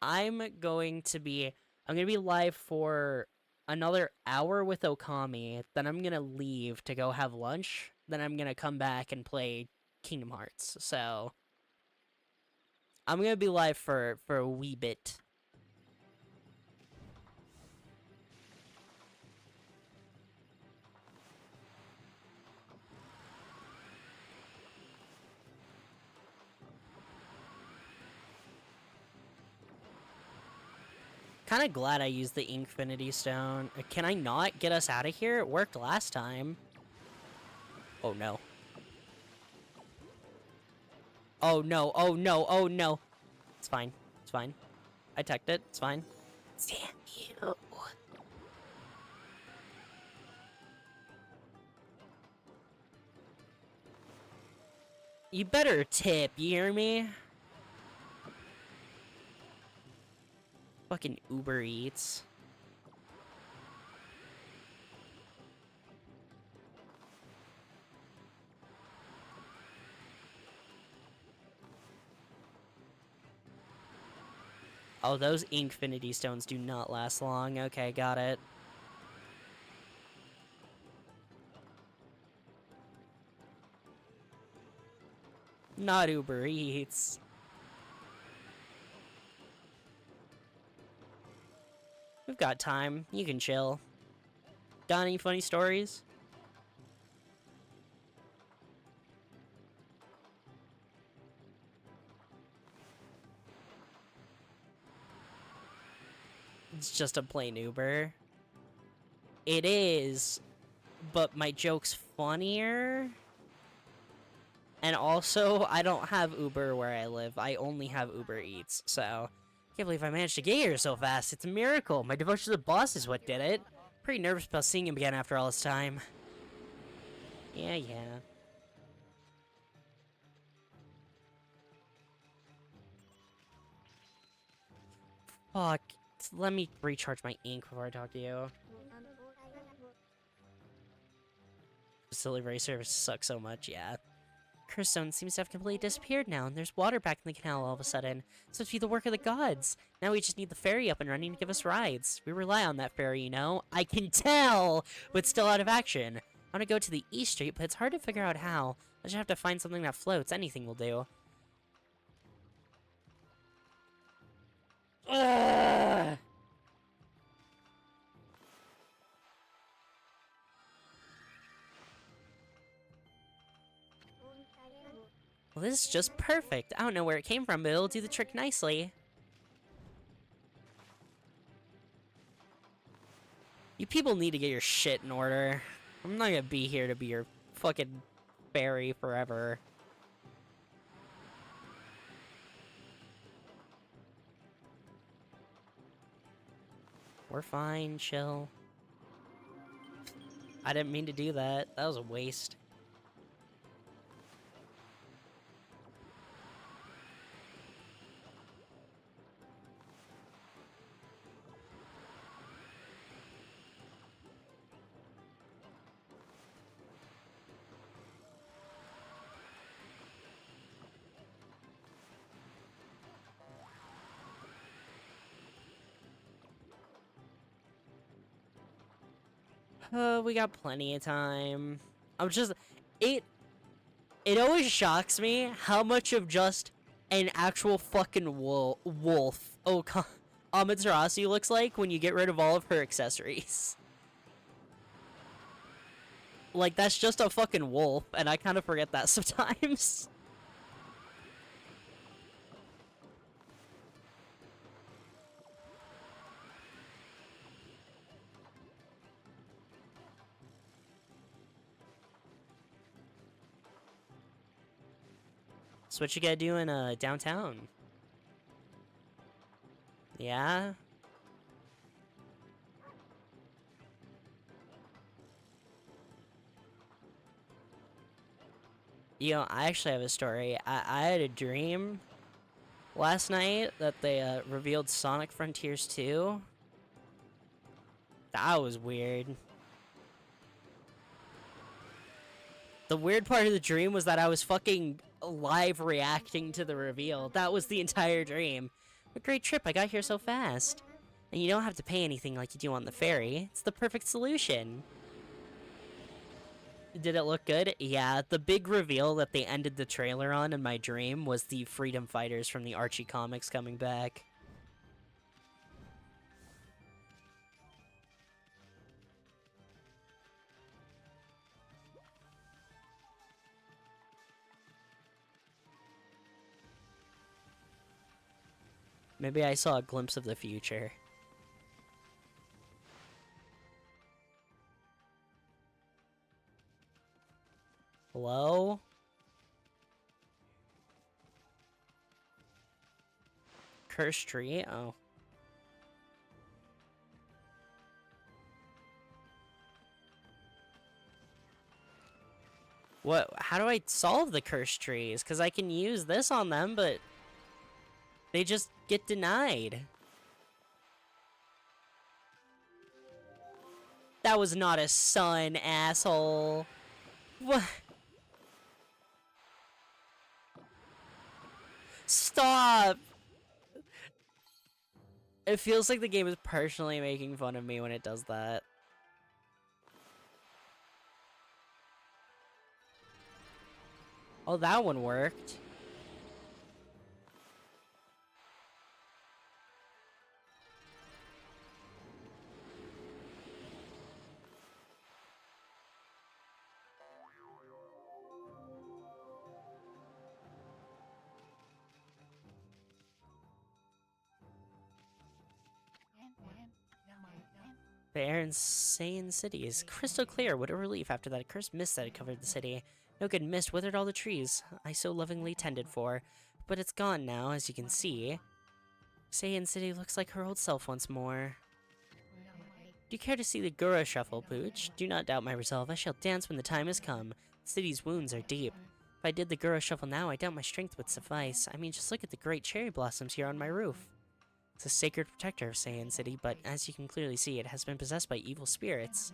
I'm going to be live for another hour with Okami. Then I'm gonna leave to go have lunch. Then I'm gonna come back and play Kingdom Hearts. So I'm gonna be live for a wee bit. Kind of glad I used the Infinity Stone. Can I not get us out of here? It worked last time. Oh no. Oh no, oh no, oh no. It's fine. It's fine. I teched it. It's fine. Damn you. You better tip, you hear me? Fucking Uber Eats. Oh, those Infinity Stones do not last long. Okay, got it. Not Uber Eats. We've got time. You can chill. Got any funny stories? It's just a plain Uber. It is, but my joke's funnier. And also, I don't have Uber where I live. I only have Uber Eats, so... Can't believe I managed to get here so fast. It's a miracle. My devotion to the boss is what did it. Pretty nervous about seeing him again after all this time. Yeah. Fuck. Let me recharge my ink before I talk to you. Facility race service sucks so much, yeah. Curstone seems to have completely disappeared now, and there's water back in the canal all of a sudden. So it's be the work of the gods. Now we just need the ferry up and running to give us rides. We rely on that ferry, you know. I can tell, but still out of action. I want to go to the East Street, but it's hard to figure out how. I just have to find something that floats. Anything will do. Ugh! Well, this is just perfect. I don't know where it came from, but it'll do the trick nicely. You people need to get your shit in order. I'm not gonna be here to be your fucking fairy forever. We're fine, chill. I didn't mean to do that. That was a waste. We got plenty of time. I'm just... It always shocks me how much of just an actual fucking wolf Amaterasu looks like when you get rid of all of her accessories. Like, that's just a fucking wolf, and I kind of forget that sometimes. So what you gotta do in downtown? Yeah? You know, I actually have a story. I had a dream last night that they revealed Sonic Frontiers 2. That was weird. The weird part of the dream was that I was fucking live reacting to the reveal. That was the entire dream. A great trip, I got here so fast. And you don't have to pay anything like you do on the ferry. It's the perfect solution. Did it look good? Yeah, the big reveal that they ended the trailer on in my dream was the Freedom Fighters from the Archie comics coming back. Maybe I saw a glimpse of the future. Hello? Cursed tree? Oh. What? How do I solve the cursed trees? Because I can use this on them, but they just get denied. That was not a sun, asshole. What? Stop! It feels like the game is personally making fun of me when it does that. Oh, that one worked. The air in Saiyan City is crystal clear. What a relief after that cursed mist that had covered the city. No good mist withered all the trees I so lovingly tended for. But it's gone now, as you can see. Saiyan City looks like her old self once more. Do you care to see the Gura Shuffle, Pooch? Do not doubt my resolve. I shall dance when the time has come. The city's wounds are deep. If I did the Gura Shuffle now, I doubt my strength would suffice. I mean, just look at the great cherry blossoms here on my roof. It's a sacred protector of Saiyan City, but as you can clearly see, it has been possessed by evil spirits.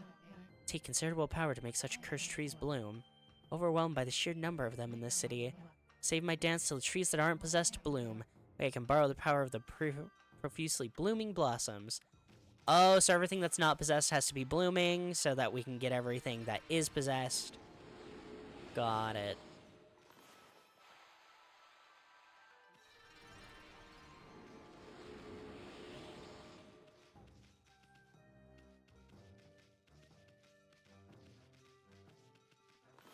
It takes considerable power to make such cursed trees bloom. Overwhelmed by the sheer number of them in this city. Save my dance till the trees that aren't possessed bloom. Maybe I can borrow the power of the profusely blooming blossoms. Oh, so everything that's not possessed has to be blooming, so that we can get everything that is possessed. Got it.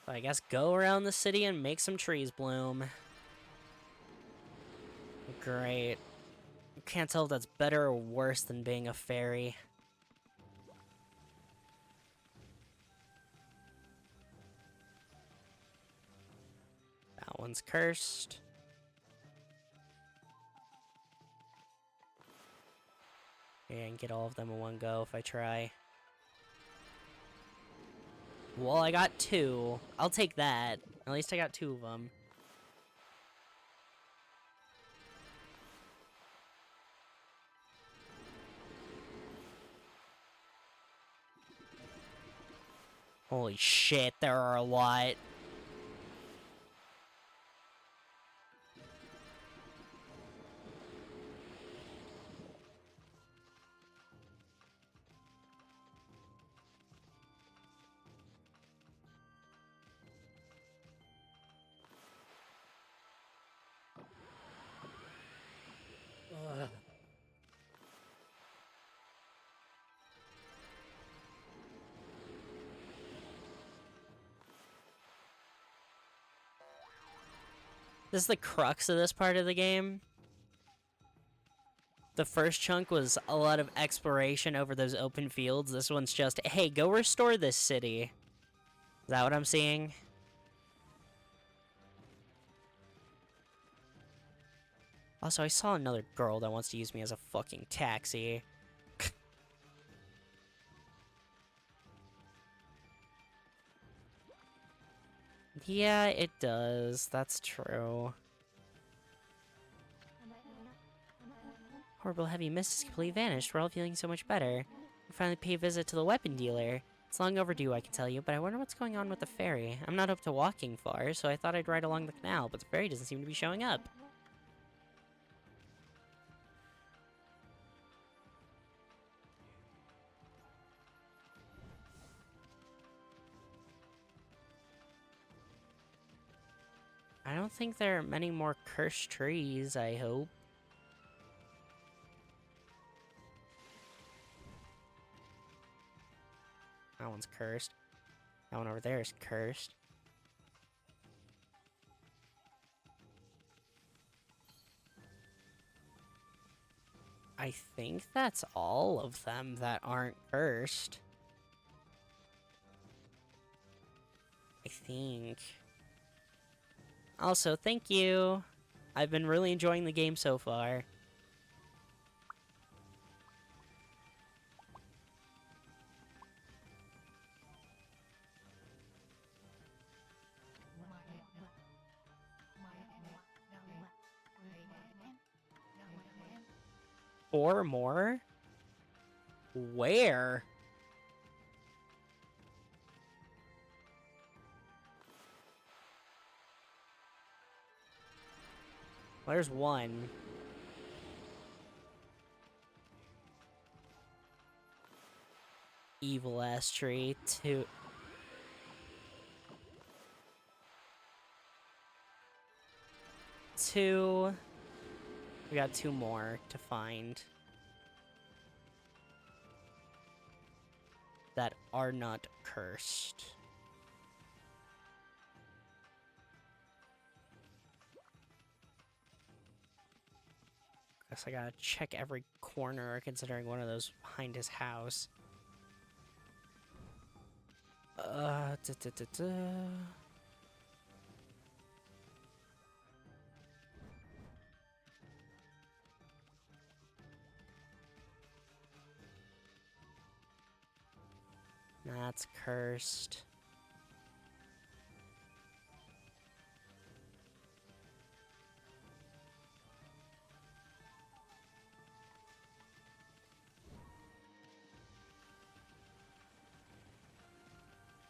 I guess go around the city and make some trees bloom. Great. Can't tell if that's better or worse than being a fairy. That one's cursed. Yeah, I can get all of them in one go if I try. Well, I got 2. I'll take that. At least I got 2 of them. Holy shit, there are a lot. Ugh. This is the crux of this part of the game. The first chunk was a lot of exploration over those open fields. This one's just, hey, go restore this city. Is that what I'm seeing? Also, I saw another girl that wants to use me as a fucking taxi. Yeah, it does. That's true. Horrible heavy mist has completely vanished. We're all feeling so much better. I finally paid a visit to the weapon dealer. It's long overdue, I can tell you, but I wonder what's going on with the ferry. I'm not up to walking far, so I thought I'd ride along the canal, but the ferry doesn't seem to be showing up. I don't think there are many more cursed trees, I hope. That one's cursed. That one over there is cursed. I think that's all of them that aren't cursed. I think. Also, thank you. I've been really enjoying the game so far. Four more? Where? There's one. Evil ass tree. Two. Two. We got two more to find. That are not cursed. Guess I gotta check every corner, considering one of those behind his house. Da, da, da, da. That's cursed.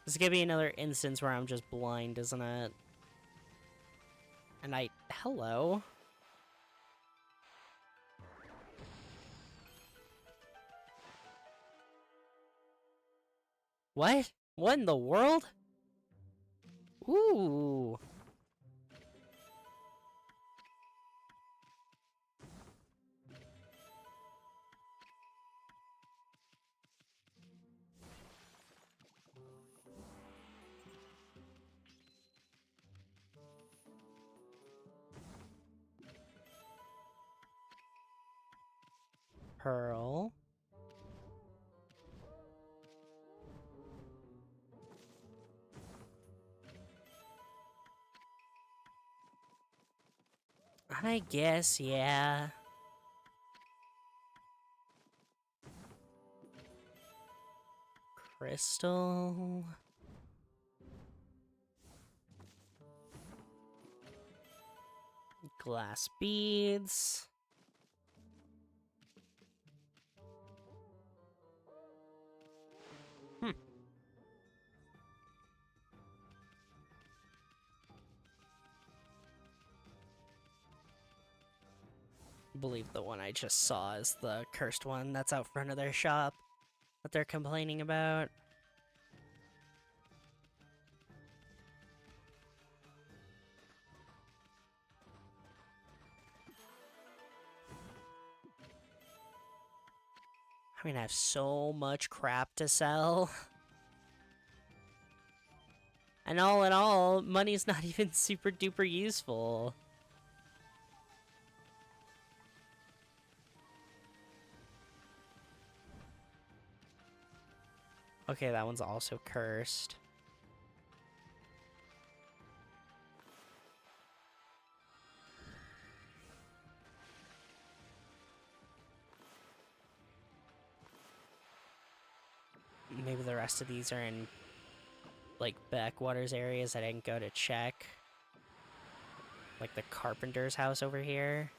This is gonna be another instance where I'm just blind, isn't it? And hello? What? What in the world? Ooh. Pearl. I guess, yeah. Crystal. Glass beads. I believe the one I just saw is the cursed one that's out front of their shop that they're complaining about. I mean, I have so much crap to sell. And all in all, money's not even super duper useful. Okay, that one's also cursed. Maybe the rest of these are in, like, backwaters areas I didn't go to check. Like the carpenter's house over here.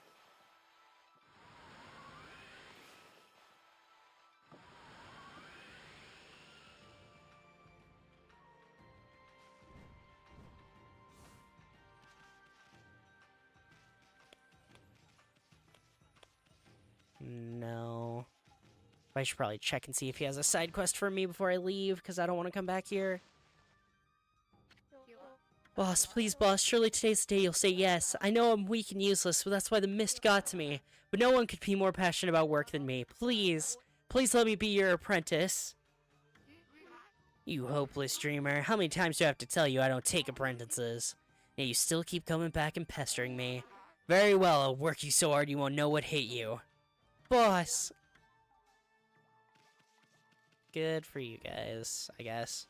I should probably check and see if he has a side quest for me before I leave, because I don't want to come back here. Boss, please, boss, surely today's the day you'll say yes. I know I'm weak and useless, but that's why the mist got to me. But no one could be more passionate about work than me. Please, please let me be your apprentice. You hopeless dreamer, how many times do I have to tell you I don't take apprentices? And you still keep coming back and pestering me. Very well, I'll work you so hard you won't know what hit you. Boss! Good for you guys, I guess.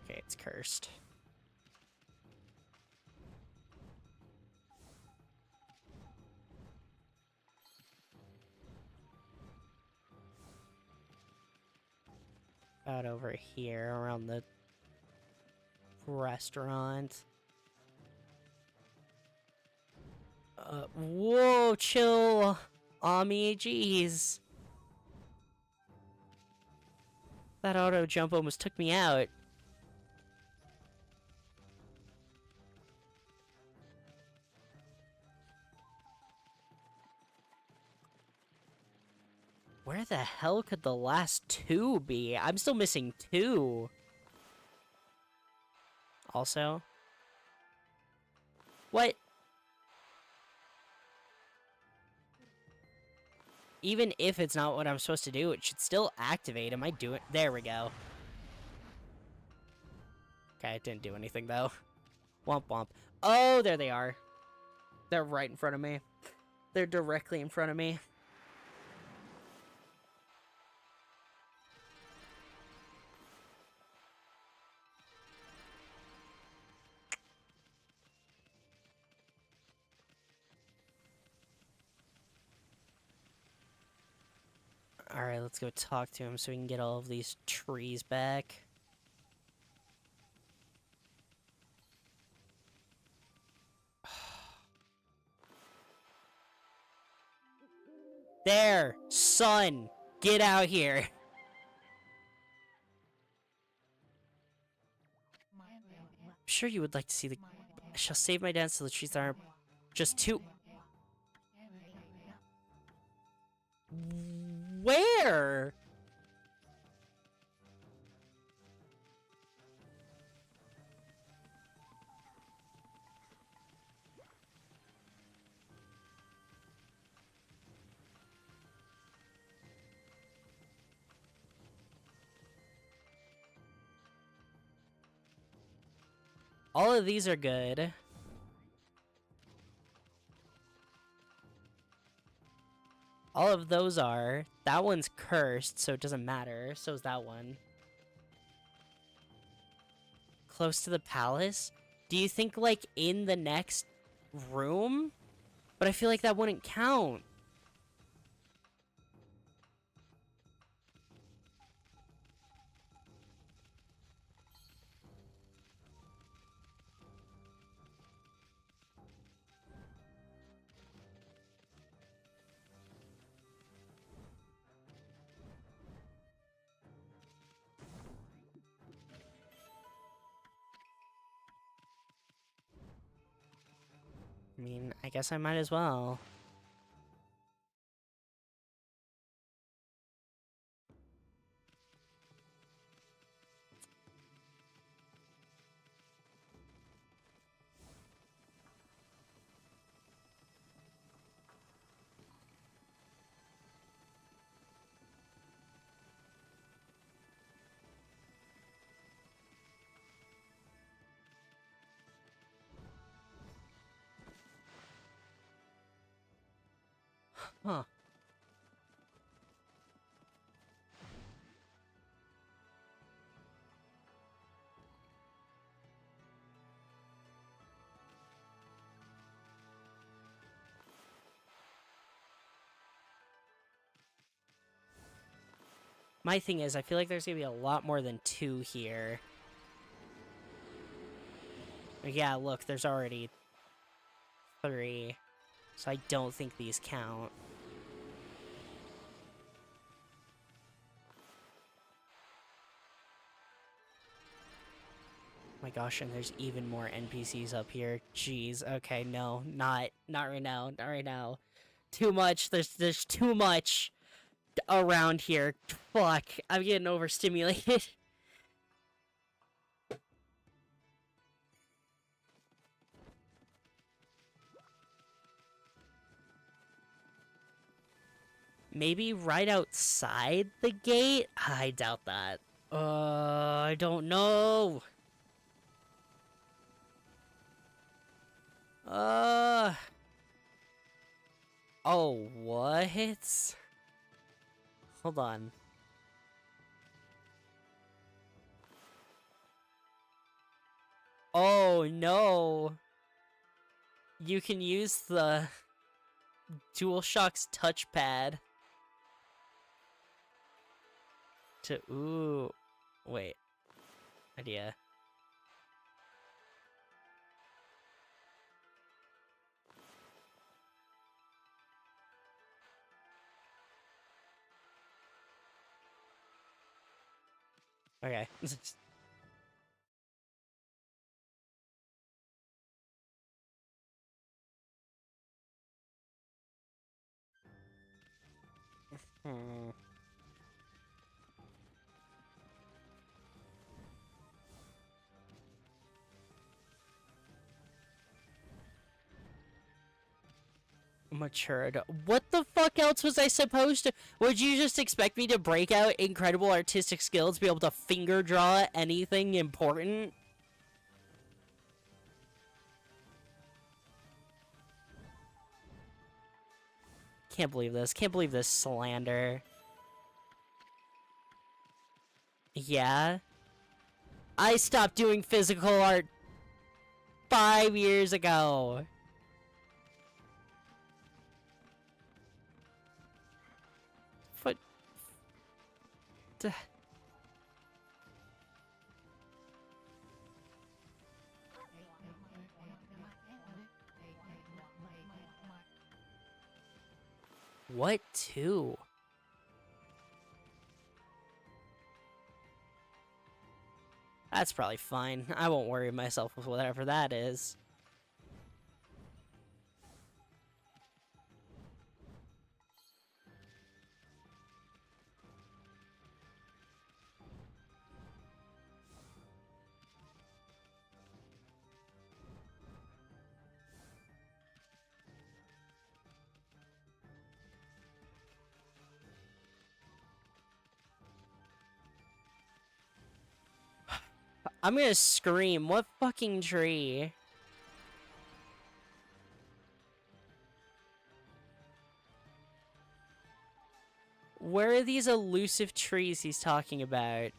Okay, it's cursed. About over here, around the restaurant. Whoa, chill! Ami, jeez. That auto jump almost took me out. Where the hell could the last two be? I'm still missing two. Also? What? Even if it's not what I'm supposed to do, it should still activate. Am I doing... There we go. Okay, it didn't do anything, though. Womp womp. Oh, there they are. They're right in front of me. They're directly in front of me. Alright, let's go talk to him so we can get all of these trees back. There! Son! Get out here! I'm sure you would like to see the... I shall save my dance till the trees are just too... Where? All of these are good. All of those are. That one's cursed, so it doesn't matter. So is that one. Close to the palace? Do you think, like, in the next room? But I feel like that wouldn't count. I mean, I guess I might as well. Huh. My thing is, I feel like there's gonna be a lot more than 2 here. Yeah, look, there's already 3. So I don't think these count. My gosh, and there's even more NPCs up here. Jeez, okay, no, not right now, not right now. Too much, there's too much around here. Fuck, I'm getting overstimulated. Maybe right outside the gate? I doubt that. I don't know. Oh, what? Hold on. Oh, no. You can use the DualShock's touchpad to... Ooh. Wait. Idea. Okay. Hmm. Matured. What the fuck else was I supposed to... Would you just expect me to break out incredible artistic skills, be able to finger draw anything important? Can't believe this. Can't believe this slander. Yeah? I stopped doing physical art 5 years ago. What? What to? That's probably fine. I won't worry myself with whatever that is. I'm gonna scream. What fucking tree? Where are these elusive trees he's talking about?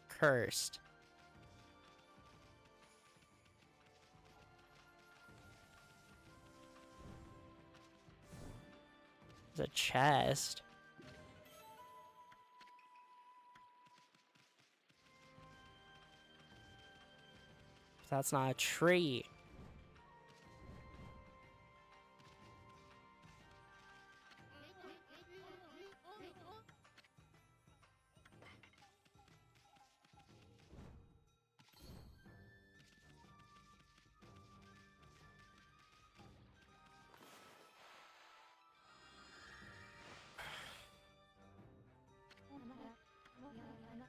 Cursed. There's a chest. That's not a tree.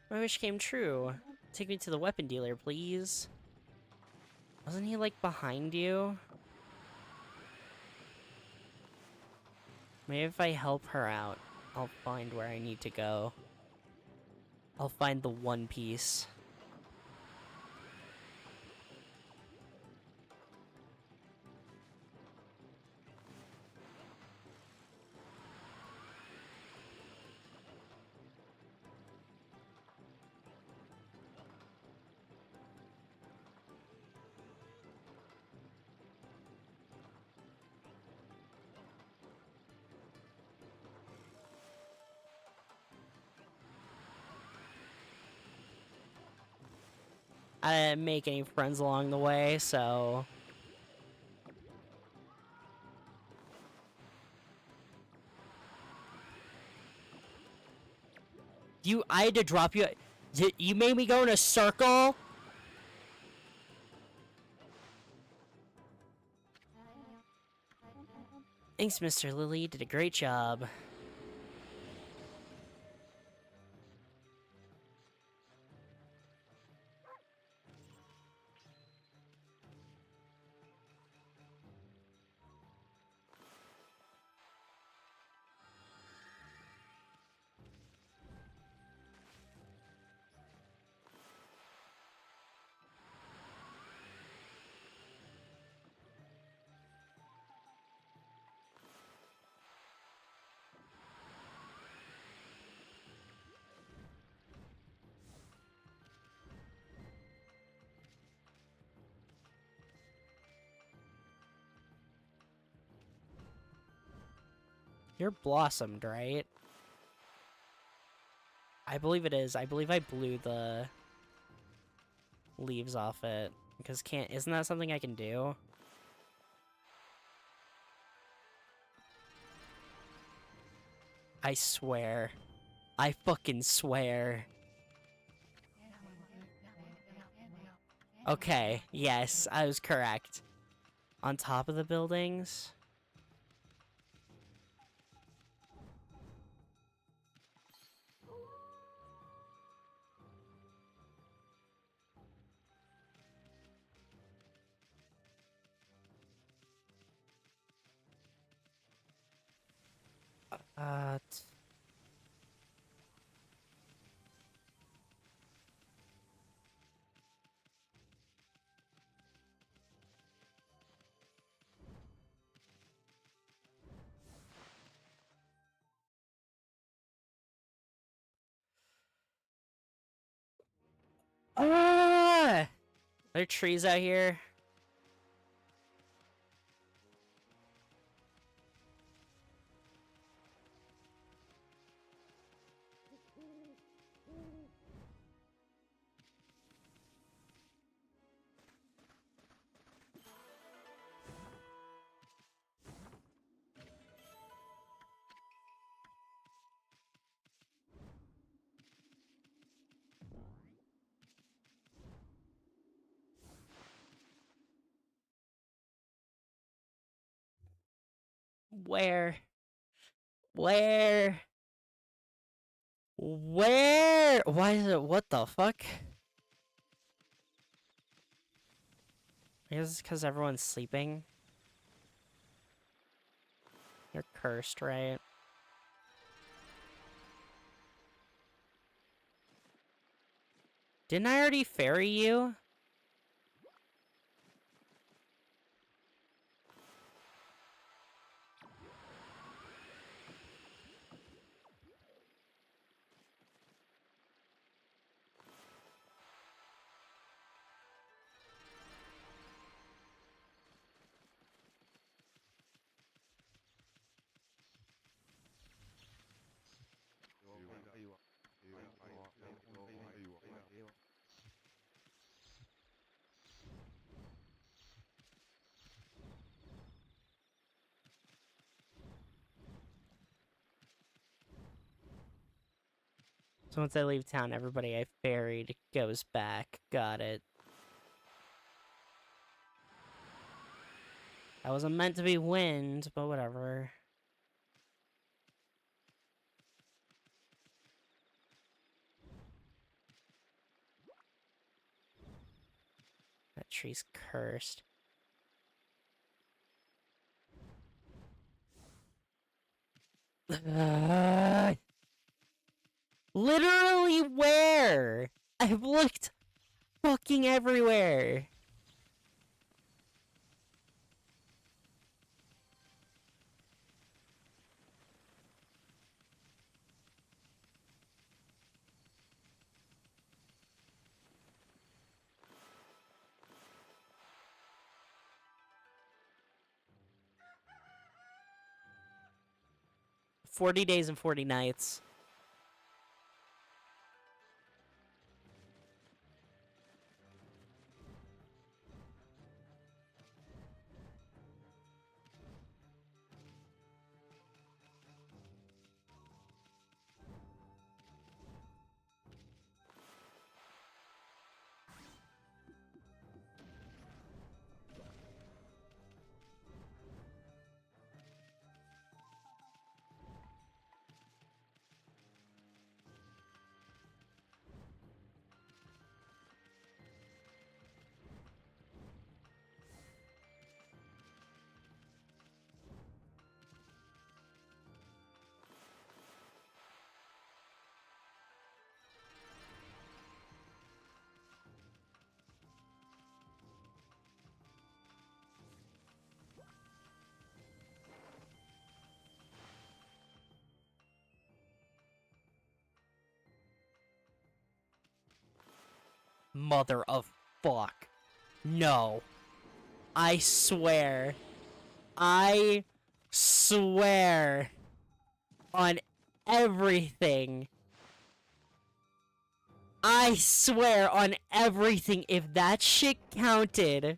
My wish came true. Take me to the weapon dealer, please. Wasn't he, like, behind you? Maybe if I help her out, I'll find where I need to go. I'll find the One Piece. I didn't make any friends along the way, so... I had to drop you... You made me go in a circle? Thanks, Mr. Lily. You did a great job. You're blossomed, right? I believe it is. I believe I blew the leaves off it. Because isn't that something I can do? I swear. I fucking swear. Okay, yes, I was correct. On top of the buildings? Uh... Ah! Are there trees out here? Where? Where? Where? Why is it? What the fuck? I guess it's because everyone's sleeping. You're cursed, right? Didn't I already ferry you? So once I leave town, everybody I ferried goes back. Got it. That wasn't meant to be wind, but whatever. That tree's cursed. Literally where? I've looked fucking everywhere. "40 days and 40 nights. Mother of fuck. No. I swear. I swear on everything. I swear on everything, if that shit counted.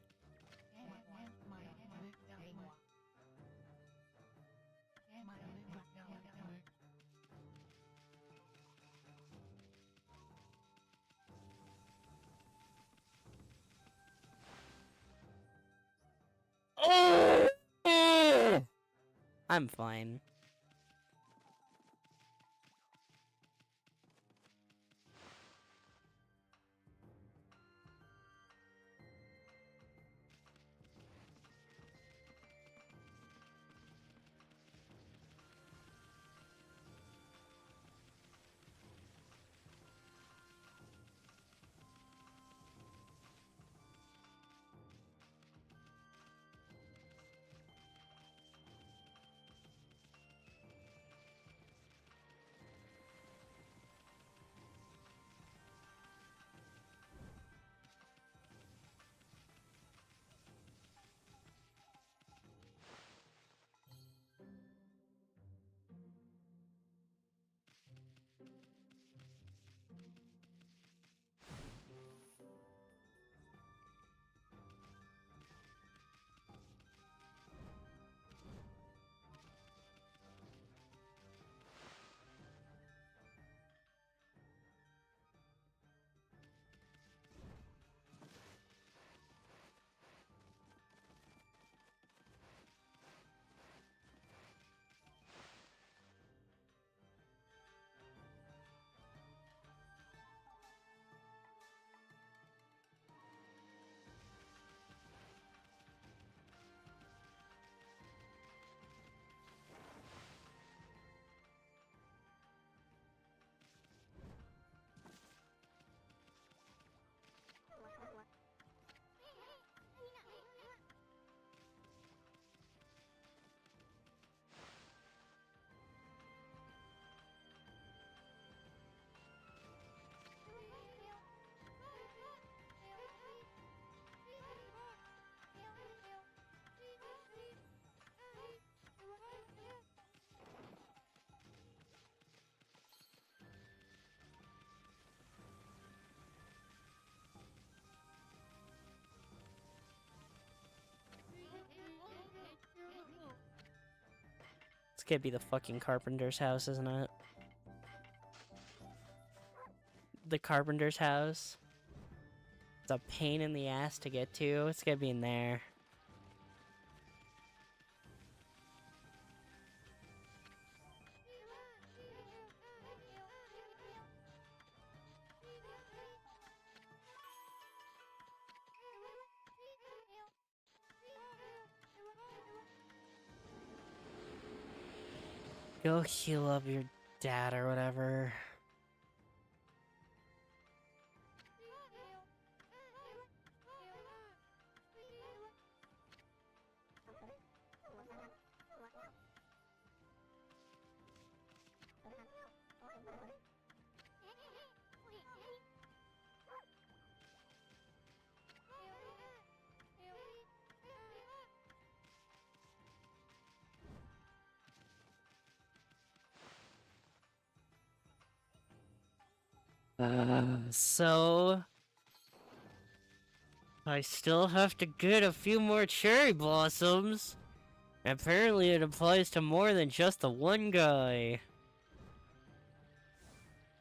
I'm fine. It's gonna be the fucking carpenter's house, isn't it? The carpenter's house. It's a pain in the ass to get to. It's gonna be in there. Go heal up your dad or whatever. So I still have to get a few more cherry blossoms. Apparently it applies to more than just the one guy.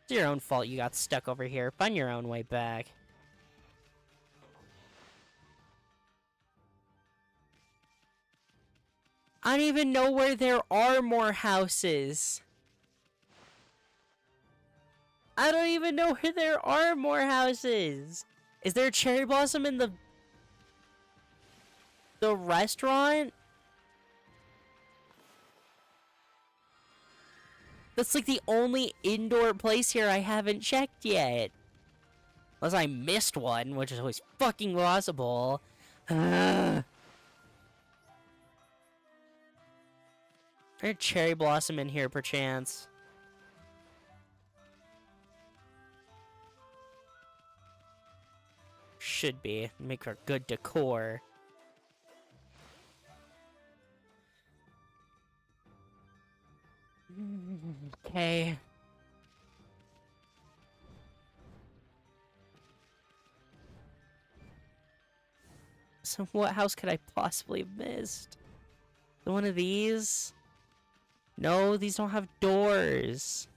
It's your own fault you got stuck over here. Find your own way back. I don't even know where there are more houses. I don't even know where there are more houses. Is there a cherry blossom in the restaurant? That's like the only indoor place here I haven't checked yet. Unless I missed one, which is always fucking possible. There's a cherry blossom in here, perchance. should be. Make for good decor. Okay. So what house could I possibly have missed? One of these? No, these don't have doors.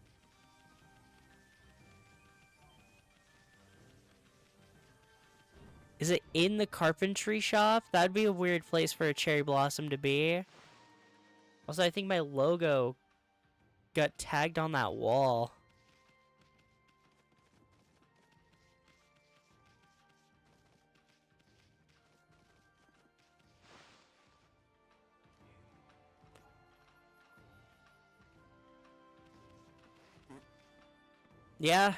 Is it in the carpentry shop? That'd be a weird place for a cherry blossom to be. Also, I think my logo got tagged on that wall. Yeah.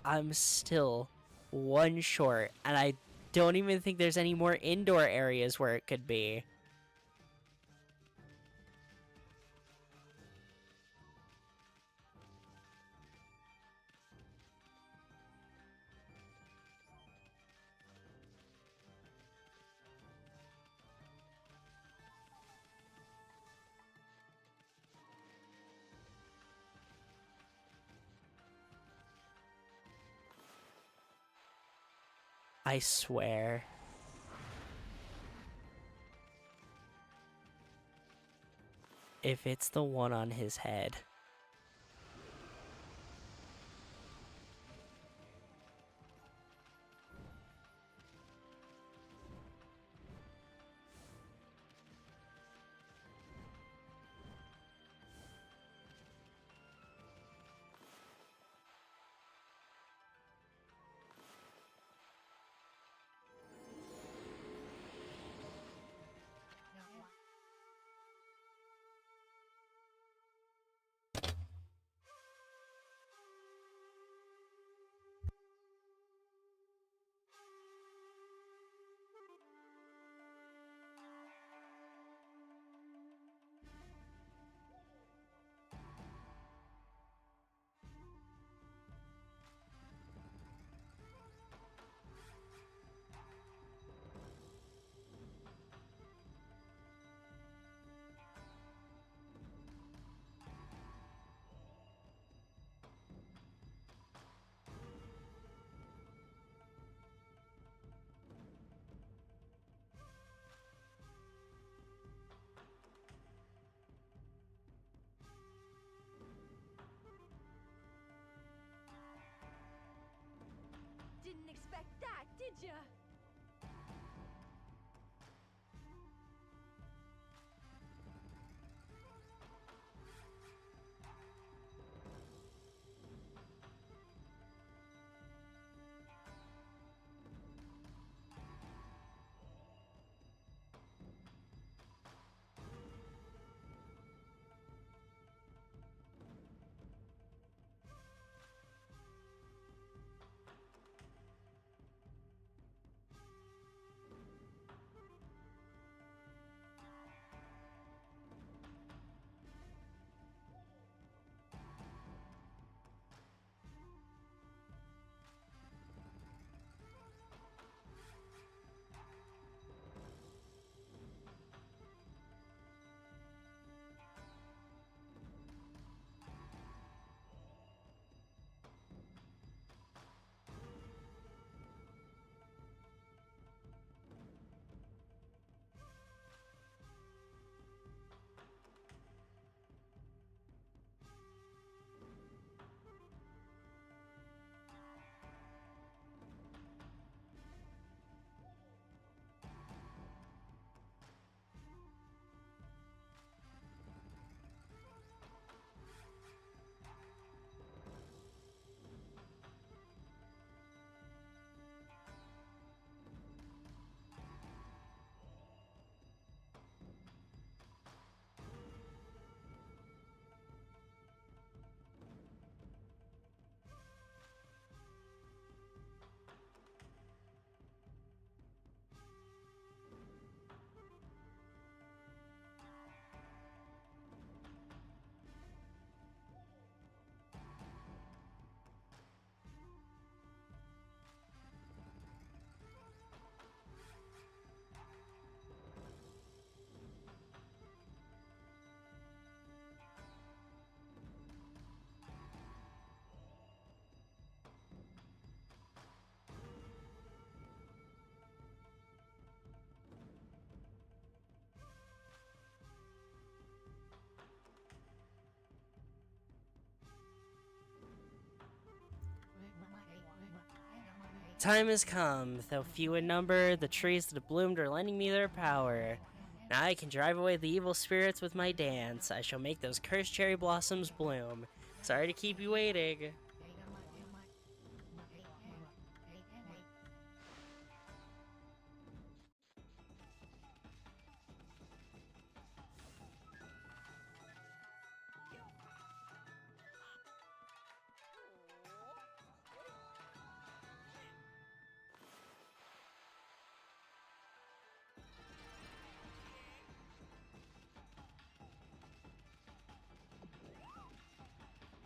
I'm still one short, and I don't even think there's any more indoor areas where it could be. I swear. If it's the one on his head. Didn't expect that, did ya? time has come. Though few in number, the trees that have bloomed are lending me their power. Now I can drive away the evil spirits with my dance. I shall make those cursed cherry blossoms bloom. Sorry to keep you waiting.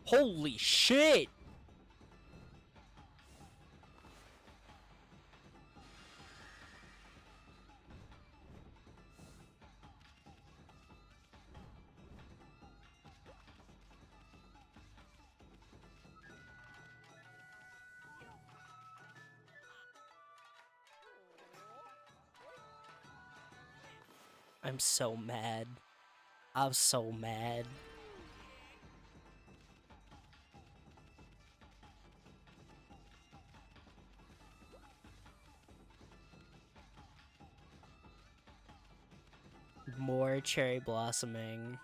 Holy shit! I'm so mad. I'm so mad. More cherry blossoming.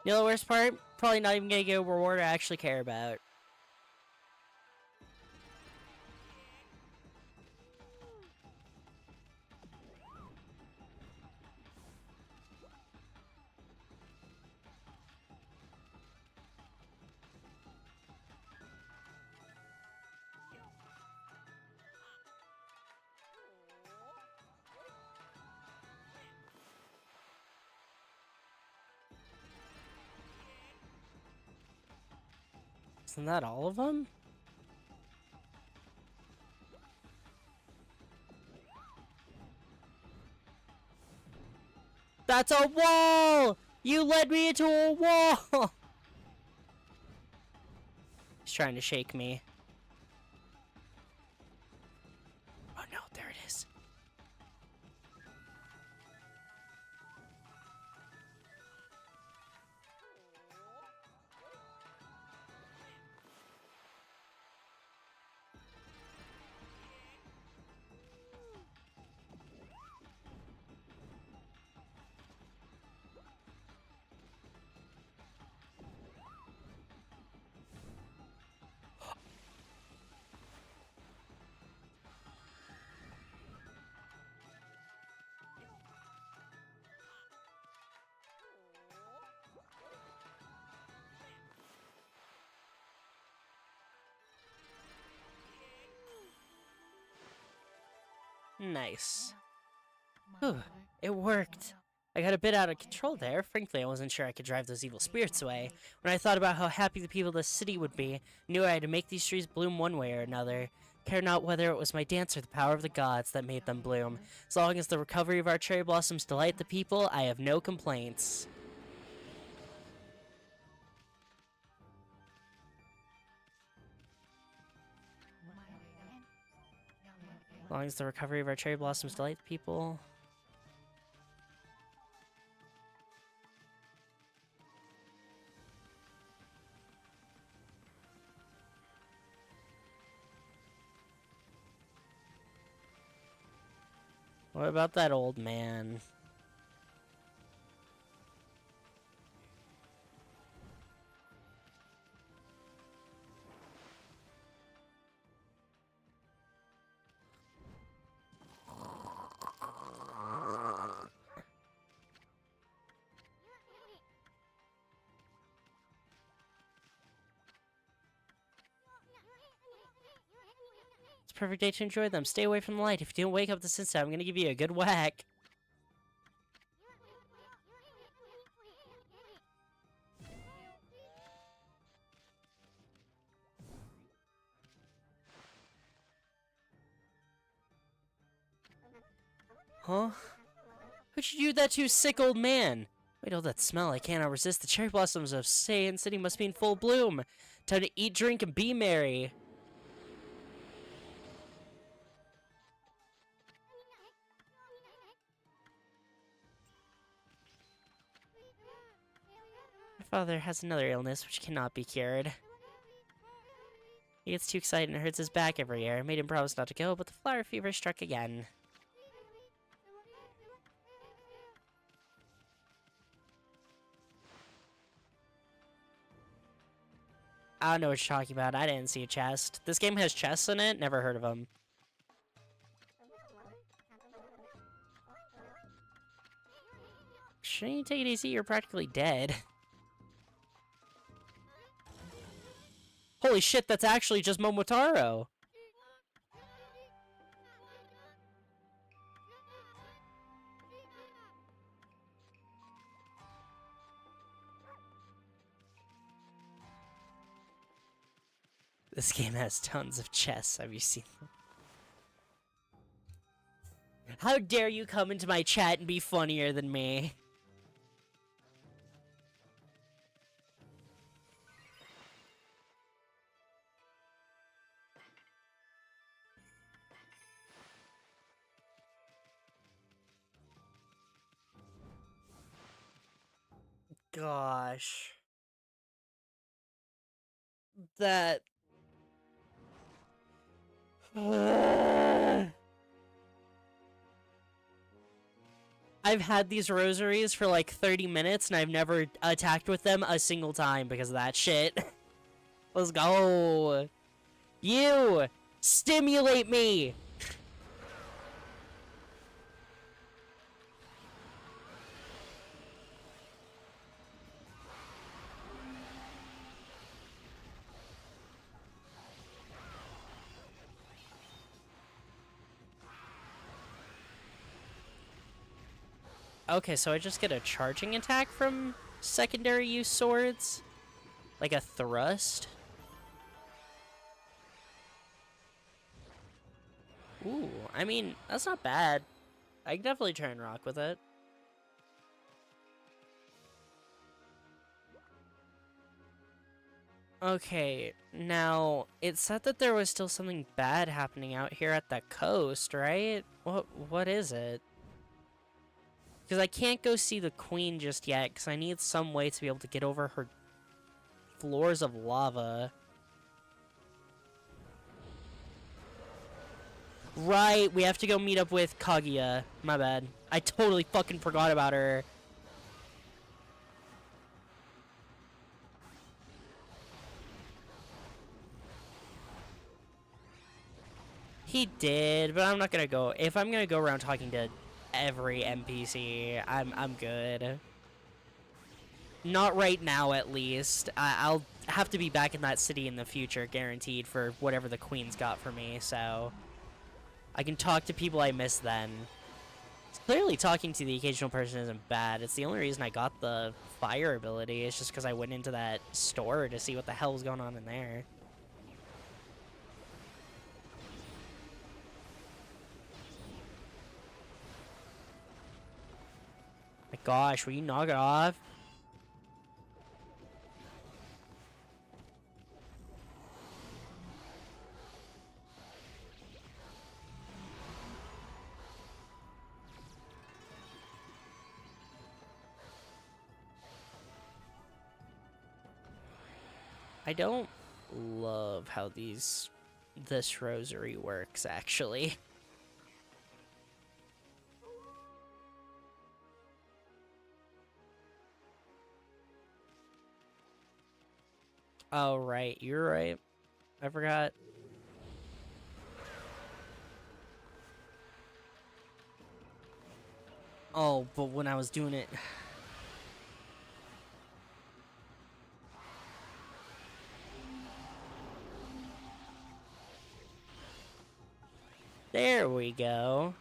You know the worst part? Probably not even gonna get a reward I actually care about. Isn't that all of them? That's a wall! You led me into a wall! He's trying to shake me. Oh no, there it is. Nice. Whew, it worked. I got a bit out of control there. Frankly, I wasn't sure I could drive those evil spirits away. When I thought about how happy the people of the city would be, I knew I had to make these trees bloom one way or another. Care not whether it was my dance or the power of the gods that made them bloom. As long as the recovery of our cherry blossoms delight the people, I have no complaints. As long as the recovery of our cherry blossoms delight the people. What about that old man? It's a perfect day to enjoy them. Stay away from the light. If you don't wake up this instant, I'm gonna give you a good whack. Huh? Who'd you do that to, sick old man? Wait, all that smell, I cannot resist. The cherry blossoms of Saiyan City must be in full bloom. Time to eat, drink, and be merry. My father has another illness which cannot be cured. He gets too excited and hurts his back every year. I made him promise not to go, but the flower fever struck again. I don't know what you're talking about. I didn't see a chest. This game has chests in it? Never heard of them. Shouldn't you take it easy? You're practically dead. Holy shit, that's actually just Momotaro. This game has tons of chests. Have you seen them? How dare you come into my chat and be funnier than me? Gosh. That... I've had these rosaries for like 30 minutes and I've never attacked with them a single time because of that shit. Let's go. You! Stimulate me! Okay, so I just get a charging attack from secondary use swords? Like a thrust? Ooh, I mean, that's not bad. I can definitely try and rock with it. Okay, now, it said that there was still something bad happening out here at the coast, right? What is it? Because I can't go see the queen just yet, because I need some way to be able to get over her floors of lava. Right, we have to go meet up with Kaguya. My bad. I totally fucking forgot about her. He did, but I'm not gonna go. If I'm gonna go around talking to every NPC, I'm good. Not right now, at least. I'll have to be back in that city in the future, guaranteed, for whatever the queen's got for me, so I can talk to people I miss then. Clearly, talking to the occasional person isn't bad. It's the only reason I got the fire ability. It's just because I went into that store to see what the hell was going on in there. My gosh, will you knock it off? I don't love how this rosary works, actually. Oh, right. You're right. I forgot. Oh, but when I was doing it... There we go.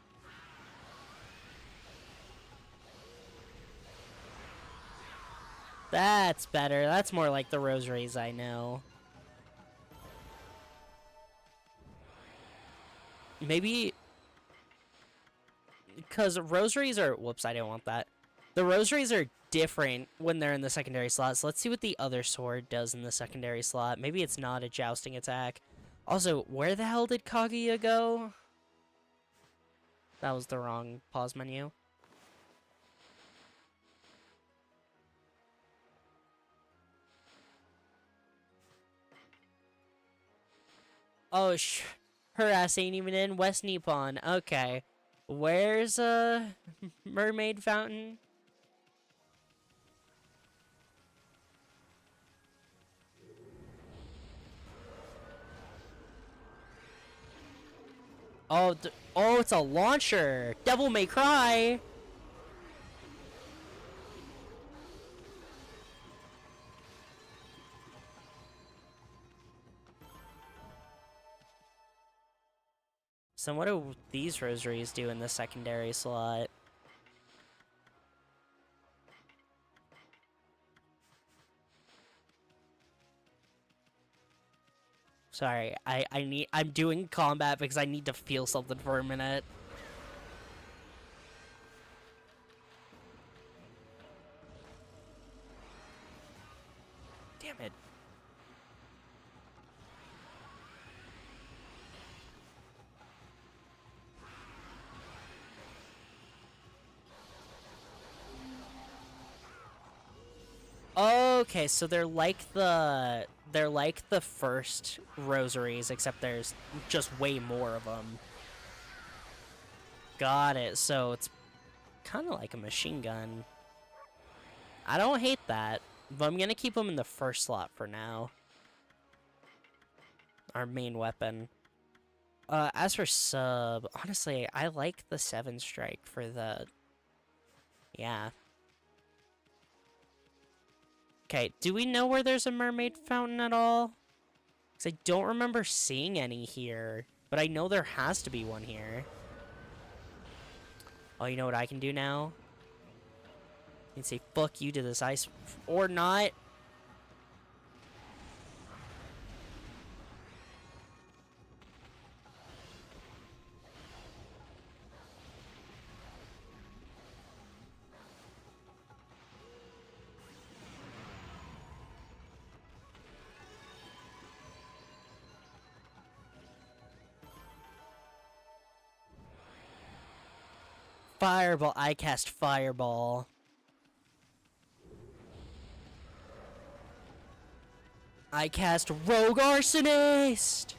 That's better. That's more like the rosaries I know. Maybe... Because rosaries are... Whoops, I didn't want that. The rosaries are different when they're in the secondary slot, so let's see what the other sword does in the secondary slot. Maybe it's not a jousting attack. Also, where the hell did Kaguya go? That was the wrong pause menu. Oh, her ass ain't even in West Nippon. Okay. Where's Mermaid Fountain? Oh, oh, it's a launcher. Devil May Cry. So what do these rosaries do in the secondary slot? Sorry, I'm doing combat because I need to feel something for a minute. Damn it. Okay, so they're like the first rosaries, except there's just way more of them. Got it. So it's kind of like a machine gun. I don't hate that, but I'm gonna keep them in the first slot for now. Our main weapon. As for sub, honestly, I like the 7 strike for the... Yeah. Okay, do we know where there's a mermaid fountain at all? Because I don't remember seeing any here, but I know there has to be one here. Oh, you know what I can do now? You can say, fuck you to this ice, or not. Fireball, I cast Fireball. I cast Rogue Arsonist!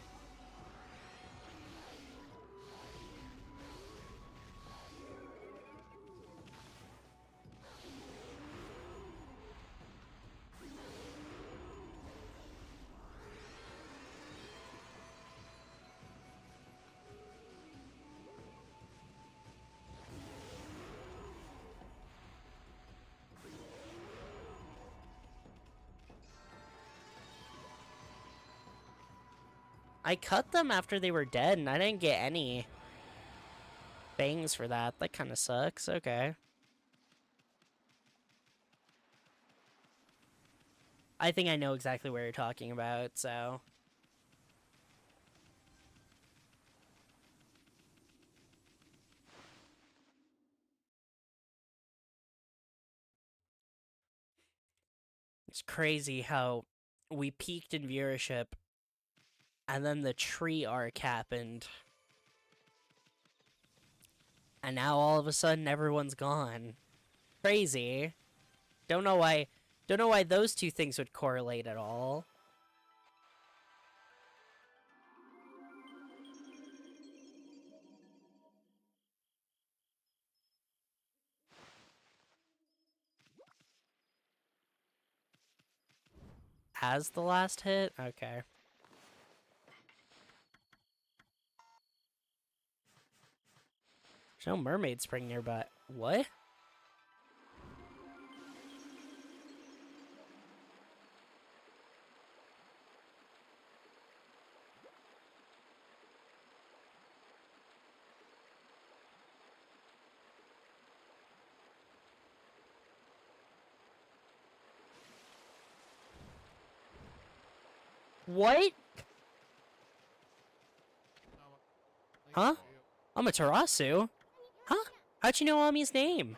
I cut them after they were dead, and I didn't get any bangs for that. That kind of sucks. Okay. I think I know exactly what you're talking about, so... It's crazy how we peaked in viewership, and then the tree arc happened. And now all of a sudden everyone's gone. Crazy. Don't know why those two things would correlate at all. As the last hit? Okay. There's no mermaid spring nearby. What? What? Huh? Amaterasu? Huh? How'd you know Ami's name?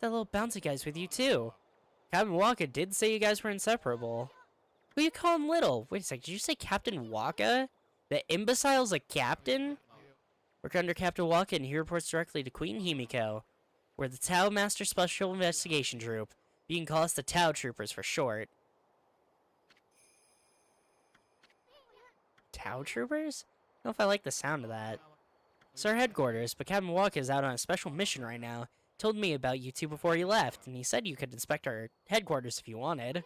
That little bouncy guy's with you too. Captain Waka did say you guys were inseparable. Who you call him little? Wait a sec, did you say Captain Waka? The imbecile's a captain? Work under Captain Waka and he reports directly to Queen Himiko. We're the Tau Master Special Investigation Group. You can call us the Tau Troopers for short. Tau Troopers? I don't know if I like the sound of that. It's our headquarters, but Captain Walker is out on a special mission right now. Told me about you two before he left, and he said you could inspect our headquarters if you wanted.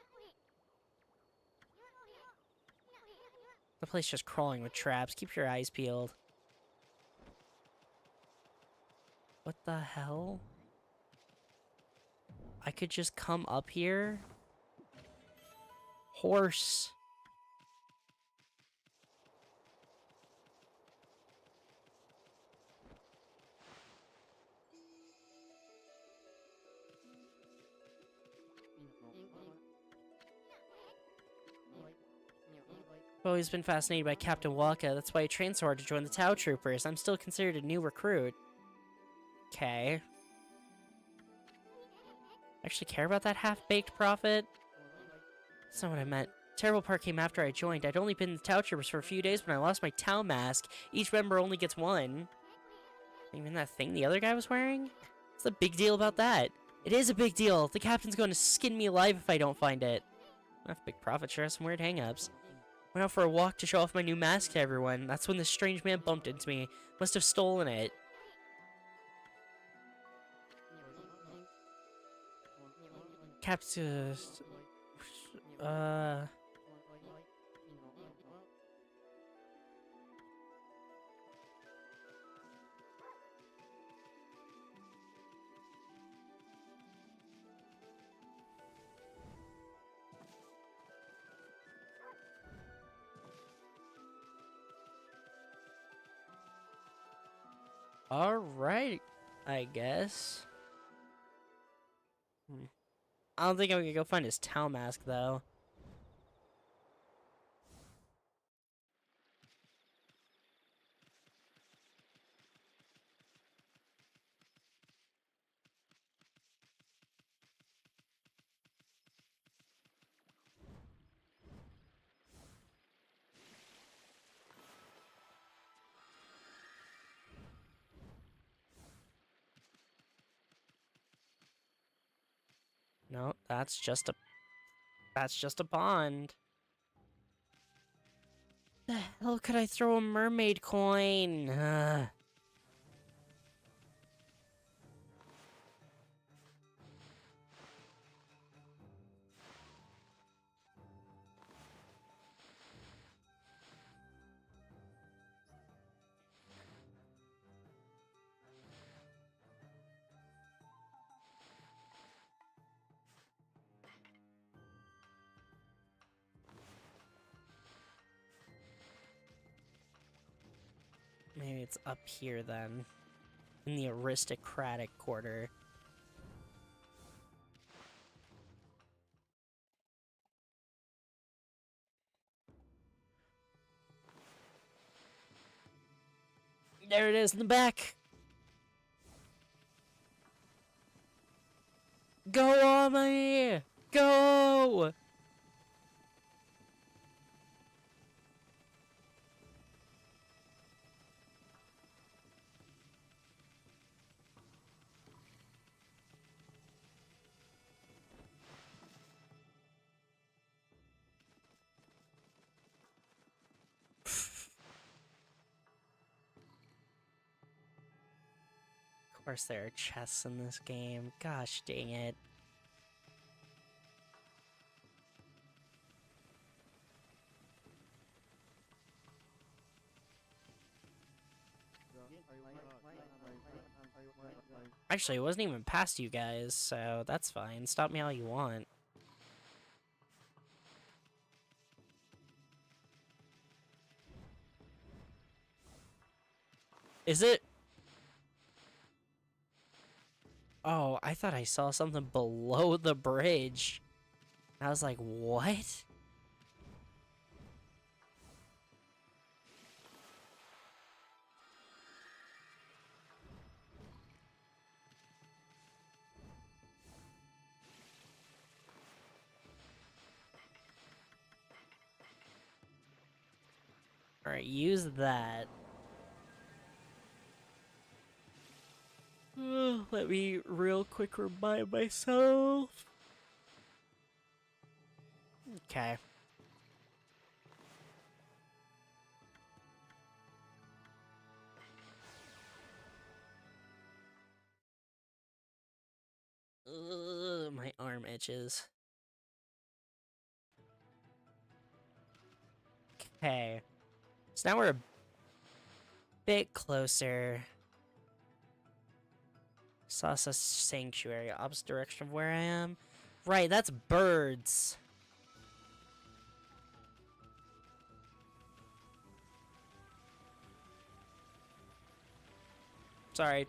The place just crawling with traps. Keep your eyes peeled. What the hell? I could just come up here? Horse. I've always been fascinated by Captain Waka. That's why I trained so hard to join the Tau Troopers. I'm still considered a new recruit. Okay. Actually care about that half-baked prophet? That's not what I meant. Terrible part came after I joined. I'd only been in the Tau Troopers for a few days when I lost my Tau mask. Each member only gets one. Even that thing the other guy was wearing? What's the big deal about that? It is a big deal. The captain's going to skin me alive if I don't find it. That big prophet sure has some weird hang-ups. Went out for a walk to show off my new mask to everyone. That's when this strange man bumped into me. Must have stolen it. Captain... Alright, I guess. I don't think I'm gonna go find his Tau mask, though. No, that's just a pond. The hell could I throw a mermaid coin? Maybe it's up here then. In the aristocratic quarter. There it is in the back! Go on me! Go! Of course there are chests in this game. Gosh dang it. Actually, it wasn't even past you guys, so that's fine. Stop me all you want. Is it? Oh, I thought I saw something below the bridge. I was like, what? Alright, use that. Let me real quick remind myself. Okay. itches. Okay. So now we're a bit closer. Sasa Sanctuary, opposite direction of where I am. Right, that's birds. Sorry.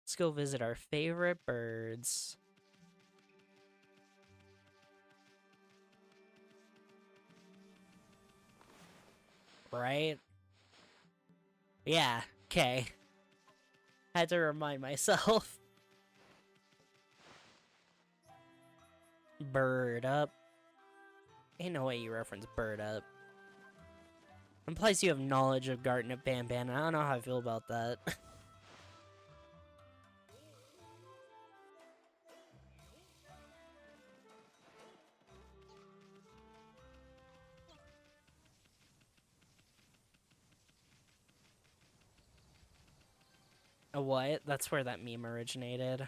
Let's go visit our favorite birds. Right? Yeah, okay. Had to remind myself. Bird up. Ain't no way you reference bird up. Implies you have knowledge of Garten Banban, and I don't know how I feel about that. A what? That's where that meme originated.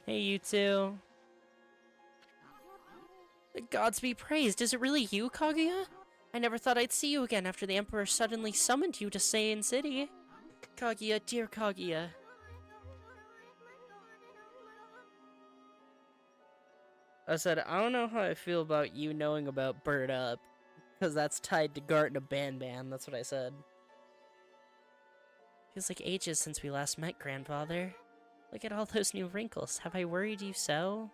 Hey, you two. The gods be praised. Is it really you, Kaguya? I never thought I'd see you again after the Emperor suddenly summoned you to Saiyan City. Kaguya, dear Kaguya. I said, I don't know how I feel about you knowing about Bird Up, because that's tied to Garten of Banban. That's what I said. Feels like ages since we last met, Grandfather. Look at all those new wrinkles. Have I worried you so?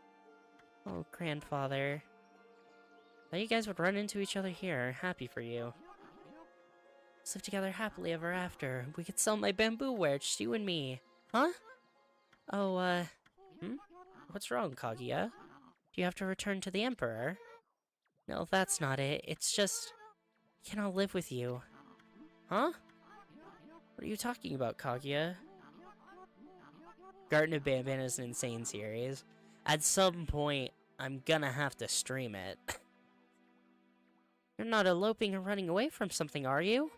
Oh, Grandfather. Thought you guys would run into each other here. Happy for you. Let's live together happily ever after. We could sell my bamboo ware, just you and me. Huh? Oh, What's wrong, Kaguya? Do you have to return to the Emperor? No, that's not it. It's just... I cannot live with you. Huh? What are you talking about, Kaguya? Garten of Banban is an insane series. At some point, I'm gonna have to stream it. You're not eloping or running away from something, are you?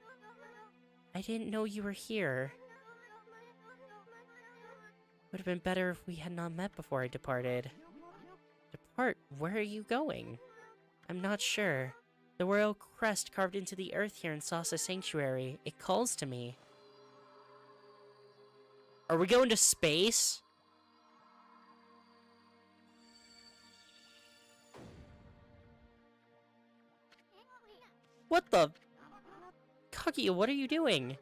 I didn't know you were here. Would have been better if we had not met before I departed. Depart? Where are you going? I'm not sure. The royal crest carved into the earth here in Sasa Sanctuary. It calls to me. Are we going to space? What the? Kaguya, what are you doing?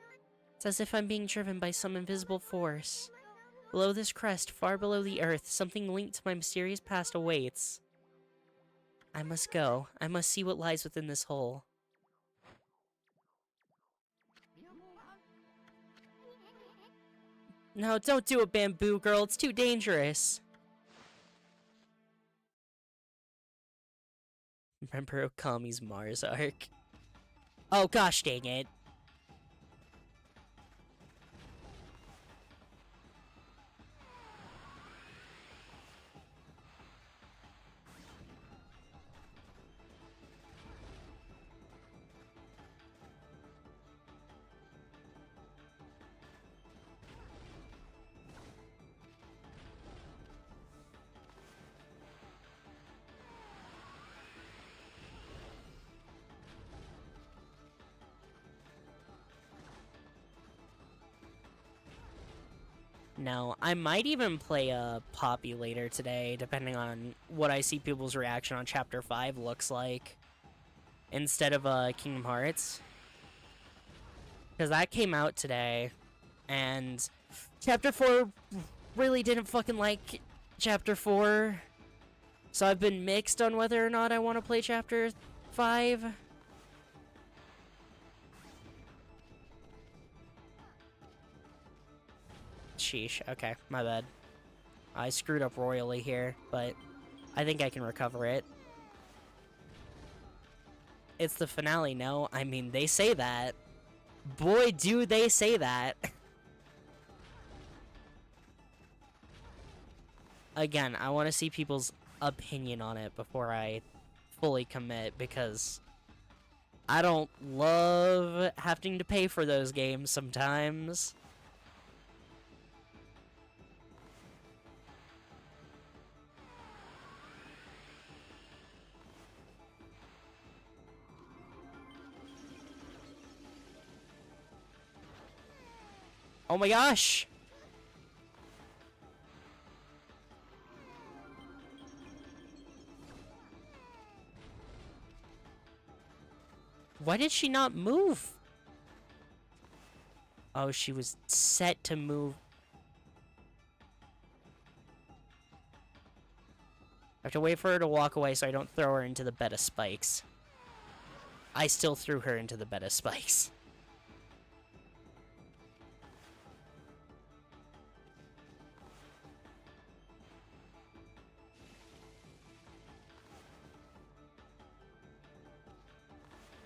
It's as if I'm being driven by some invisible force. Below this crest, far below the earth, something linked to my mysterious past awaits. I must go. I must see what lies within this hole. No, don't do it, Bamboo Girl. It's too dangerous. Remember Okami's Mars arc? Oh, gosh dang it. No, I might even play a Poppy later today, depending on what I see people's reaction on Chapter 5 looks like, instead of Kingdom Hearts. Because that came out today, and Chapter 4 really didn't fucking like Chapter 4, so I've been mixed on whether or not I want to play Chapter 5. Sheesh. Okay, my bad. I screwed up royally here, but I think I can recover it. It's the finale, no? I mean, they say that. Boy, do they say that. Again, I want to see people's opinion on it before I fully commit, because I don't love having to pay for those games sometimes. Oh my gosh! Why did she not move? Oh, she was set to move. I have to wait for her to walk away so I don't throw her into the bed of spikes. I still threw her into the bed of spikes.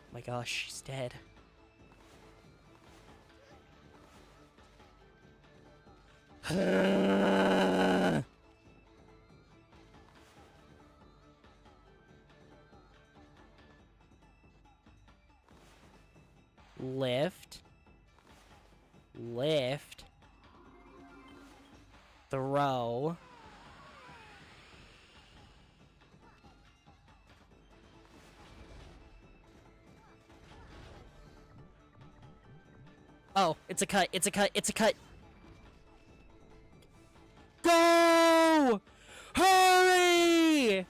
Oh my gosh, she's dead. Lift. Lift. Throw. Oh, it's a cut, it's a cut, it's a cut. Go! Hurry!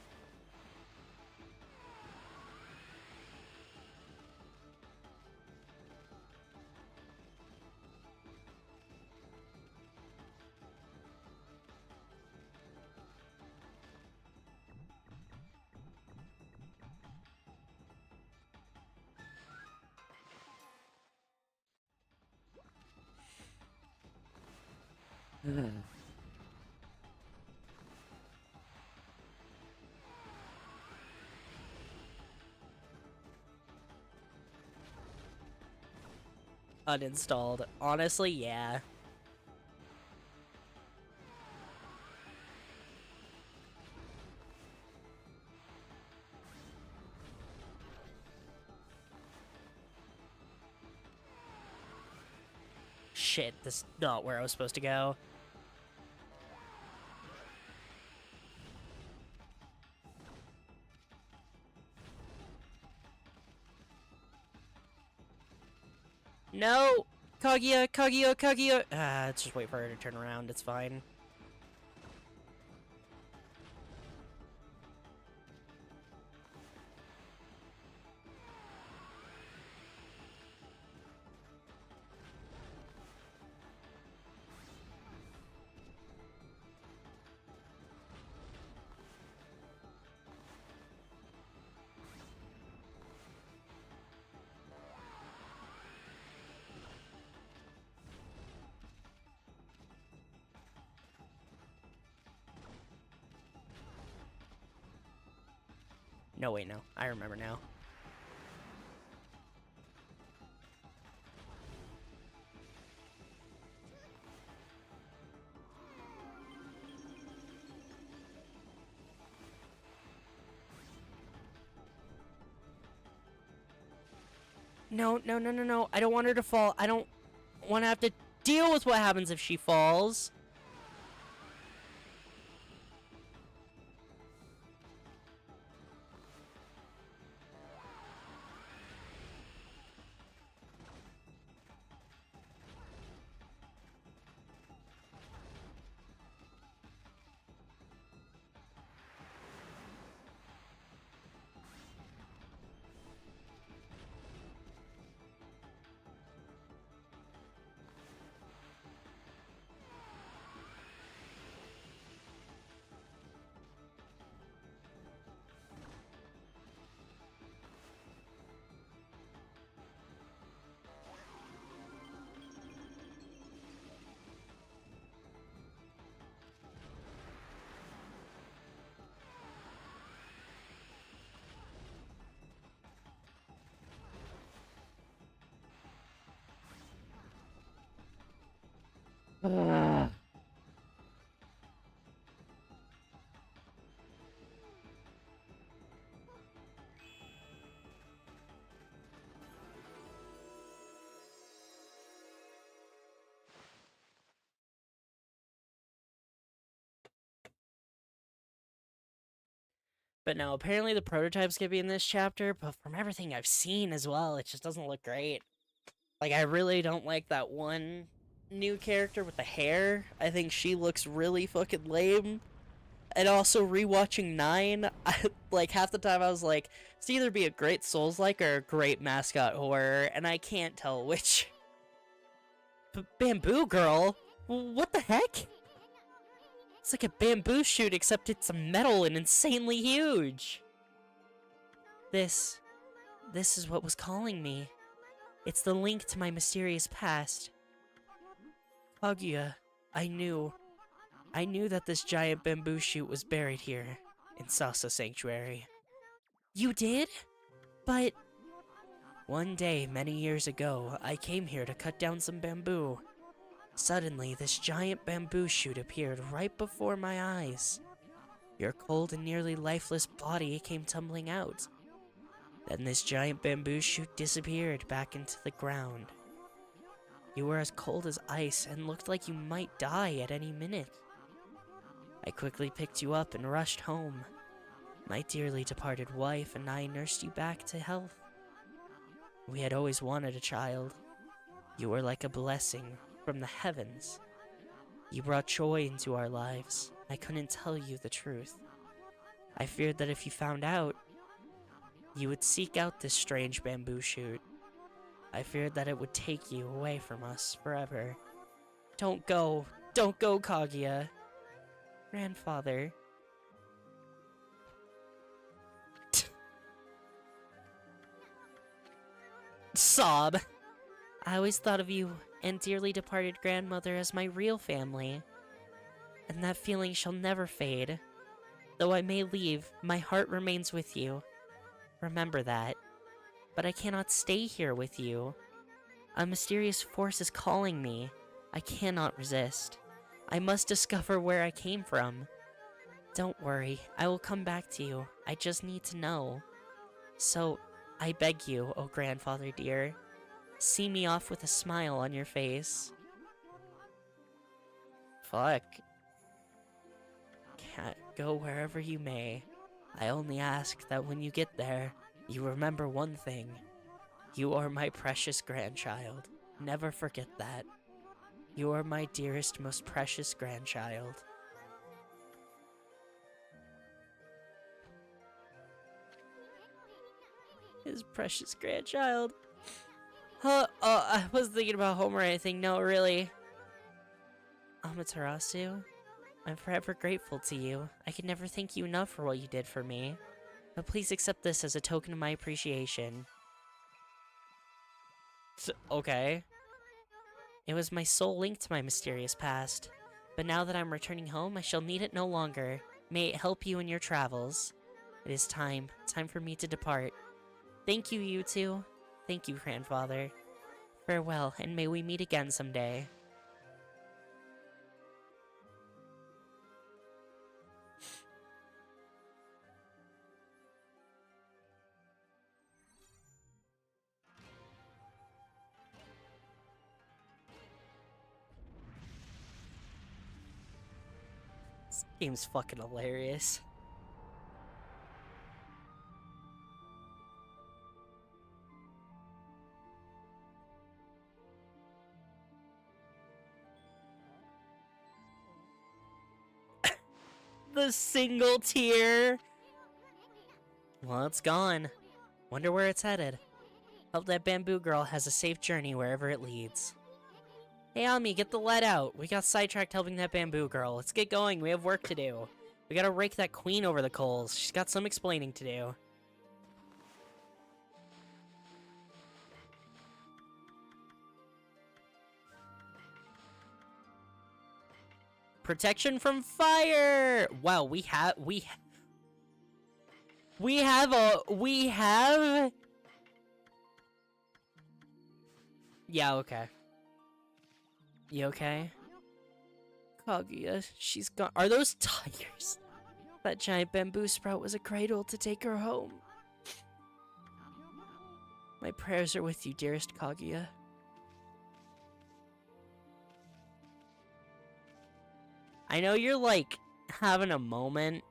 Uninstalled. Honestly, yeah. Shit, this is not where I was supposed to go. No! Kaguya, Kaguya, Kaguya! Let's just wait for her to turn around, it's fine. No, wait, no. I remember now. No, no, no, no, no. I don't want her to fall. I don't want to have to deal with what happens if she falls. But no, apparently the prototype's gonna be in this chapter, but from everything I've seen as well, it just doesn't look great. Like, I really don't like that one new character with the hair. I think she looks really fucking lame. And also, rewatching 9, like, half the time I was like, it's either be a great Souls-like or a great mascot horror, and I can't tell which. Bamboo Girl? What the heck? It's like a bamboo shoot, except it's metal and insanely huge. This is what was calling me. It's the link to my mysterious past. Kaguya, I knew that this giant bamboo shoot was buried here, in Sasa Sanctuary. You did? But... One day, many years ago, I came here to cut down some bamboo. Suddenly, this giant bamboo shoot appeared right before my eyes. Your cold and nearly lifeless body came tumbling out. Then this giant bamboo shoot disappeared back into the ground. You were as cold as ice and looked like you might die at any minute. I quickly picked you up and rushed home. My dearly departed wife and I nursed you back to health. We had always wanted a child. You were like a blessing from the heavens. You brought joy into our lives. I couldn't tell you the truth. I feared that if you found out, you would seek out this strange bamboo shoot. I feared that it would take you away from us forever. Don't go. Don't go, Kaguya. Grandfather. Sob. I always thought of you and dearly departed grandmother as my real family. And that feeling shall never fade. Though I may leave, my heart remains with you. Remember that. But I cannot stay here with you. A mysterious force is calling me. I cannot resist. I must discover where I came from. Don't worry, I will come back to you. I just need to know. So, I beg you, oh grandfather dear, see me off with a smile on your face. Fuck. Can't go wherever you may. I only ask that when you get there, you remember one thing. You are my precious grandchild. Never forget that. You are my dearest, most precious grandchild. His precious grandchild. Huh? Oh, I was thinking about home or anything. No, really. Amaterasu, I'm forever grateful to you. I can never thank you enough for what you did for me. But please accept this as a token of my appreciation. Okay. It was my sole link to my mysterious past. But now that I'm returning home, I shall need it no longer. May it help you in your travels. It is time for me to depart. Thank you, you two. Thank you, grandfather. Farewell, and may we meet again someday. This game's fucking hilarious. The single tear. Well, it's gone. Wonder where it's headed. Hope that bamboo girl has a safe journey wherever it leads. Hey, Ami, get the lead out. We got sidetracked helping that bamboo girl. Let's get going. We have work to do. We gotta rake that queen over the coals. She's got some explaining to do. Protection from fire! Wow, we have... Yeah, okay. You okay? Kaguya, she's gone. Are those tigers? That giant bamboo sprout was a cradle to take her home. My prayers are with you, dearest Kaguya. I know you're, like, having a moment,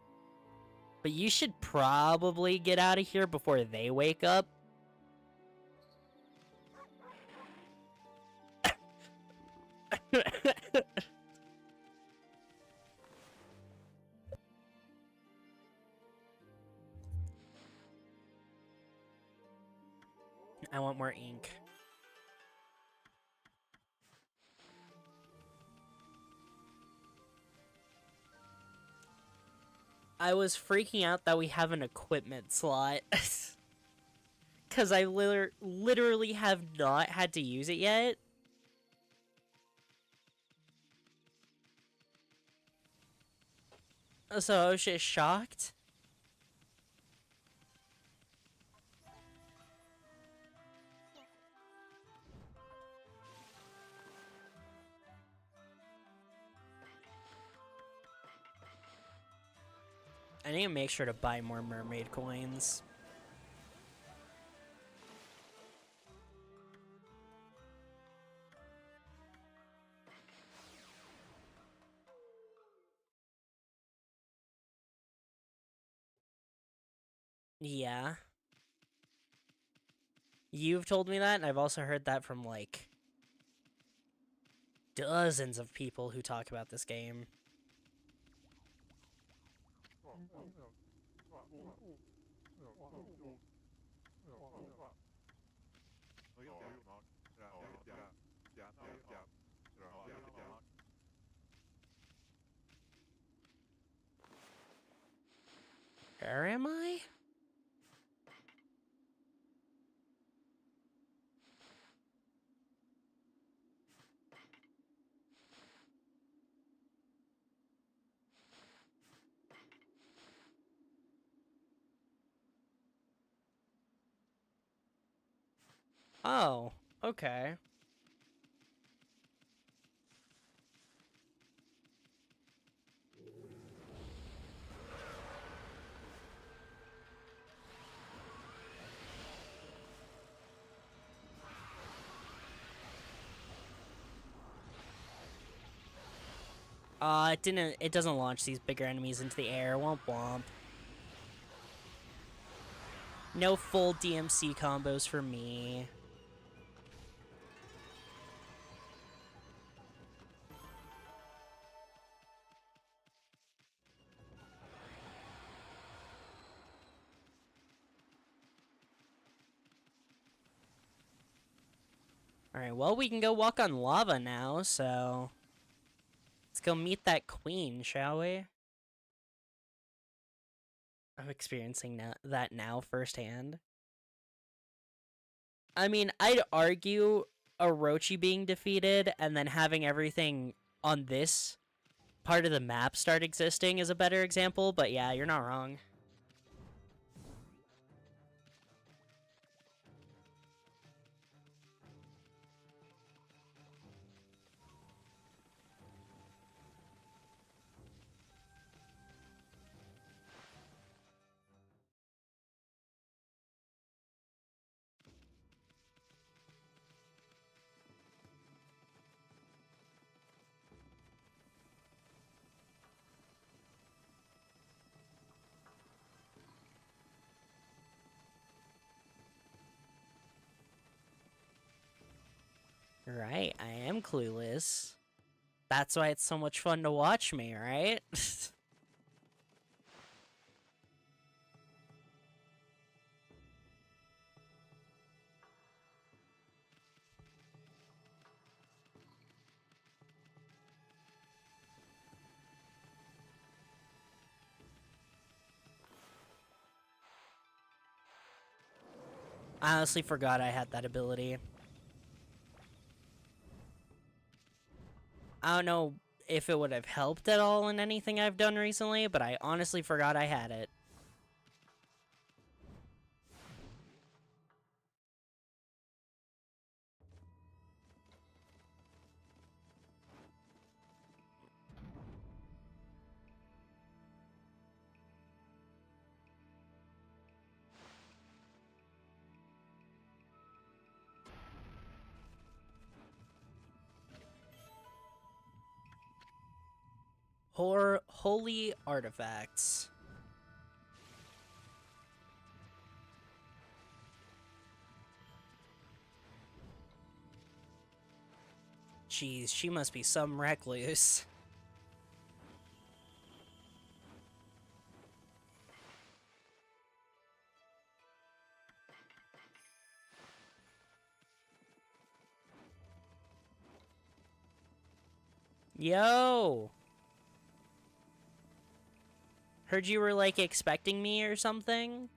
but you should probably get out of here before they wake up. I want more ink. I was freaking out that we have an equipment slot. Because I literally have not had to use it yet. So I was just shocked. I need to make sure to buy more mermaid coins. Yeah. You've told me that, and I've also heard that from, like, dozens of people who talk about this game. Where am I? Oh, okay. It doesn't launch these bigger enemies into the air. Womp womp. No full DMC combos for me. Alright, well, we can go walk on lava now, so... Let's go meet that queen, shall we? I'm experiencing that now firsthand. I mean, I'd argue Orochi being defeated and then having everything on this part of the map start existing is a better example, but yeah, you're not wrong. Right, I am clueless. That's why it's so much fun to watch me, right? I honestly forgot I had that ability. I don't know if it would have helped at all in anything I've done recently, but I honestly forgot I had it. Holy artifacts. Jeez, she must be some recluse. Yo! Heard you were, like, expecting me or something?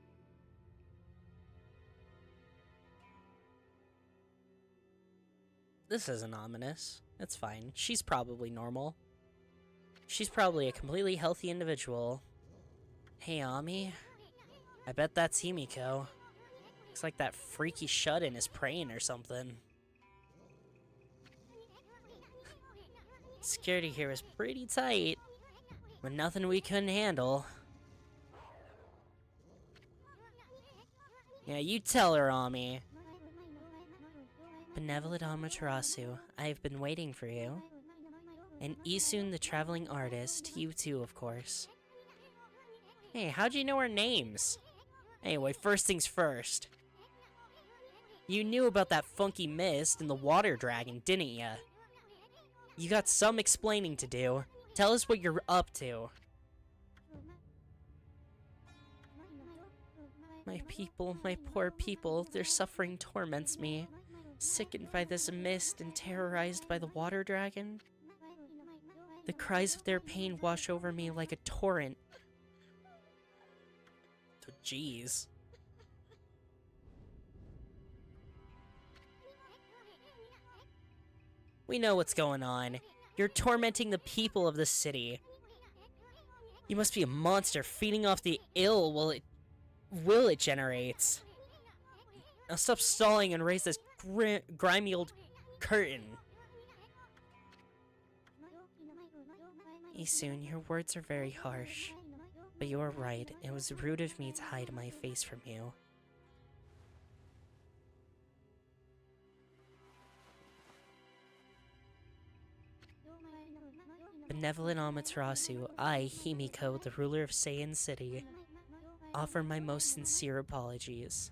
This isn't ominous. It's fine. She's probably normal. She's probably a completely healthy individual. Hey, Ami. I bet that's Himiko. Looks like that freaky shut-in is praying or something. Security here was pretty tight, but nothing we couldn't handle. Yeah, you tell her, Ami. Benevolent Amaterasu, I have been waiting for you. And Isun the traveling artist, you too, of course. Hey, how'd you know our names? Anyway, first things first. You knew about that funky mist and the water dragon, didn't ya? You got some explaining to do. Tell us what you're up to. My people, my poor people, their suffering torments me. Sickened by this mist and terrorized by the water dragon. The cries of their pain wash over me like a torrent. Oh, jeez. We know what's going on. You're tormenting the people of the city. You must be a monster feeding off the ill will it generates. Now stop stalling and raise this grimy old curtain. Isun, your words are very harsh. But you are right, it was rude of me to hide my face from you. Benevolent Amaterasu, I, Himiko, the ruler of Seiin City, offer my most sincere apologies.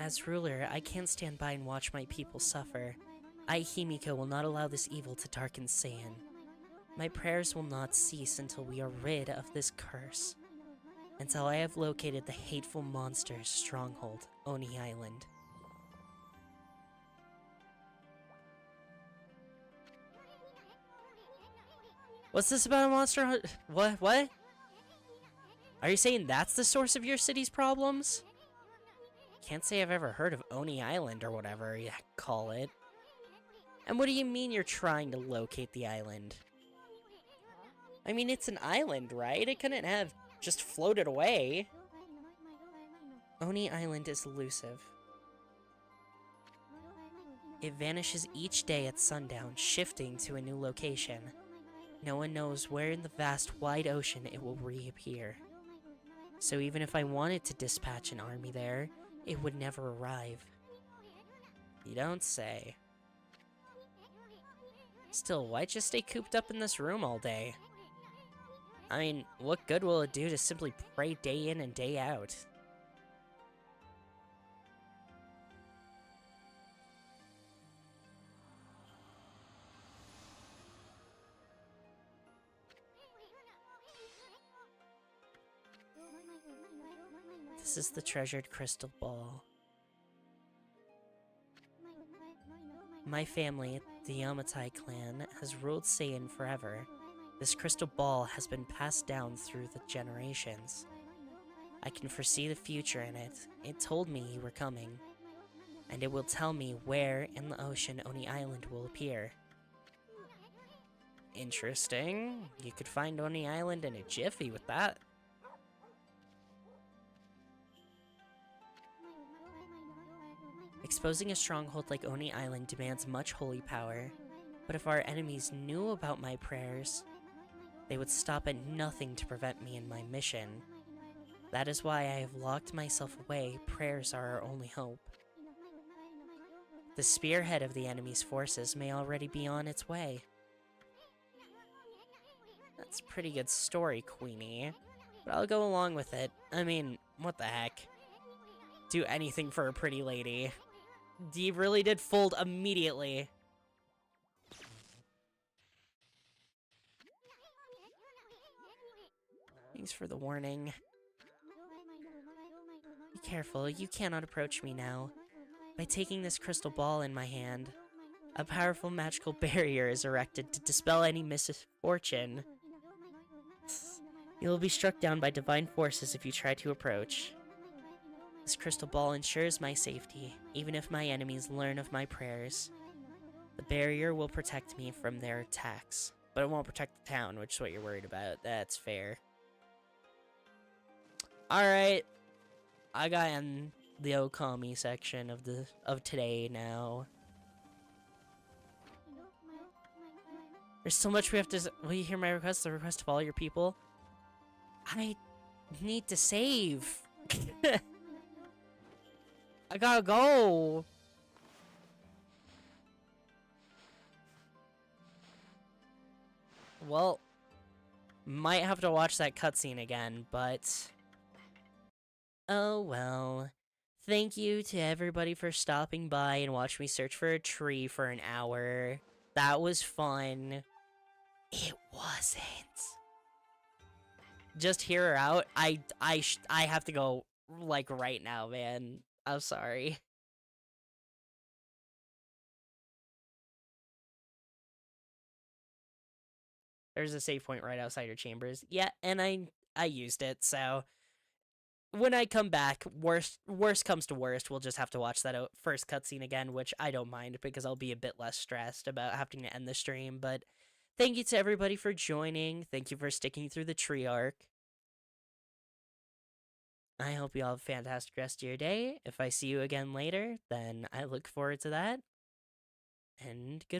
As ruler, I can't stand by and watch my people suffer. I, Himiko, will not allow this evil to darken Seiin. My prayers will not cease until we are rid of this curse. Until I have located the hateful monster's stronghold, Oni Island. What's this about a monster? What? Are you saying that's the source of your city's problems? Can't say I've ever heard of Oni Island or whatever you call it. And what do you mean you're trying to locate the island? I mean, it's an island, right? It couldn't have just floated away. Oni Island is elusive. It vanishes each day at sundown, shifting to a new location. No one knows where in the vast, wide ocean it will reappear. So even if I wanted to dispatch an army there, it would never arrive. You don't say. Still, why just stay cooped up in this room all day? I mean, what good will it do to simply pray day in and day out? This is the treasured crystal ball. My family, the Yamatai clan, has ruled Seiin forever. This crystal ball has been passed down through the generations. I can foresee the future in it. It told me you were coming. And it will tell me where in the ocean Oni Island will appear. Interesting. You could find Oni Island in a jiffy with that. Exposing a stronghold like Oni Island demands much holy power, but if our enemies knew about my prayers, they would stop at nothing to prevent me in my mission. That is why I have locked myself away. Prayers are our only hope. The spearhead of the enemy's forces may already be on its way. That's a pretty good story, Queenie. But I'll go along with it. I mean, what the heck? Do anything for a pretty lady. He really did fold immediately. Thanks for the warning. Be careful, you cannot approach me now. By taking this crystal ball in my hand, a powerful magical barrier is erected to dispel any misfortune. You will be struck down by divine forces if you try to approach. This crystal ball ensures my safety, even if my enemies learn of my prayers. The barrier will protect me from their attacks, but it won't protect the town, which is what you're worried about. That's fair. Alright. I got in the Okami section of today now. There's so much we have to... Will you hear my request? The request of all your people? I need to save. I gotta go. Well, might have to watch that cutscene again, but... Oh well. Thank you to everybody for stopping by and watching me search for a tree for an hour. That was fun. It wasn't. Just hear her out. I have to go, like, right now, man. I'm sorry. There's a save point right outside your chambers. Yeah, and I used it, so... When I come back, worst comes to worst, we'll just have to watch that first cutscene again, which I don't mind because I'll be a bit less stressed about having to end the stream. But thank you to everybody for joining. Thank you for sticking through the tree arc. I hope you all have a fantastic rest of your day. If I see you again later, then I look forward to that. And good.